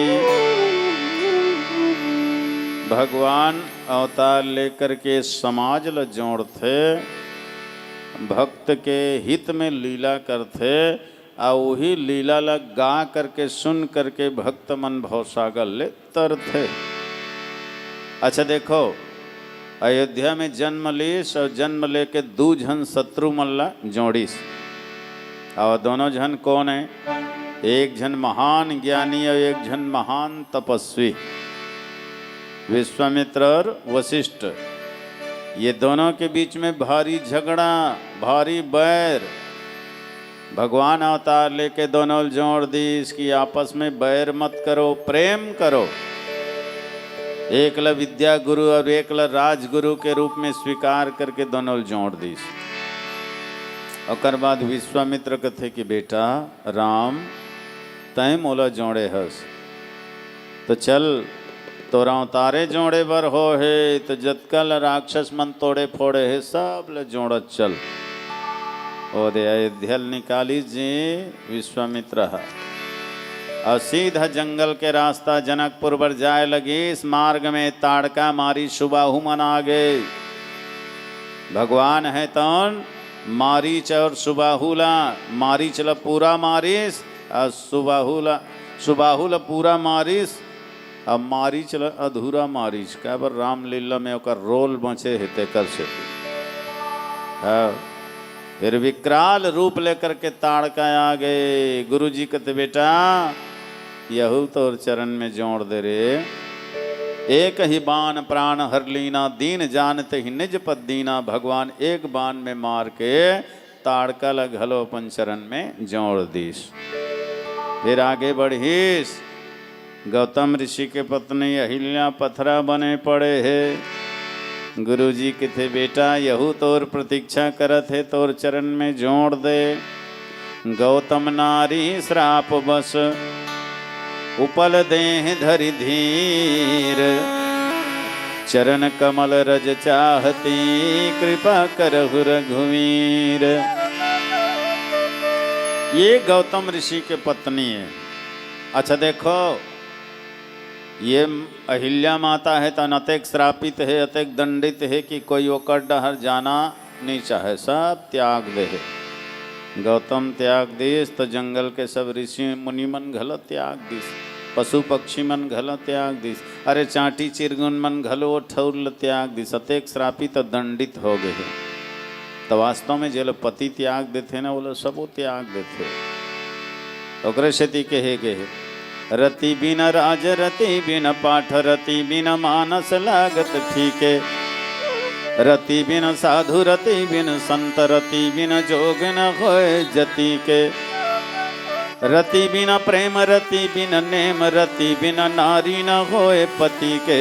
भगवान अवतार लेकर के समाज ल जोड़ते, भक्त के हित में लीला करते, आ वही लीला ला गा करके सुन करके भक्त मन भवसागर ले तरथे। अच्छा देखो, अयोध्या में जन्म लीस और जन्म लेके दू झन शत्रु मल्ला जोड़ीस। और दोनों झन कौन है? एक झन महान ज्ञानी और एक झन महान तपस्वी, विश्वामित्र और वशिष्ठ। ये दोनों के बीच में भारी झगड़ा, भारी बैर। भगवान अवतार लेके दोनों जोड़ दी इसकी आपस में बैर मत करो, प्रेम करो। एक ल विद्या गुरु और एक ल राजगुरु के रूप में स्वीकार करके दोनों जोड़ दी। और बाद विश्वामित्र कथे कि बेटा राम तय मोला जोड़े हस, तो चल तोरा तारे जोड़े बर हो है, तो जतकल राक्षस मन तोड़े फोड़े है सब ले जोड़त चल। ओ दे अयोध्या निकाली जी विश्वामित्र। और सीधा जंगल के रास्ता जनकपुर पर जाए लगी। इस मार्ग में ताड़का मारी सुबाहु मन आ गए। भगवान है तौन मारीच और सुबाहुला, मारीच ला पूरा मारिस और सुबाहुला पूरा मारिस, अब मारीच ला अधूरा मारीच। क्या पर रामलीला में ओकर रोल बचे हेते कर से। हाँ, फिर विकराल रूप लेकर के ताड़का आ गए। गुरुजी कहते बेटा यहू तोर चरण में जोड़ दे रे। एक ही बाण प्राण हर लीना, दीन जानते ही निज पद दीना। भगवान एक बाण में मार के ताड़का लग घलो अपन चरण में जोड़ दीस। फिर आगे बढ़ीस। गौतम ऋषि के पत्नी अहिल्या पथरा बने पड़े है। गुरुजी के थे बेटा यहू तोर प्रतीक्षा करत है, तोर चरण में जोड़ दे। गौतम नारी श्राप बस उपल देह धरि धीर, चरण कमल रज चाहती कृपा करहु रघुवीर। ये गौतम ऋषि के पत्नी है। अच्छा देखो, ये अहिल्या माता है तो अतेक श्रापित है, अतेक दंडित है कि कोई ओकर डहर जाना नहीं चाहे, सब त्याग दे है। गौतम त्याग दिस तो जंगल के सब ऋषि मुनि मन घलो त्याग दिस, पशु पक्षी मन घलो त्याग दिस, अरे चाटी चिरगुन मन घलो ठौर त्याग दिस। अतेक श्रापित तो दंडित हो गए है। तो वास्तव में जो लोग पति त्याग देते ना, वो लोग सब त्याग देते। ओकरे सेती कहे गए, रति बिन राज रति बिन पाठ रति बिन मानस लागत ठीके, रति बिन साधु रति बिन संत रति बिन जोग न होए जति के, रति बिन प्रेम रति बिन नेम रति बिन नारी न होए पति के।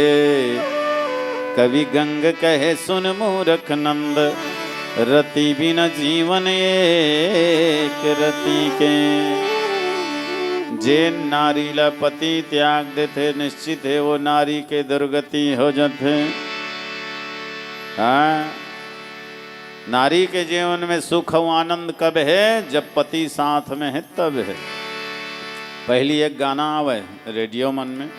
कवि गंग कहे सुन मूरख नंद, रति बिन जीवन एक रति के। जे नारी ला पति त्याग देते निश्चित है वो नारी के दुर्गति हो जाते। हाँ, नारी के जीवन में सुख और आनंद कब है? जब पति साथ में है तब है। पहली एक गाना आवे रेडियो मन में,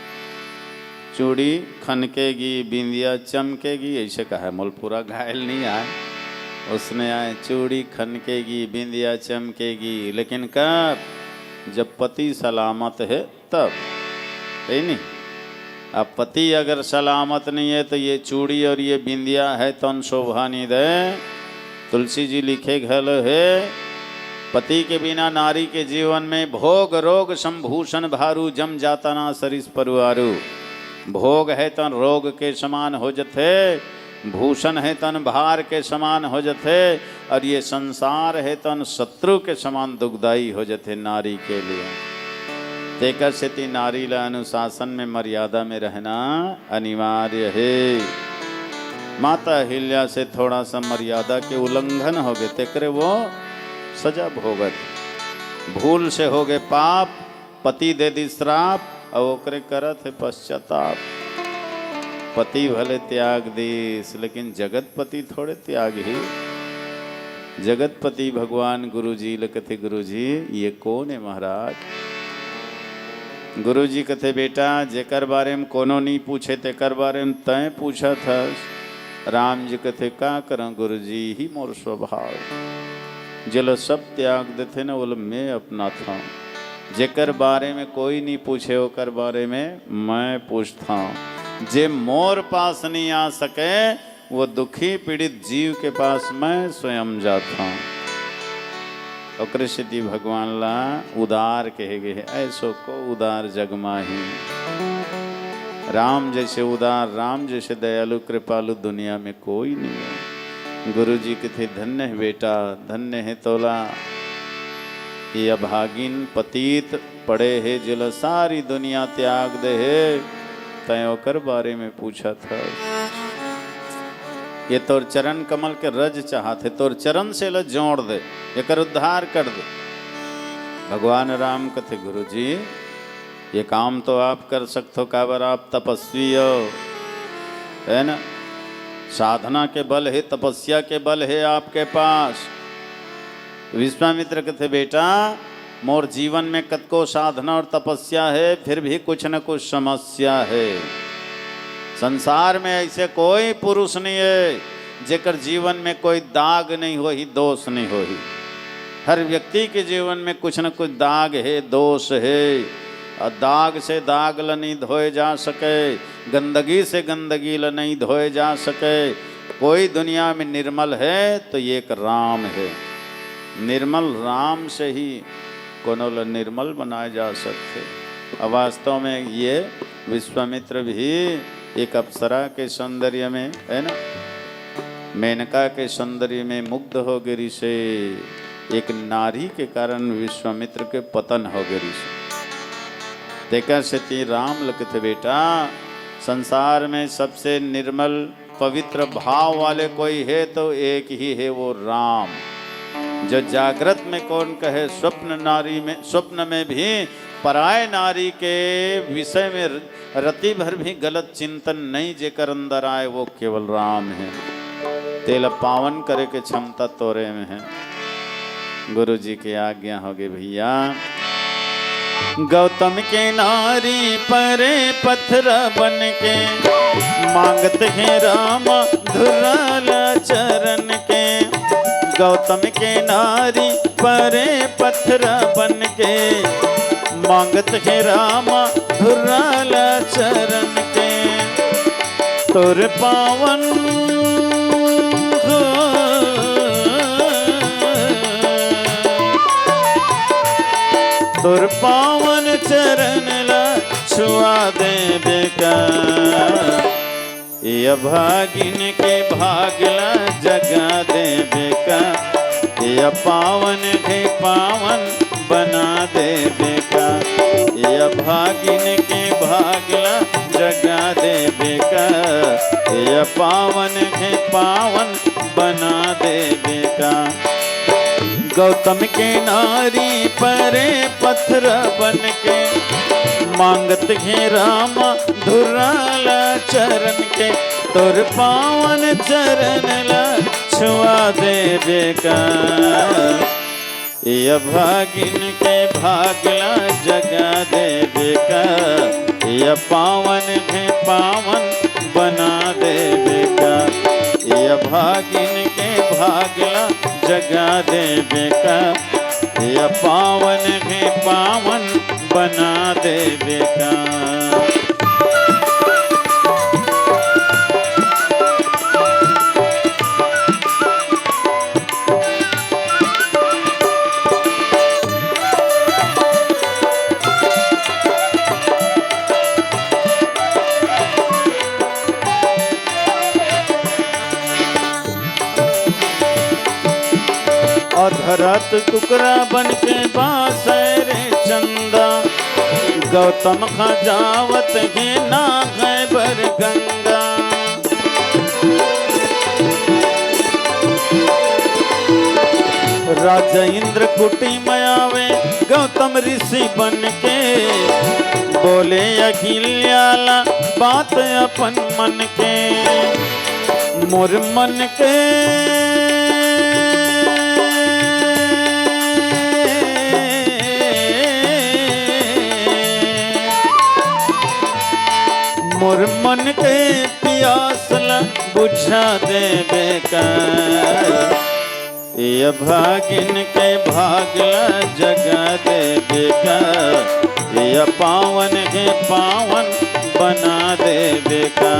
चूड़ी खनकेगी बिंदिया चमकेगी, ऐसे कहा है, मोल पूरा घायल नहीं आए, उसने आए चूड़ी खनकेगी बिंदिया चमकेगी, लेकिन कब? जब पति सलामत है तब, है नहीं? अब पति अगर सलामत नहीं है तो ये चूड़ी और ये बिंदिया है तो शोभा नहीं दे। तुलसी जी लिखे घल है, पति के बिना नारी के जीवन में भोग रोग संभूषण भारू, जम जाता ना सरिस परवारू। भोग है तन रोग के समान हो जथे, भूषण है तन भार के समान हो जथे, और ये संसार है तन शत्रु के समान दुखदाई हो जथे नारी के लिए। तेकर सेती नारी ला अनुशासन में मर्यादा में रहना अनिवार्य है। माता अहिल्या से थोड़ा सा मर्यादा के उल्लंघन हो गए, तेकरे वो सजा भोगत। भूल से हो गए पाप, पति दे दी श्राप, और ओकरे करत है पश्चाताप। पति भले त्याग दीस, लेकिन जगतपति थोड़े त्याग ही। जगतपति भगवान गुरुजी लकथे, गुरुजी ये कौन है महाराज? गुरुजी कथे बेटा जेकर बारे में कोनो नहीं पूछे तेकर बारे में तय पूछा था। राम जी कथे का करें गुरुजी ही मोर स्वभाव। जो सब त्याग देते ना वो मैं अपना था। जेकर बारे में कोई नहीं पूछे ओकर बारे में मैं पूछता हूँ। जे मोर पास नहीं आ सके वो दुखी पीड़ित जीव के पास मैं स्वयं जाता हूँ। और सिद्धि भगवान ला उदार कहे गए, ऐसो को उदार जग माही। राम जैसे उदार, राम जैसे दयालु कृपालु दुनिया में कोई नहीं है। गुरु जी के थे धन्य है बेटा, धन्य है तोला। ये अभागिन पतित पड़े है जिल सारी दुनिया त्याग दे है, तय कर बारे में पूछा था। ये तोर चरण कमल के रज चाहते, तोर चरण से ल जोड़ दे, ये कर उद्धार कर दे। भगवान राम कथे गुरु जी ये काम तो आप कर सकते हो, काबर आप तपस्वी हो, है ना? साधना के बल है, तपस्या के बल है आपके पास। विश्वामित्र कथे बेटा मोर जीवन में कतको साधना और तपस्या है, फिर भी कुछ न कुछ समस्या है। संसार में ऐसे कोई पुरुष नहीं है जेकर जीवन में कोई दाग नहीं हो ही, दोष नहीं हो ही। हर व्यक्ति के जीवन में कुछ न कुछ दाग है, दोष है। और दाग से दाग ल नहीं धोए जा सके, गंदगी से गंदगी ल नहीं धोए जा सके। कोई दुनिया में निर्मल है तो ये एक राम है। निर्मल राम से ही कोनो ल निर्मल बनाए जा सकते। और वास्तव में ये विश्वामित्र भी एक अप्सरा के सौंदर्य में, है ना, मेनका के सौंदर्य में मुग्ध हो गिरी से एक नारी के कारण विश्वामित्र के पतन हो गिरी से। देखा सती राम लखत बेटा, संसार में सबसे निर्मल पवित्र भाव वाले कोई है तो एक ही है, वो राम। जो जागृत में कौन कहे, स्वप्न नारी में, स्वप्न में भी पराय नारी के विषय में रति भर भी गलत चिंतन नहीं जेकर अंदर आए, वो केवल राम है। तेल पावन करे के क्षमता तोरे में है। गुरु जी की आज्ञा होगी भैया। गौतम के नारी परे पत्थर बन के, मांगत है राम धुराल चरण के। गौतम के नारी परे पत्थर बन के, मांगत है राम धुराल चरण के। तुर पावन तुर पावन चरण ला छुआ देवे का, ये भागिन के भागला जगा देवे का। ये पावन के पावन बना देवे का, ये भागिन के भागला जगा देवे का। ये पावन के पावन बना देवे का। गौतम के नारी परे पत्थर बन के, मांगत है राम धुराल चरण के। तुर पावन चरण ला छुआ देवे का, ये भागिन के भागला जगा देवे का। ये पावन है पावन बना देवे का, ये भागिन के भागला जगा देवे का। ये पावन है पावन बना देवे का। अधरत कुकरा बन के बासे रे चंदा, गौतम खजावत है ना है बर गंगा। राजा इंद्र कुटी में आवे गौतम ऋषि बन के, बोले अखिल्याला बात अपन मन के। मोर मन के मोर मन के प्यासला बुझा देवे का। ये भागिन के भागला जगा देवे का, ये पावन के पावन बना देवे का।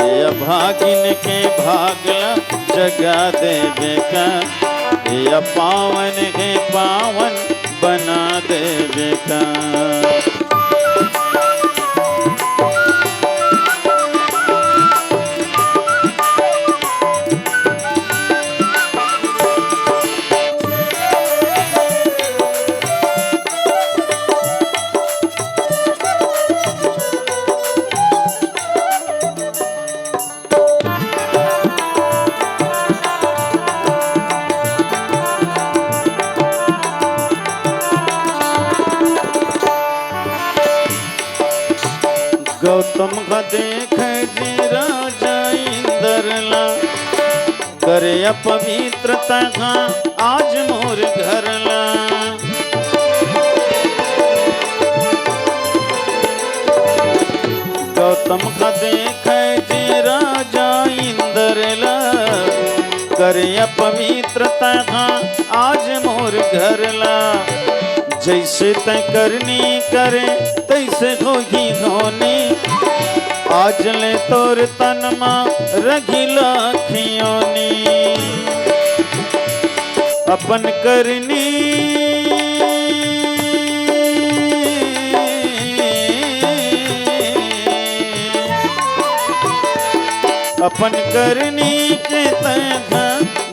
ये भागिन के भागला जगा देवे का, ये पावन के पावन बना देवे का। गौतम का देख जी राजा इंद्रला, करे अपवित्रता का आज मोर घरला। गौतम का देख जी राजा इंद्रला, करे अपवित्रता का आज मोर घरला। जैसे तय करनी करे तैसे होगी होनी, आज ले तोर तन मा रघिला खियोनी। अपन करनी अपन करनी के तय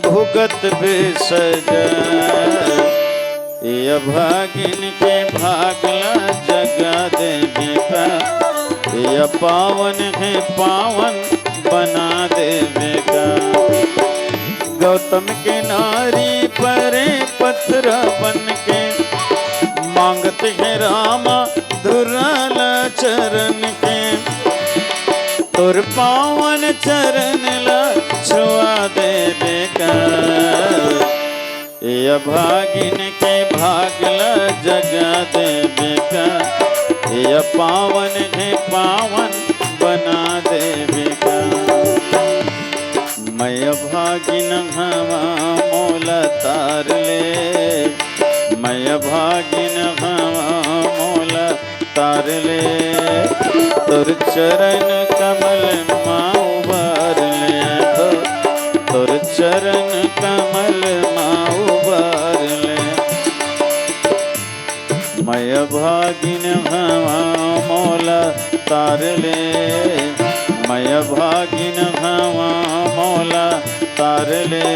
भुगत बेसज। ये भागिन के भागला जगा दे बेटा, ये पावन है पावन बना दे बेटा। गौतम के नारी परे पत्थर बन के मांगते हैं रामा धुराल चरण के, तुर पावन चरण ला छुआ दे बेका। ये भागिन के भागला जगा दे बेका, ये पावन है पावन बना दे बेका। मैं भागिन हवा मोला तार ले, मैं भागिन हवा मोला तार ले, तुर चरण कमल माँ उबार ले, तुर चरण कमल माँ उबार ले। मैं भागिन हवा मोला तार ले, मैं भागिन हवा मोला तार ले,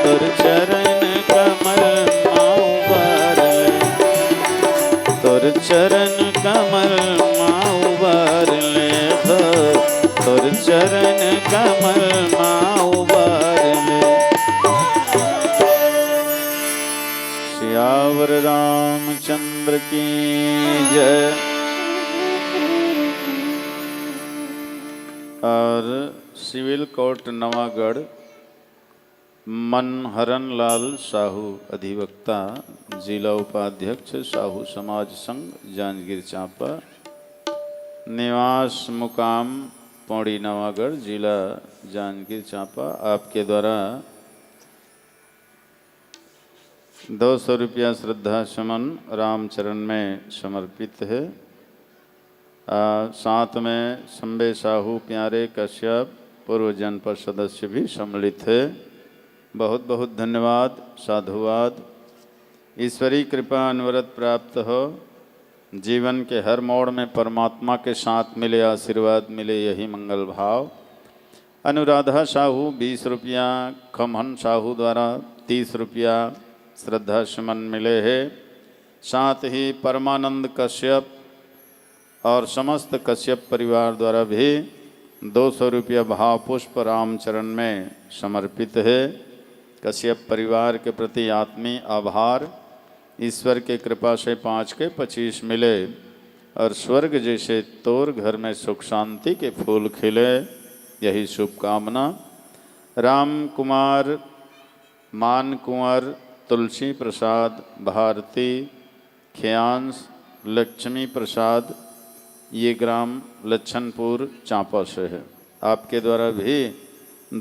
तुर चरण कमल माँ उबार ले, तुर चरण कमल माँ उबार ले, तुर चरण कमल माँ उबार ले। सियावर रामचंद्र की जय। और सिविल कोर्ट नवागढ़ मनहरन लाल साहू अधिवक्ता, जिला उपाध्यक्ष साहू समाज संघ जांजगीर चांपा, निवास मुकाम पौड़ी नवागढ़, जिला जांजगीर चांपा, आपके द्वारा 200 रुपया श्रद्धा सुमन रामचरण में समर्पित है। साथ में संबे साहू, प्यारे कश्यप, पूर्व जनपद सदस्य भी सम्मिलित है। बहुत बहुत धन्यवाद, साधुवाद। ईश्वरी कृपा अनवरत प्राप्त हो, जीवन के हर मोड़ में परमात्मा के साथ मिले, आशीर्वाद मिले, यही मंगल भाव। अनुराधा साहू 20 रुपया, खमहन साहू द्वारा 30 रुपया श्रद्धा सुमन मिले हैं। साथ ही परमानंद कश्यप और समस्त कश्यप परिवार द्वारा भी 200 रुपया भाव पुष्प रामचरण में समर्पित है। कश्यप परिवार के प्रति आत्मीय आभार। ईश्वर के कृपा से 5 के 25 मिले और स्वर्ग जैसे तोर घर में सुख शांति के फूल खिले, यही शुभकामना। राम कुमार, मान कुंवर, तुलसी प्रसाद, भारती, ख्यांश, लक्ष्मी प्रसाद, ये ग्राम लच्छनपुर चांपा से है। आपके द्वारा भी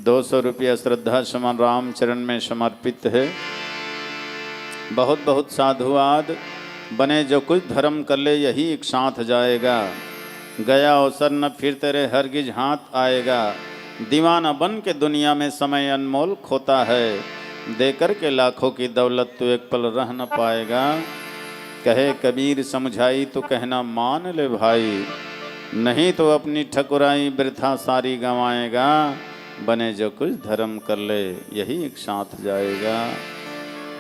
200 रुपया श्रद्धा सुमन रामचरण में समर्पित है। बहुत बहुत साधुवाद। बने जो कुछ धर्म कर ले यही एक साथ जाएगा, गया अवसर न फिर तेरे हरगिज हाथ आएगा। दीवाना बन के दुनिया में समय अनमोल खोता है, देकर के लाखों की दौलत तो एक पल रह न पाएगा। कहे कबीर समझाई तो कहना मान ले भाई, नहीं तो अपनी ठकुराई वृथा सारी गंवाएगा। बने जो कुछ धर्म कर ले यही एक साथ जाएगा।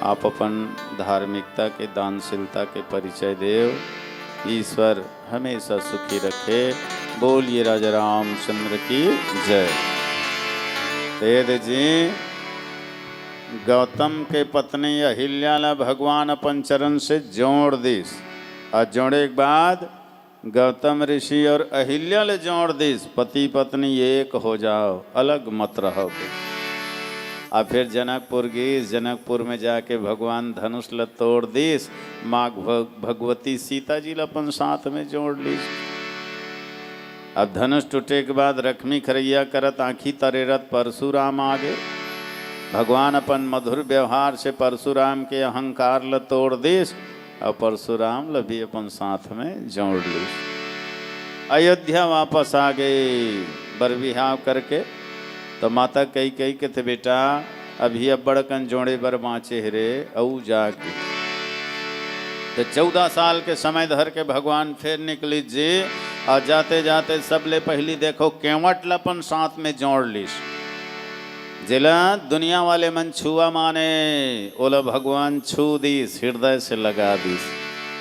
आप अपन धार्मिकता के, दानशीलता के परिचय देव। ईश्वर हमेशा सुखी रखे। बोलिए राजा रामचंद्र की जय। वेद जी, गौतम के पत्नी अहिल्या भगवान अपन चरण से जोड़ दीस, और जोड़े के बाद गौतम ऋषि और अहिल्या ले जोड़ दीस। पति पत्नी एक हो जाओ, अलग मत रहो। और फिर जनकपुर गीस, जनकपुर में जाके भगवान धनुष ल तोड़ दीस। माँ भगवती सीता जी अपन साथ में जोड़ लीस। अब धनुष टूटे के बाद रखमी खरैया करत आँखी तरेरत परशुराम आगे। भगवान अपन मधुर व्यवहार से परशुराम के अहंकार ल तोड़ दीस, और परशुराम ल भी अपन साथ में जोड़ लीस। अयोध्या वापस आ गई बर बिहाव करके। तो माता कई के थे बेटा अभी अब बड़कन जोड़े बर बाँचे रे औ जाके। तो 14 साल के समय धर के भगवान फिर निकली जी, और जाते जाते सबले पहली देखो केवट लपन साथ में जोड़ लीस। जिला दुनिया वाले मन छुआ माने ओला भगवान छू दीस, हृदय से लगा दीस,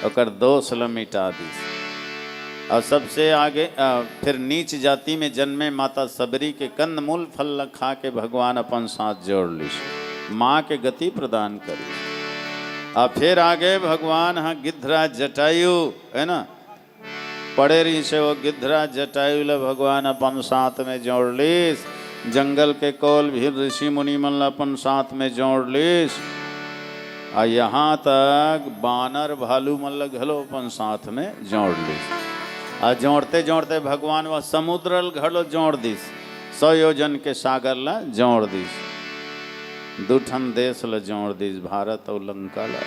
और दोष ल मिटा दीस। और सबसे आगे फिर नीच जाति में जन्मे माता सबरी के कंद मूल फल खा के भगवान अपन साथ जोड़ लीस, माँ के गति प्रदान करी। और फिर आगे भगवान हाँ गिद्धराज जटायु है ना, पड़े रही से वो गिद्धराज जटायु ल भगवान अपन साथ में जोड़ लीस। जंगल के कौल भी ऋषि मुनि मन अपन साथ में जोड़ लीस। और यहाँ तक बानर भालू मन घलो अपन साथ में जोड़ लीस। और जोड़ते जोड़ते भगवान वह समुद्र घलो जोड़ दीस, 100 योजन के सागर ला जोड़ दीस, दूठन देश ला जोड़ दीस, भारत और लंका ला।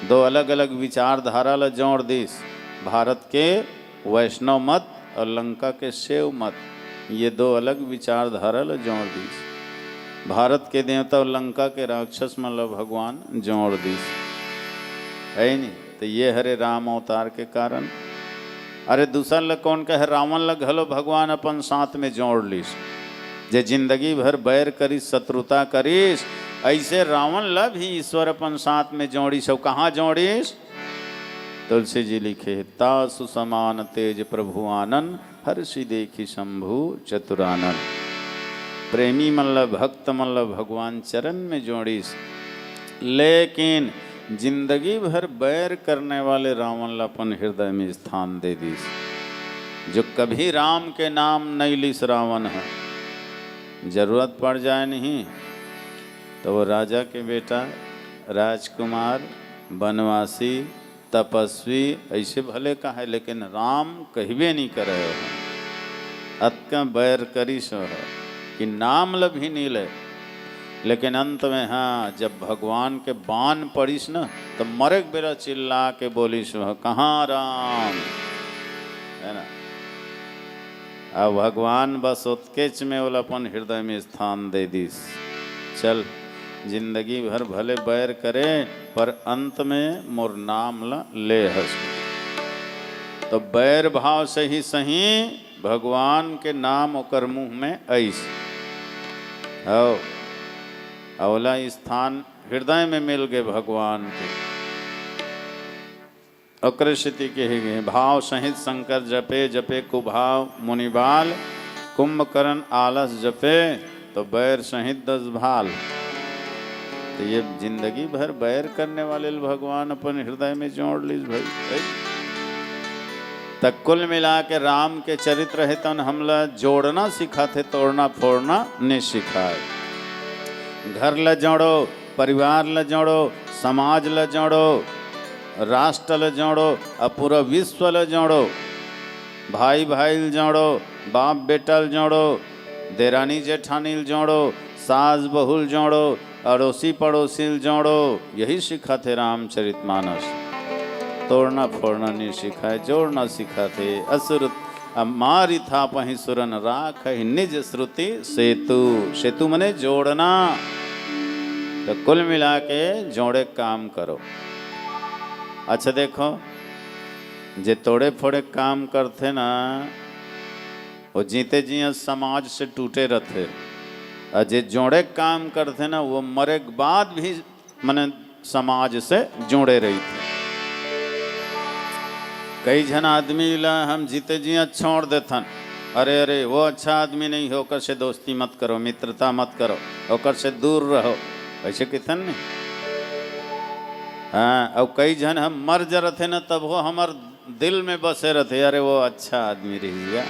2 अलग अलग विचारधारा ला जोड़ दीस, भारत के वैष्णव मत और लंका के शैव मत, ये 2 अलग विचारधारा ला जोड़ दीस। भारत के देवता और लंका के राक्षस मन ला भगवान जोड़ दीस, है नहीं। तो ये हरे राम अवतार के कारण। अरे दूसरा ल कौन कहे, रावण ल घलो भगवान अपन साथ में जोड़ लीस। जे जिंदगी भर बैर करीस, शत्रुता करीस, ऐसे रावण ला भी ईश्वर अपन साथ में जोड़ीस। और कहाँ जोड़ीस? तुलसी जी लिखे, तासु समान तेज प्रभु आनंद, हर्षि देखी शंभु चतुरानन। प्रेमी मन ला, भक्त मन ला भगवान चरण में जोड़ीस। लेकिन जिंदगी भर बैर करने वाले रावण ला अपन हृदय में स्थान दे दीस। जो कभी राम के नाम नहीं लीस रावण है, जरूरत पड़ जाए नहीं तो वो राजा के बेटा, राजकुमार, वनवासी, तपस्वी ऐसे भले का है, लेकिन राम कहबे नहीं करे हो, अतका बैर करी सो है कि नाम ल भी नहीं ले। लेकिन अंत में हाँ, जब भगवान के बाण पड़ीस न तो मरक बेरा चिल्ला के बोलीस, कहाँ राम, है ना। अब भगवान बस उत्केच में वो अपन हृदय में स्थान दे दीस। चल जिंदगी भर भले बैर करे, पर अंत में मोर नाम ला ले हस। तो बैर भाव से ही सही भगवान के नाम ओकर मुँह में ऐस हो, अवला स्थान हृदय में मिल गए भगवान के। अकृष्टि के ही भाव सहित शंकर जपे, जपे कुभाव मुनिबाल, कुंभकर्ण आलस जपे, तो बैर सहित 10 भाल। तो ये जिंदगी भर बैर करने वाले भगवान अपन हृदय में जोड़ लीज भाई। तक कुल मिला के राम के चरित्र है तन हमला जोड़ना सिखा थे, तोड़ना फोड़ना नहीं सिखाए। घर ल जोड़ो, परिवार ल जोड़ो, समाज ल जोड़ो, राष्ट्र ल जोड़ो, और पूरा विश्व ल जोड़ो। भाई भाई ल जोड़ो, बाप बेटा ल जोड़ो, देरानी जेठानी ल जोड़ो, सास बहू ल जोड़ो, अड़ोसी पड़ोसी ल जोड़ो। यही सिखा थे रामचरितमानस। तोड़ना फोड़ना नहीं सिखाए, जोड़ना सिखाते। असुर मारी था पही सुरन राख निज श्रुति सेतु। सेतु मने जोड़ना। तो कुल मिला के जोड़े काम करो। अच्छा देखो, जे तोड़े फोड़े काम करते ना, वो जीते जी समाज से टूटे रहते। और जे जोड़े काम करते ना, वो मरे के बाद भी मने समाज से जोड़े रही थे। कई जन आदमी ला हम जीते जी छोड़ देथन, अरे अरे वो अच्छा आदमी नहीं हो, ओकर से दोस्ती मत करो, मित्रता मत करो, ओकर से दूर रहो, ऐसे कितन नहीं। हाँ, और कई जन हम मर जरथे न तब वो हमार दिल में बसे रहते, अरे वो अच्छा आदमी रही गया,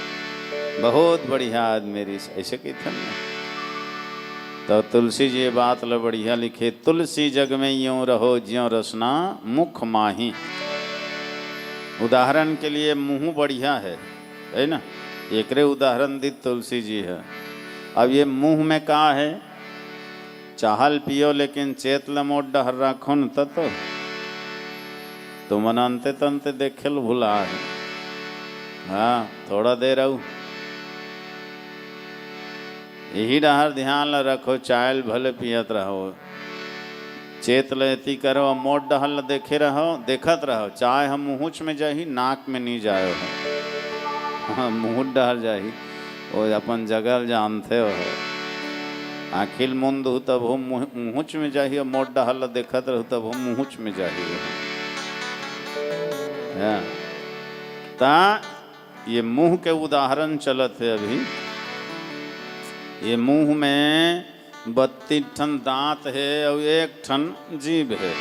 बहुत बढ़िया आदमी रही, ऐसे कितन नहीं। तो तुलसी जी ये बात ला बढ़िया लिखे, तुलसी जग में यूं रहो ज्यों रसना मुख माही। उदाहरण के लिए मुँह बढ़िया है ना, एकरे उदाहरण दी तुलसी जी है। अब ये मुँह में का है, चाहल पियो लेकिन चेत लमोट डहर राखो न तो मन अंते तंते देखे भुला है। हाँ, थोड़ा देर रहू, यही डहर ध्यान ला रखो, चायल भले पियत रहो, चेत लेती करो, मोट डहल देखे रहो, देखत रहो, चाहे हम मुँह में जाही नाक में नहीं जायो हो। हाँ, मुँह डहल जाही, वो अपन जगह जानते हो। आखिल मुंद हो तब हो मुँच में जाही, मोट डहल देखत रहू तब हो मुँच में जाही। ता ये मुंह के उदाहरण चलत है अभी। ये मुंह में 32 ठन दांत है और 1 ठन जीभ है।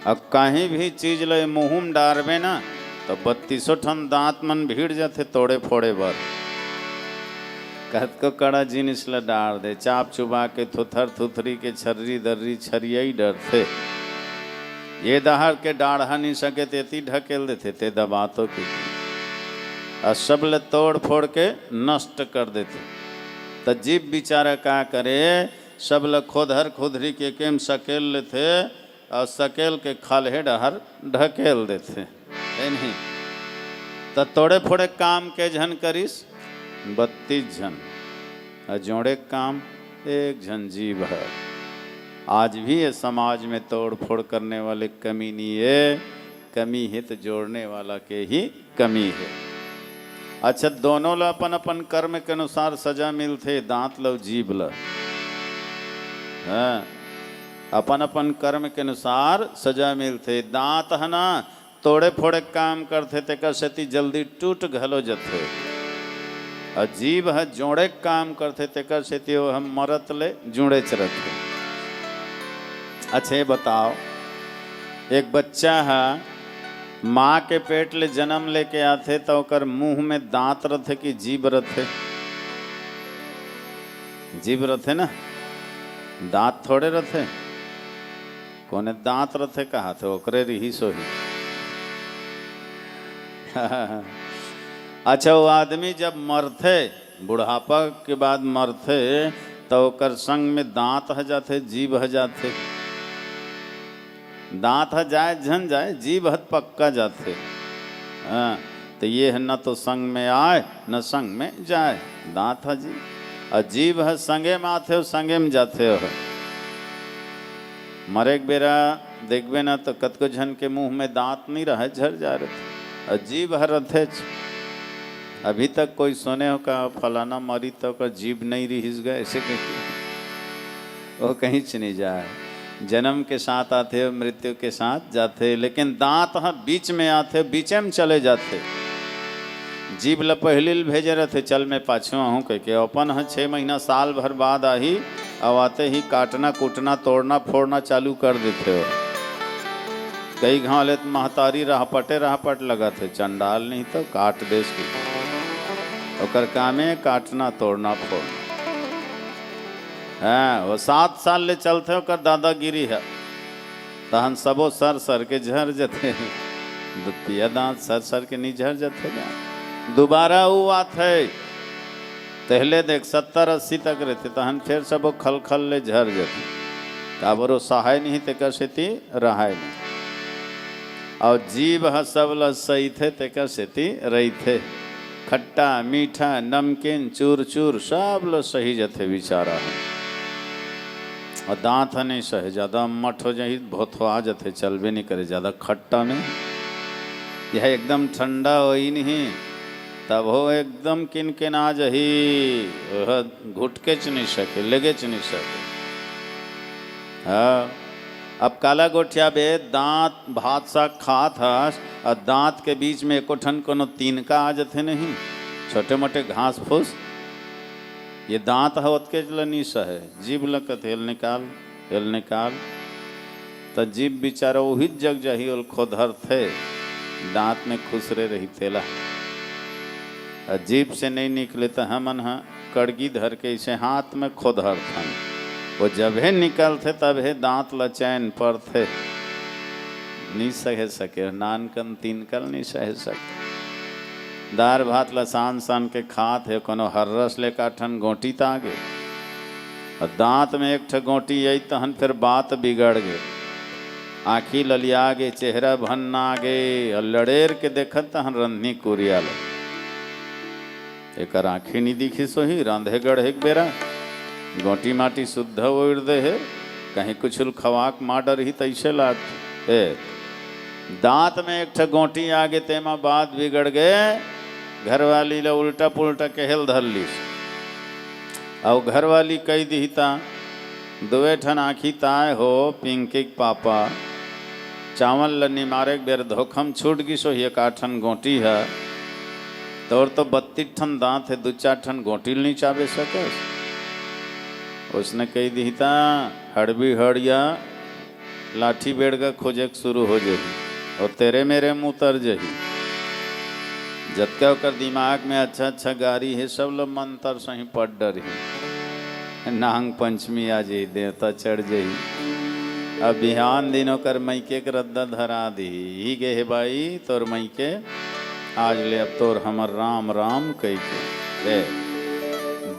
अब कहीं भी चीज ले मुंह में डारबे ना तो 32 ठन दांत मन भीड़ जाते तोड़े फोड़े बर। कहत को कड़ा जिनिस ला डार दे, चाप चुबा के थुथर थुथरी के छर्री दर्री छरिया ही डरते। ये दहाड़ के डाढ़ा नहीं सके तेती ढकेल देते ते दबातों की, और सब ले तोड़ फोड़ के नष्ट कर देते। तो जीव बेचारा क्या करे, सब ले खोदहर खुदरी के केम सकेल लेते और सकेल के खाले डहर ढकेल देते है नहीं। तो तोड़े फोड़े काम के झन करिस 32 झन, और जोड़े काम 1 झन जीव है। आज भी ये समाज में तोड़ फोड़ करने वाले कमी नहीं है, कमी है तो जोड़ने वाला के ही कमी है। अच्छा, दोनों ला अपन अपन कर्म के अनुसार सजा मिलते, दांत लो जीभ ला। हाँ, अपन अपन कर्म के अनुसार सजा मिलते। दांत है ना तोड़े फोड़े काम करते ते कसती जल्दी टूट घलो जथे, और जीभ है जोड़े काम करते ते कसती हम मरत ले जुड़े चरते। अच्छा, बताओ, एक बच्चा है माँ के पेट ले जन्म लेके आते तो ओकर मुंह में दांत रथे कि जीभ रथे? जीभ रथे ना, दांत थोड़े रथे। कोने दांत रथे कहा थे ओकरे रही सोही। अच्छा, वो आदमी जब मरथे, बुढ़ापा के बाद मरथे तो ओकर संग में दांत ह जाते, जीभ ह जाते। दांत है जाए झन जाए, जीभ हत पक्का जाते। हाँ, तो ये है न तो संग में आए न संग में जाए, दांत है जी, और जीभ है संगे में आते हो संगे में जाते हो। मरे एक बेरा देखबे ना तो कतको झन के मुंह में दांत नहीं रहे, झर जा रहे, और जीभ हर रथे। अभी तक कोई सुने हो का फलाना मरी तो का जीभ नहीं रिहिस गए, ऐसे वो कहीं से नहीं जाए। जन्म के साथ आते हो, मृत्यु के साथ जाते, लेकिन दांत हाँ बीच में आते, बीचे में चले जाते। जीभ ल पहले भेजे रहते, चल मैं पाछू आहूँ कह के, अपन हाँ 6 महीना साल भर बाद आही, अब आते ही काटना कूटना तोड़ना फोड़ना चालू कर देते हो। कई घाव ले महतारी राहपट लगाते, चंडाल नहीं तो काट देश की, ओकर कामे काटना तोड़ना फोड़ना। हाँ, वो 7 साल ले चलते होकर दादागिरी है, तहन सबो सर के झर जते, दुतिया दांत सर के नहीं झर जते। दोबारा वो आते, पहले देख 70-80 तक रहते, तहन फिर सबो खल ले झर जते। काबरो सहाय नहीं ते कसती रहाय नहीं। और जीभ ह सब ल सही थे ते कसती रही थे। खट्टा मीठा नमकीन चूर चूर सब लो सही जते बेचारा है। और दांत नहीं सहे, ज़्यादा मठ हो जाए बहुत आ जाते, चलबे नहीं करे, ज़्यादा खट्टा नहीं। यह एकदम ठंडा हो ही नहीं तब हो एकदम किन आ जही, वह घुट के च नहीं सके, लगे च नहीं सके। हाँ, अब काला गोठिया बे दांत भात सा खात हस, और दांत के बीच में एको ठन कोनो तिनका आ जाते नहीं, छोटे मोटे घास फूस। ये दांत होत के नहीं सहे, जीभ लकत हेल निकाल। तो जीभ बेचारा वही जग जाही और खोदहर थे, दांत में खुसरे रही थेला। जीभ से नहीं निकले तो हमन हाँ कड़गी धर के इसे हाथ में खोदहर थन, वो जब है निकलते तब है दांत लचैन पर थे, नहीं सह सके, नानकन तीनकल नहीं सह सके। दार भात लसान सान के खात है, कोनो हर्रस ले काठन गोटी तागे, और दांत में एक ठ गोटी आई तहन फिर बात बिगड़ गे। आँखी ललिया गे, चेहरा भन्ना गे, और लड़ेर के देखत तहन रंधनी कुरिया ले। एक आँखी नहीं दिखी सोही, रांधे गढ़ एक बेरा गोटी माटी शुद्ध ओढ़ दे है, कहीं कुछ खवाक माडर ही तैसे लाग है। दांत में एक ठ गोटी आगे तेमा बात बिगड़ गए, घरवाली ला उल्टा पुल्टा कहल धर ली, और घर वाली कही दीता दुए ठन आखी ताय हो पिंकी पापा चावल लनी मारे बेर धोखम छूट गई सो ये काठन गोटी है तोर तो 32 ठन दांत है 2-4 ठन गोटी नहीं चाबे सके। उसने कही दीता हड़बी हड़िया लाठी बेड़ का खोजे शुरू हो जाही और तेरे मेरे मुँह तर जही। जतका कर दिमाग में अच्छा अच्छा गारी है सब लोग मंत्र सही पढ़ डर ही नांग पंचमी आ जाई देवता चढ़ जाई। अब बिहान दिनों कर मैके के रद्दा धरा दी ही गे है भाई तोर मैके आज ले अब तोर हमर राम राम कही के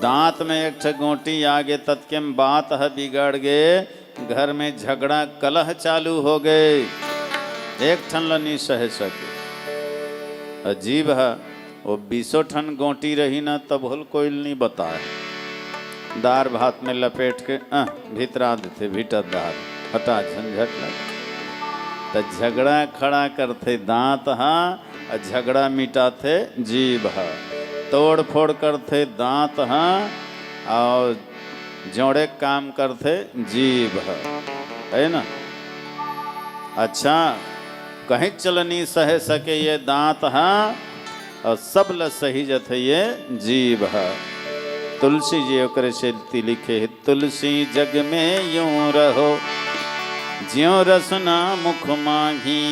दांत में एक ठे गोटी आगे तत्केम बात है बिगड़ गे घर में झगड़ा कलह चालू हो गए एक ठन ल नहीं सह सके। अजीब है वो 20 ठन गोटी रही ना तब भूल कोई नहीं बताए दार भात में लपेट के भीतरा देते भीतर दार हटा झंझट लग तो झगड़ा खड़ा करते दांत हाँ झगड़ा मिटाते जीभ है तोड़ फोड़ करते दांत हाँ और जोड़े काम करते जीभ है ना। अच्छा कहीं चलनी सह सके ये दांत हाँ और सब ल सही जथे ये जीभ है। तुलसी जी ओकरे से लिखे तुलसी जग में यूं रहो ज्यों रसना मुख माही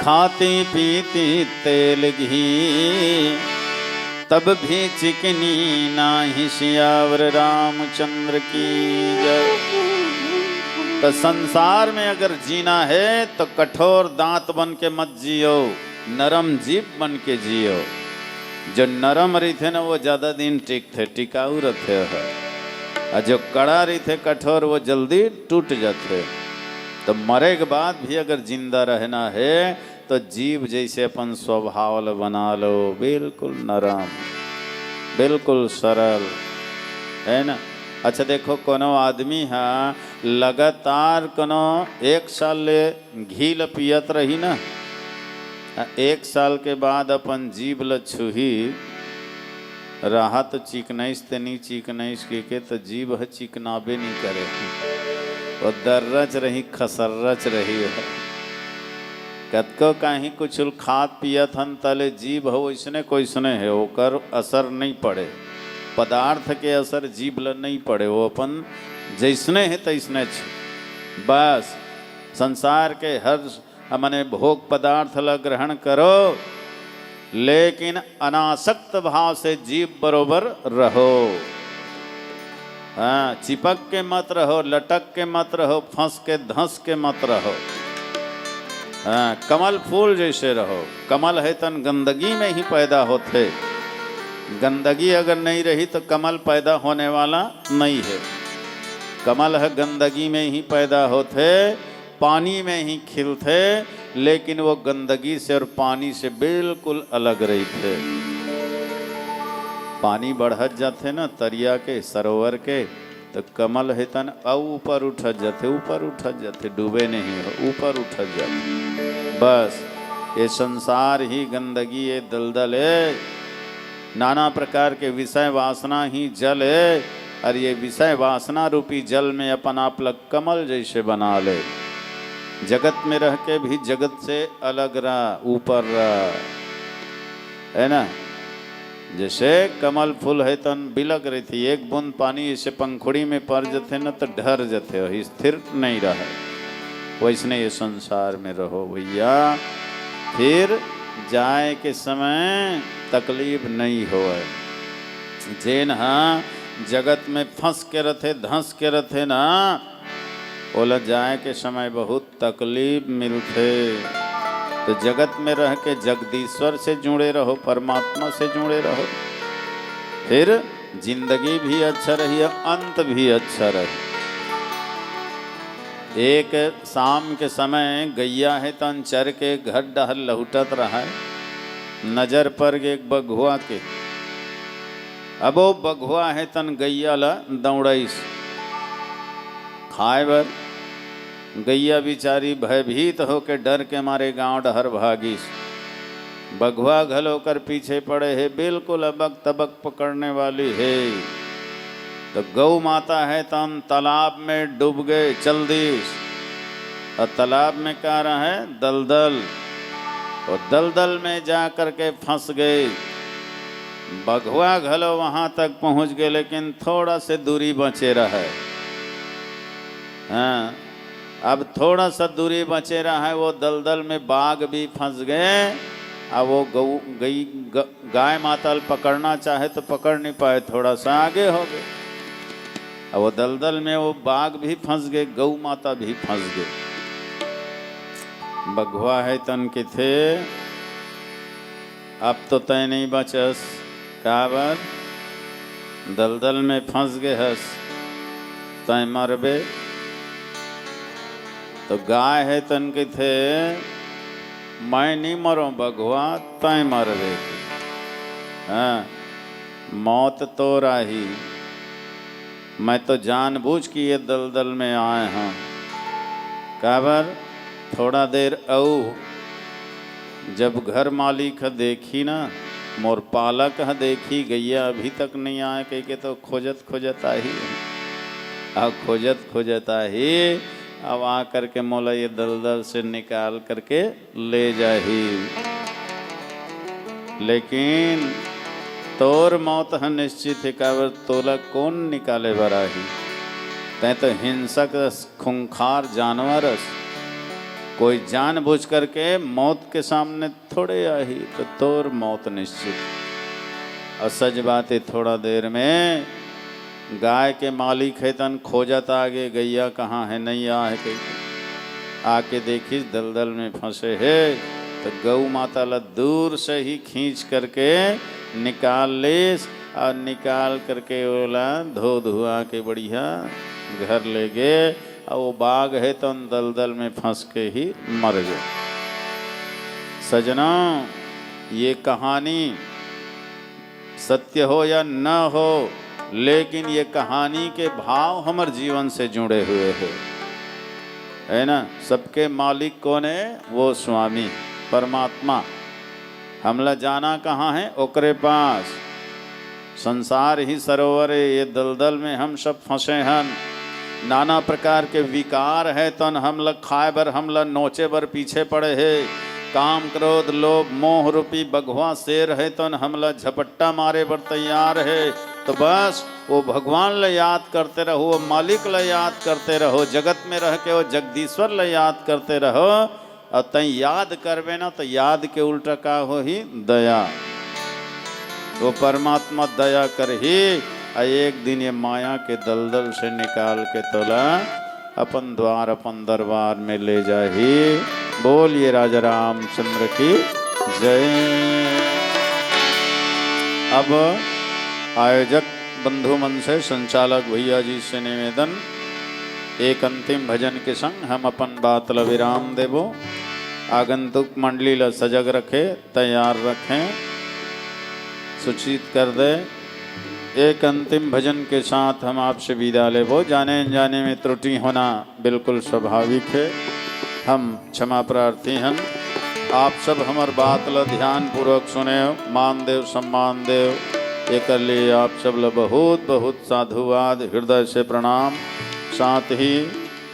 खाती पीती तेल घी तब भी चिकनी नाही सियावर रामचंद्र की जय। तो संसार में अगर जीना है तो कठोर दांत बन के मत जियो नरम जीभ बन के जियो। जो नरम रही थे ना वो ज्यादा दिन टिक थे टिकाऊ रहते है और जो कड़ा रही थे कठोर वो जल्दी टूट जाते। तो मरे के बाद भी अगर जिंदा रहना है तो जीभ जैसे अपन स्वभाव बना लो बिल्कुल नरम बिल्कुल सरल है ना। अच्छा देखो कोनो आदमी है लगातार कोनो 1 साल ले घी ल पियत रही ना 1 साल के बाद अपन जीभ ल छुही रहा तो चिकनाइस ते नहीं चिकनाइस के तो जीभ है चिकनाबे नहीं करे वो दर्रच रही खसर्रच रही है। कतको कहीं कुछ खात पियत हन तले जीभ हो इसने कोई सुने है ओकर असर नहीं पड़े पदार्थ के असर जीभ ल नहीं पड़े वो अपन जैसने है तैसने बस संसार के हर मने भोग पदार्थ ल ग्रहण करो लेकिन अनासक्त भाव से जीभ बरोबर रहो। हाँ चिपक के मत रहो लटक के मत रहो फंस के धंस के मत रहो। हाँ कमल फूल जैसे रहो कमल है तन गंदगी में ही पैदा होते गंदगी अगर नहीं रही तो कमल पैदा होने वाला नहीं है। कमल है गंदगी में ही पैदा होते पानी में ही खिलते लेकिन वो गंदगी से और पानी से बिल्कुल अलग रही थे। पानी बढ़त जाते ना तरिया के सरोवर के तो कमल है तन ऊपर उठत जाते डूबे नहीं हो ऊपर उठत जाते। बस ये संसार ही गंदगी ये दलदल है नाना प्रकार के विषय वासना ही जल है और ये विषय वासना रूपी जल में अपन आप लग कमल जैसे बना ले जगत में रह के भी जगत से अलग रहा ऊपर रहा है ना। जैसे कमल फूल है तन बिलक रही थी एक बूंद पानी ऐसे पंखुड़ी में पड़ जाते न तो ढर जाते हो स्थिर नहीं रहा वैसने ये संसार में रहो भैया फिर जाए के समय तकलीफ नहीं हो। जेन हाँ जगत में फंस के रथे धंस के रथे ना बोला जाए के समय बहुत तकलीफ मिलते। तो जगत में रह के जगदीश्वर से जुड़े रहो परमात्मा से जुड़े रहो फिर जिंदगी भी अच्छा रही अंत भी अच्छा रहे। एक शाम के समय गैया है तन चर के घर डहल लहुटत रहा है नजर पर एक बघुआ के अब वो बघुआ है तन गैया ला दौड़ाइस खाए बर गैया बिचारी भयभीत हो के डर के मारे गांव डहर भागीस बघवा घल होकर पीछे पड़े है, बिल्कुल अबक तबक पकड़ने वाली है। तो गौ माता है तो हम तालाब में डूब गए चल दिस, और तालाब में क्या रहा है दलदल, और दलदल में जा कर के फंस गए। बघवा घलो वहां तक पहुंच गए, लेकिन थोड़ा से दूरी बचे रहा है। हाँ, अब थोड़ा सा दूरी बचे रहा है, वो दलदल में बाघ भी फंस गए। अब वो गाय माता पकड़ना चाहे तो पकड़ नहीं पाए, थोड़ा सा आगे हो गए। अब वो दलदल में वो बाघ भी फंस गए, गौ माता भी फंस गए। बघवा है तन के थे, अब तो तय नहीं बचस, काबर दलदल में फंस गए हस, तय मरबे। तो गाय है तन के थे, मैं नहीं मरो बघवा, तय मरबे। हाँ, मौत तो राही, मैं तो जानबूझ के ये दलदल में आए हैं। काबर थोड़ा देर औ जब घर मालिक देखी ना, मोर पालक देखी गैया अभी तक नहीं आए, कह के तो खोजत खोजत आई, अब खोजत खोजत आई, अब आ करके मोला ये दलदल से निकाल करके ले जाही। लेकिन तोर मौत है निश्चित है, काबर तोला कौन निकाले बराही, तै तो हिंसक खूंखार जानवर, कोई जानबूझ करके मौत के सामने थोड़े आई, तो तोर मौत निश्चित। और सच बात है, थोड़ा देर में गाय के मालिक है तन खोजत आगे, गैया कहाँ है नहीं आ है, कहीं आके देखी दलदल में फंसे है। तो गौ माता ला दूर से ही खींच करके निकाल ले, और निकाल करके बोला धो धुआ के बढ़िया घर ले गए। और वो बाघ है तो दलदल में फंस के ही मर गए। सजना, ये कहानी सत्य हो या न हो, लेकिन ये कहानी के भाव हमारे जीवन से जुड़े हुए हैं, है ना। सबके मालिक कौन है, वो स्वामी परमात्मा। हमला जाना कहाँ है, ओकरे पास। संसार ही सरोवर है, ये दलदल में हम सब फंसे हैं। नाना प्रकार के विकार है तन हमला खाए बर, हमला नोचे बर पीछे पड़े है। काम क्रोध लोभ मोह रूपी बघवा शेर है तन हमला झपट्टा मारे बर तैयार है। तो बस वो भगवान ला याद करते रहो, वो मालिक ला याद करते रहो, जगत में रह के वो जगदीश्वर ला याद करते रहो। और तई याद करवे ना, तो याद के उल्टा का हो ही दया। वो परमात्मा दया कर ही एक दिन ये माया के दलदल से निकाल के तोला अपन द्वार अपन दरबार में ले जाही। बोलिए राजा रामचंद्र की जय। अब आयोजक बंधु मन से संचालक भैया जी से निवेदन, एक अंतिम भजन के संग हम अपन बात ला विराम देवो। आगंतुक मंडली ला सजग रखे, तैयार रखें, सूचित कर दे। एक अंतिम भजन के साथ हम आपसे विदा लेबो। जाने अनजाने में त्रुटि होना बिल्कुल स्वाभाविक है, हम क्षमा प्रार्थी हैं। आप सब हमार बात ला ध्यान पूर्वक सुने, मान देव सम्मान देव। एक लिए आप सब ला बहुत बहुत साधुवाद, हृदय से प्रणाम। साथ ही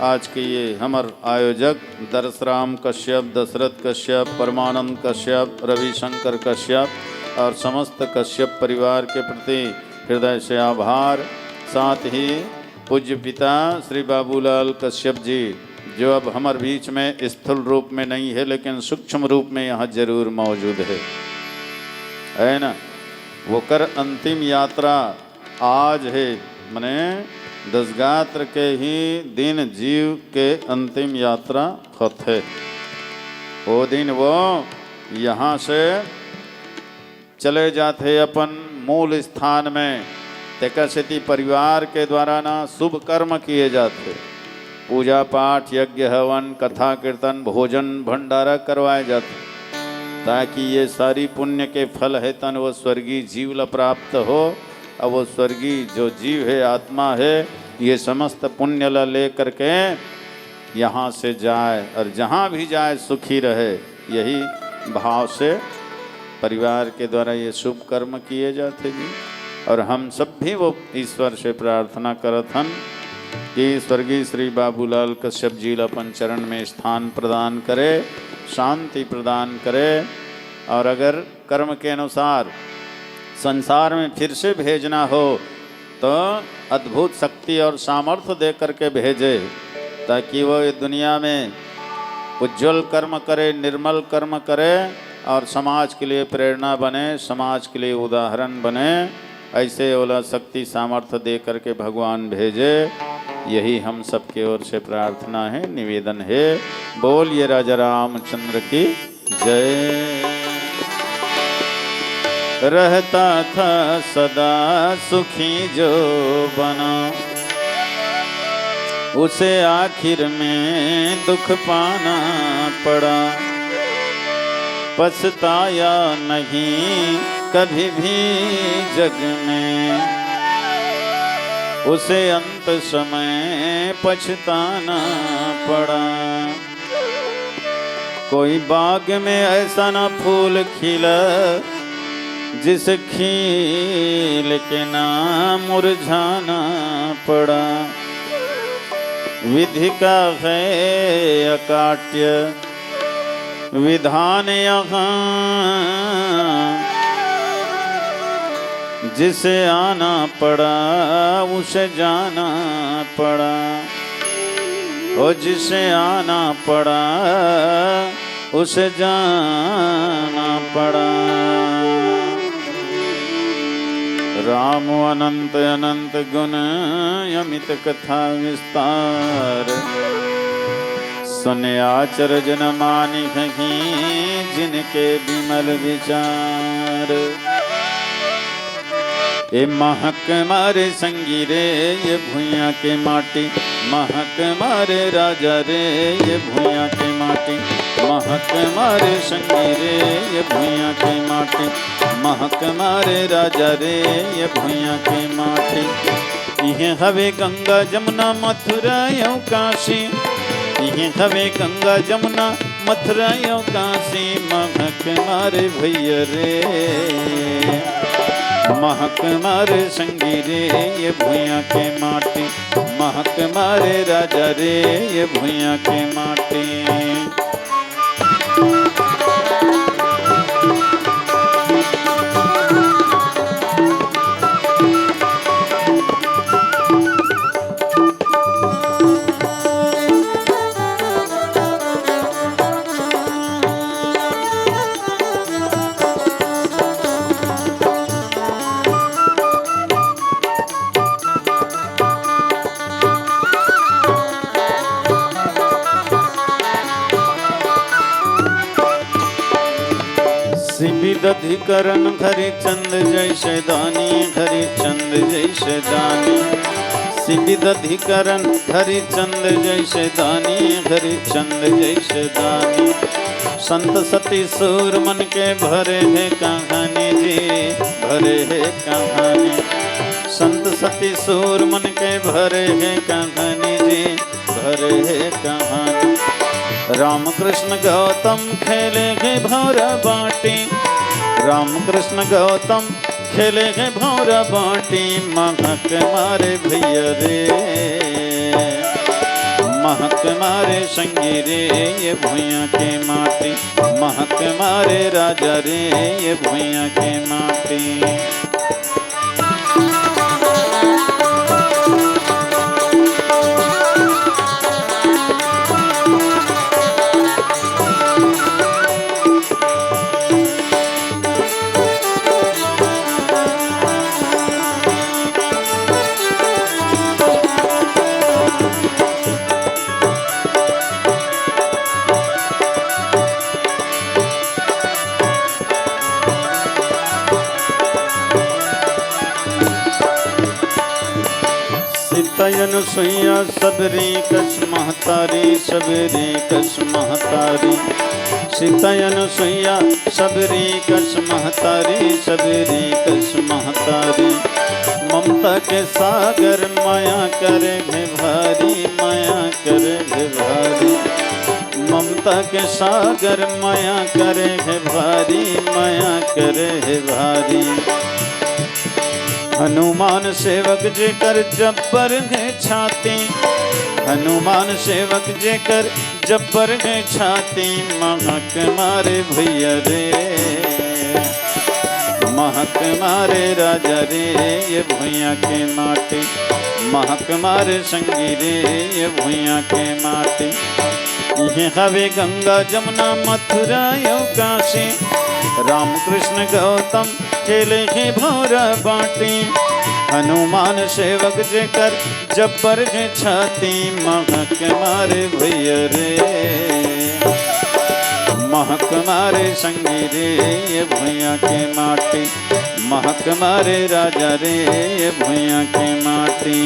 आज के ये हमार आयोजक दरसराम कश्यप, दशरथ कश्यप, परमानंद कश्यप, रविशंकर कश्यप और समस्त कश्यप परिवार के प्रति हृदय से आभार। साथ ही पूज्य पिता श्री बाबूलाल कश्यप जी, जो अब हमारे बीच में स्थूल रूप में नहीं है, लेकिन सूक्ष्म रूप में यहाँ जरूर मौजूद है ना। वो कर अंतिम यात्रा आज है, मने दसगात्र के ही दिन जीव के अंतिम यात्रा होते। वो दिन वो यहाँ से चले जाते अपन मूल स्थान में। तेकाशती परिवार के द्वारा ना शुभ कर्म किए जाते, पूजा पाठ यज्ञ हवन कथा कीर्तन भोजन भंडारा करवाए जाते, ताकि ये सारी पुण्य के फल है तन वो स्वर्गीय जीव ला प्राप्त हो। अब वो स्वर्गीय जो जीव है आत्मा है, ये समस्त पुण्य ला ले करके यहाँ से जाए और जहाँ भी जाए सुखी रहे, यही भाव से परिवार के द्वारा ये शुभ कर्म किए जाते जी। और हम सब भी वो ईश्वर से प्रार्थना करत हन कि स्वर्गीय श्री बाबूलाल कश्यप जी अपन चरण में स्थान प्रदान करे, शांति प्रदान करे। और अगर कर्म के अनुसार संसार में फिर से भेजना हो तो अद्भुत शक्ति और सामर्थ्य दे करके भेजे, ताकि वो ये दुनिया में उज्जवल कर्म करे, निर्मल कर्म करे और समाज के लिए प्रेरणा बने, समाज के लिए उदाहरण बने। ऐसे ओला शक्ति सामर्थ्य दे करके भगवान भेजे। यही हम सबके ओर से प्रार्थना है, निवेदन है। बोलिए राजा रामचंद्र की जय। रहता था सदा सुखी जो बना, उसे आखिर में दुख पाना पड़ा। पछताया नहीं कभी भी जग में, उसे अंत समय पछताना पड़ा। कोई बाग में ऐसा न फूल खिला, जिस खिल के नाम मुरझाना पड़ा। विधि का है अकाट्य विधान यहाँ, जिसे आना पड़ा उसे जाना पड़ा। और जिसे आना पड़ा उसे जाना पड़ा। राम अनंत अनंत गुण अमित कथा विस्तार, सुने आचर जन मानि कहीं जिनके विमल विचार। ए महक मारे संगी रे ये भुइयां के माटी, महक मारे राजा रे ये भुइयां के माटी। महक मारे संगी रे ये भुइयां के माटी, महक मारे राजा रे ये भुइयां के माटी। इहे हवे गंगा जमुना मथुरा यौ काशी, इहे हवे गंगा जमुना मथुरा यौ काशी। महक मारे भैया रे, महक मारे संगी रे ये भुइयां के माटी। महक मारे राजा रे ये भुइयां के माटी। अधिकरण हरिचंद जैसे दानी, हरिचंद जैसे दानी। सिविद अधिकरण हरिचंद जैसे दानी, हरिचंद जैसे दानी। संत सती सूर मन के भरे है कहानी जी, भरे है कहानी। संत सती सूर मन के भरे है कहानी जी, भरे है कहानी। राम कृष्ण गौतम खेले है भौरा बाटी, राम कृष्ण गौतम खेले हैं भौरा बाटी। महक मारे भैया रे, महक मारे संगी रे ये भुइयां के माटी। महक मारे राजा रे ये भुइयां के माटी। तयन सुइया सबरी कस महतारी, सबरी कस महतारी। सीतयन सुइया सबरी कस महतारी, सबरी कस महतारी। ममता के सागर माया करे है भारी, माया करे है भारी। ममता ममता के सागर माया करे है भारी, माया करे है भारी। हनुमान सेवक जे कर जब्बर है छाती, हनुमान सेवक जे कर जब्बर है छाती। महक मारे भैया रे, महक मारे राजा रे, ये भुइया के माटी। महक मारे संगी रे, ये भुइया के माटी। ये हवे गंगा जमुना मथुरा यौ काशी, राम कृष्ण गौतम खेले ही भौरा बाटी। हनुमान सेवक जे कर जब्बर है छाती। महक मारे भैया रे, महक मारे संगी रे, ये भुइया के माटी। महक मारे राजा रे, ये भुइया के माटी।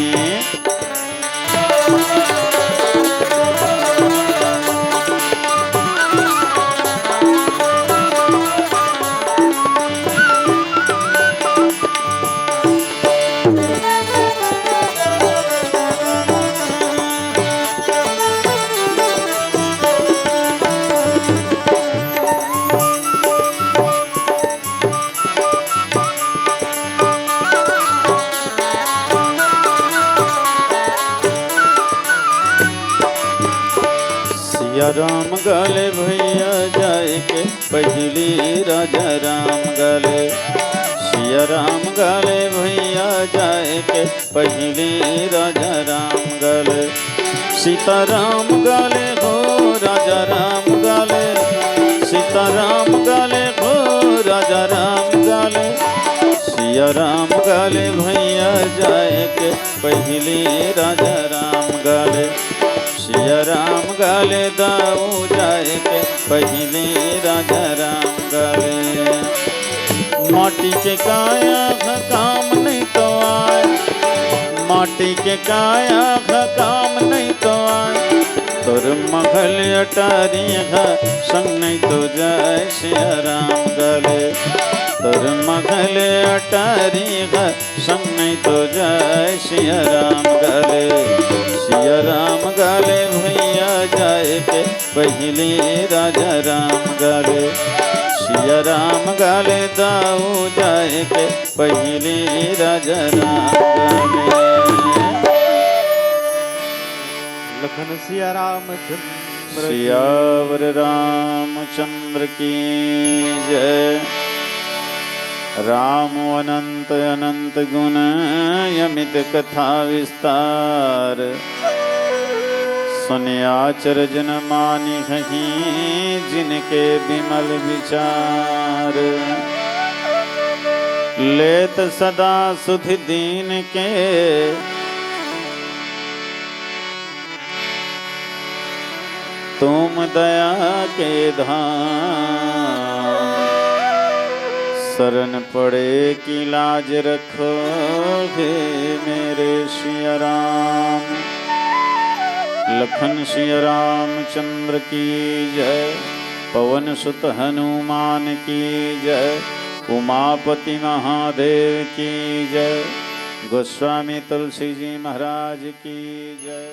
सिया राम गाले भैया जाए के पहली राजा राम गाले। सिया राम गाले भैया जाए के पहली राजा राम गाले। सीता राम गाले हो राजा राम गाले, सीता राम गाले हो राजा राम गाले। सिया राम गाले भैया जाए के पहली राजा राम गाले। सिया राम गाले दाऊ जाए के पहले राजा राम गाले। माटी के काया काम नहीं तो आए, माटी के काया काम नहीं तो आए। तोर मघल अटारी संग नहीं तो जाए सिया राम गाले। तोर मघल अटारी संग नहीं तो जाए सिया राम गाले। सिया राम गाले भैया जाए के पहली राजा राम गाले। सिया राम गाले दाऊ जाए के पहली राजा राम गाले। लखन सिया रामचंद्र सियावर रामचंद्र की जय। राम अनंत अनंत गुण यमित कथा विस्तार। सुनियाचर जन मानि हहीं जिनके विमल विचार। लेत सदा सुधि दीन के तुम दया के धाम। शरण पड़े की लाज रखोगे मेरे सिया राम। लखन सिया रामचंद्र की जय। पवन सुत हनुमान की जय। उमापति महादेव की जय। गोस्वामी तुलसी जी महाराज की जय।